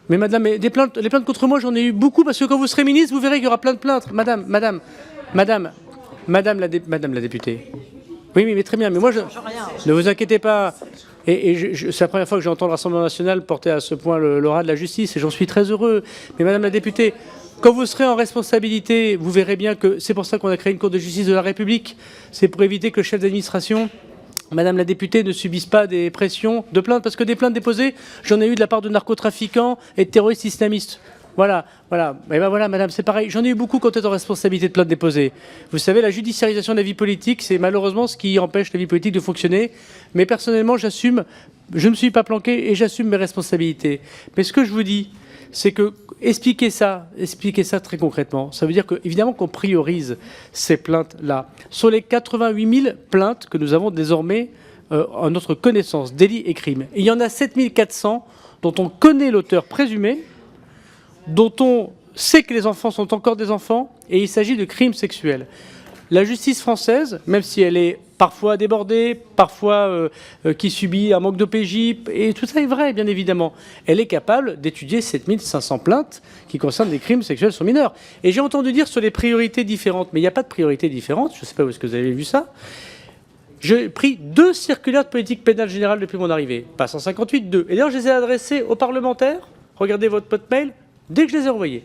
Mais madame, mais les plaintes contre moi, j'en ai eu beaucoup, parce que quand vous serez ministre, vous verrez qu'il y aura plein de plaintes. Madame la députée. Oui, mais très bien, mais moi, ne vous inquiétez pas. C'est la première fois que j'entends le Rassemblement national porter à ce point l'aura de la justice, et j'en suis très heureux. Mais madame la députée, quand vous serez en responsabilité, vous verrez bien que c'est pour ça qu'on a créé une Cour de justice de la République. C'est pour éviter que le chef d'administration, madame la députée, ne subisse pas des pressions de plaintes, parce que des plaintes déposées, j'en ai eu de la part de narcotrafiquants et de terroristes islamistes. Voilà. Et ben voilà, madame, c'est pareil. J'en ai eu beaucoup quand on est en responsabilité de plaintes déposées. Vous savez, la judiciarisation de la vie politique, c'est malheureusement ce qui empêche la vie politique de fonctionner. Mais personnellement, j'assume, je ne me suis pas planqué et j'assume mes responsabilités. Mais ce que je vous dis, c'est que expliquer ça très concrètement, ça veut dire évidemment qu'on priorise ces plaintes-là. Sur les 88 000 plaintes que nous avons désormais en notre connaissance, délits et crimes, il y en a 7 400 dont on connaît l'auteur présumé, dont on sait que les enfants sont encore des enfants, et il s'agit de crimes sexuels. La justice française, même si elle est parfois débordée, parfois qui subit un manque d'OPJ, et tout ça est vrai, bien évidemment, elle est capable d'étudier 7500 plaintes qui concernent des crimes sexuels sur mineurs. Et j'ai entendu dire sur les priorités différentes, mais il n'y a pas de priorité différente, je ne sais pas où est-ce que vous avez vu ça. J'ai pris 2 circulaires de politique pénale générale depuis mon arrivée, pas 158, 2. Et d'ailleurs, je les ai adressées aux parlementaires, regardez votre boîte mail, dès que je les ai envoyés.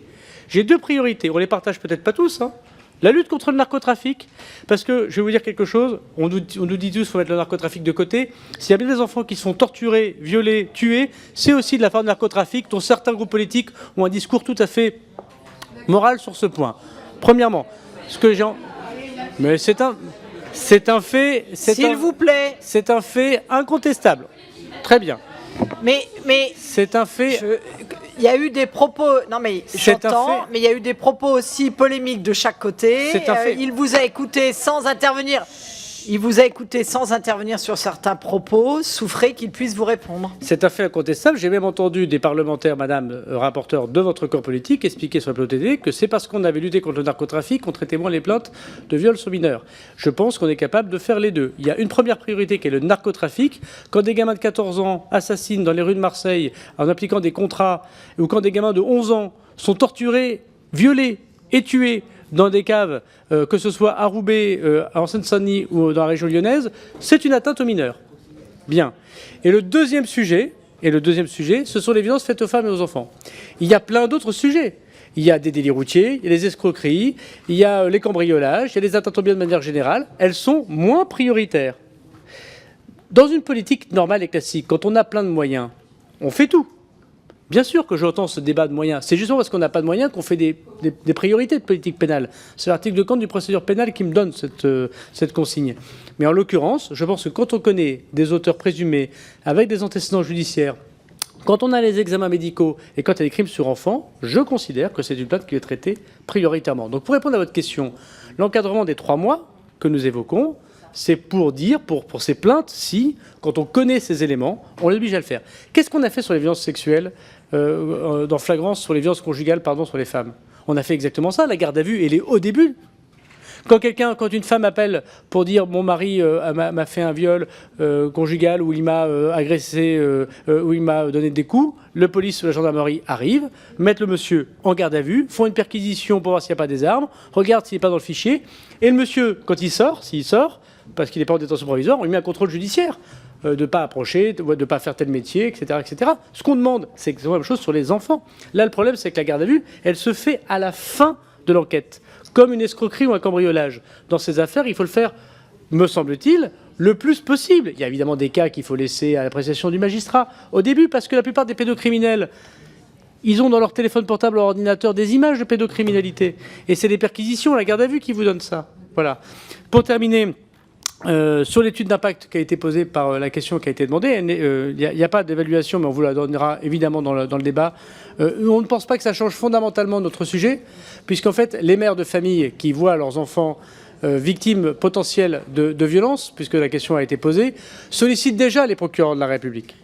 J'ai 2 priorités, on les partage peut-être pas tous, hein. La lutte contre le narcotrafic, parce que, je vais vous dire quelque chose, on nous dit tous qu'il faut mettre le narcotrafic de côté. S'il y a bien des enfants qui se font torturer, violés, tués, c'est aussi de la part du narcotrafic, dont certains groupes politiques ont un discours tout à fait moral sur ce point. Premièrement, ce que j'ai... Mais c'est un fait... S'il vous plaît. C'est un fait incontestable. Très bien. Mais c'est un fait... Il y a eu des propos, non mais j'entends, mais il y a eu des propos aussi polémiques de chaque côté. C'est un fait. Il vous a écouté sans intervenir. Il vous a écouté sans intervenir sur certains propos. Souffrez qu'il puisse vous répondre. C'est un fait incontestable. J'ai même entendu des parlementaires, madame rapporteure de votre corps politique, expliquer sur le plateau télé que c'est parce qu'on avait lutté contre le narcotrafic qu'on traitait moins les plaintes de viols sur mineurs. Je pense qu'on est capable de faire les deux. Il y a une première priorité qui est le narcotrafic. Quand des gamins de 14 ans assassinent dans les rues de Marseille en appliquant des contrats, ou quand des gamins de 11 ans sont torturés, violés et tués dans des caves, que ce soit à Roubaix, en Seine-Saint-Denis ou dans la région lyonnaise, c'est une atteinte aux mineurs. Bien. Et le deuxième sujet, ce sont les violences faites aux femmes et aux enfants. Il y a plein d'autres sujets. Il y a des délits routiers, il y a les escroqueries, il y a les cambriolages, il y a les atteintes aux biens de manière générale. Elles sont moins prioritaires. Dans une politique normale et classique, quand on a plein de moyens, on fait tout. Bien sûr que j'entends ce débat de moyens. C'est justement parce qu'on n'a pas de moyens qu'on fait des priorités de politique pénale. C'est l'article de compte du procédure pénale qui me donne cette consigne. Mais en l'occurrence, je pense que quand on connaît des auteurs présumés avec des antécédents judiciaires, quand on a les examens médicaux et quand il y a des crimes sur enfants, je considère que c'est une plainte qui est traitée prioritairement. Donc pour répondre à votre question, l'encadrement des 3 mois que nous évoquons, c'est pour dire, pour ces plaintes, si, quand on connaît ces éléments, on les oblige à le faire. Qu'est-ce qu'on a fait sur les violences sexuelles, dans flagrance, sur les violences conjugales, sur les femmes? On a fait exactement ça, la garde à vue, elle est au début. Quand une femme appelle pour dire mon mari m'a fait un viol conjugal ou il m'a agressé ou il m'a donné des coups, le police ou la gendarmerie arrive, mettent le monsieur en garde à vue, font une perquisition pour voir s'il n'y a pas des armes, regardent s'il n'est pas dans le fichier, et le monsieur, quand il sort, s'il sort, parce qu'il n'est pas en détention provisoire, on lui met un contrôle judiciaire de ne pas approcher, de ne pas faire tel métier, etc., etc. Ce qu'on demande, c'est exactement la même chose sur les enfants. Là, le problème, c'est que la garde à vue, elle se fait à la fin de l'enquête, comme une escroquerie ou un cambriolage. Dans ces affaires, il faut le faire, me semble-t-il, le plus possible. Il y a évidemment des cas qu'il faut laisser à l'appréciation du magistrat au début, parce que la plupart des pédocriminels, ils ont dans leur téléphone portable, leur ordinateur, des images de pédocriminalité. Et c'est les perquisitions, la garde à vue qui vous donne ça. Voilà. Pour terminer, sur l'étude d'impact qui a été posée par la question qui a été demandée, il n'y a pas d'évaluation, mais on vous la donnera évidemment dans le débat. On ne pense pas que ça change fondamentalement notre sujet, puisqu'en fait, les mères de famille qui voient leurs enfants victimes potentielles de violences, puisque la question a été posée, sollicitent déjà les procureurs de la République.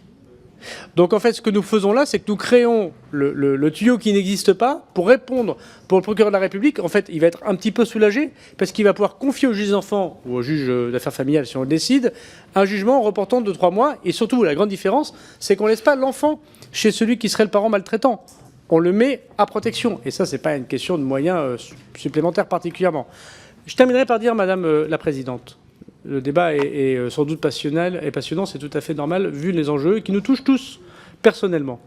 Donc en fait, ce que nous faisons là, c'est que nous créons le tuyau qui n'existe pas pour répondre pour le procureur de la République. En fait, il va être un petit peu soulagé parce qu'il va pouvoir confier au juge des enfants ou au juge d'affaires familiales, si on le décide, un jugement en reportant de 3 mois. Et surtout, la grande différence, c'est qu'on ne laisse pas l'enfant chez celui qui serait le parent maltraitant. On le met à protection. Et ça, ce n'est pas une question de moyens supplémentaires particulièrement. Je terminerai par dire, Madame la Présidente, le débat est sans doute passionnant, c'est tout à fait normal, vu les enjeux qui nous touchent tous, personnellement.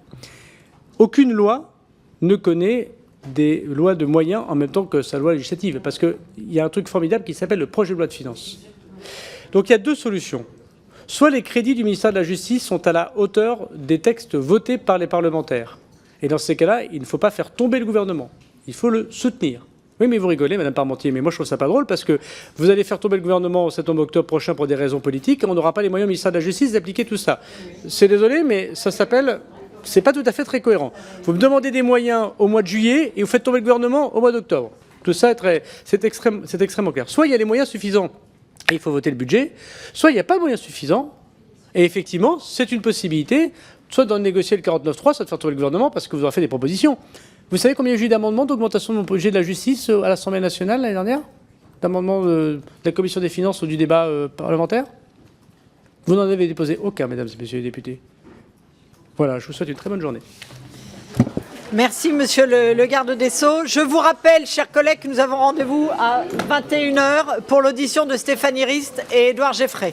Aucune loi ne connaît des lois de moyens en même temps que sa loi législative, parce qu'il y a un truc formidable qui s'appelle le projet de loi de finances. Donc il y a 2 solutions. Soit les crédits du ministère de la Justice sont à la hauteur des textes votés par les parlementaires. Et dans ces cas-là, il ne faut pas faire tomber le gouvernement, il faut le soutenir. Oui, mais vous rigolez, Madame Parmentier, mais moi je trouve ça pas drôle parce que vous allez faire tomber le gouvernement au 7 octobre prochain pour des raisons politiques et on n'aura pas les moyens au ministère de la Justice d'appliquer tout ça. C'est désolé, mais ça s'appelle... C'est pas tout à fait très cohérent. Vous me demandez des moyens au mois de juillet et vous faites tomber le gouvernement au mois d'octobre. Tout ça, c'est extrêmement clair. Soit il y a les moyens suffisants et il faut voter le budget, soit il n'y a pas de moyens suffisants et effectivement, c'est une possibilité, soit de négocier le 49.3, soit de faire tomber le gouvernement parce que vous aurez fait des propositions. Vous savez combien il y a eu d'amendements d'augmentation de mon budget de la justice à l'Assemblée nationale l'année dernière? D'amendements de la Commission des finances ou du débat parlementaire? Vous n'en avez déposé aucun, mesdames et messieurs les députés. Voilà, je vous souhaite une très bonne journée. Merci, monsieur le garde des Sceaux. Je vous rappelle, chers collègues, que nous avons rendez-vous à 21 h pour l'audition de Stéphanie Rist et Édouard Geffray.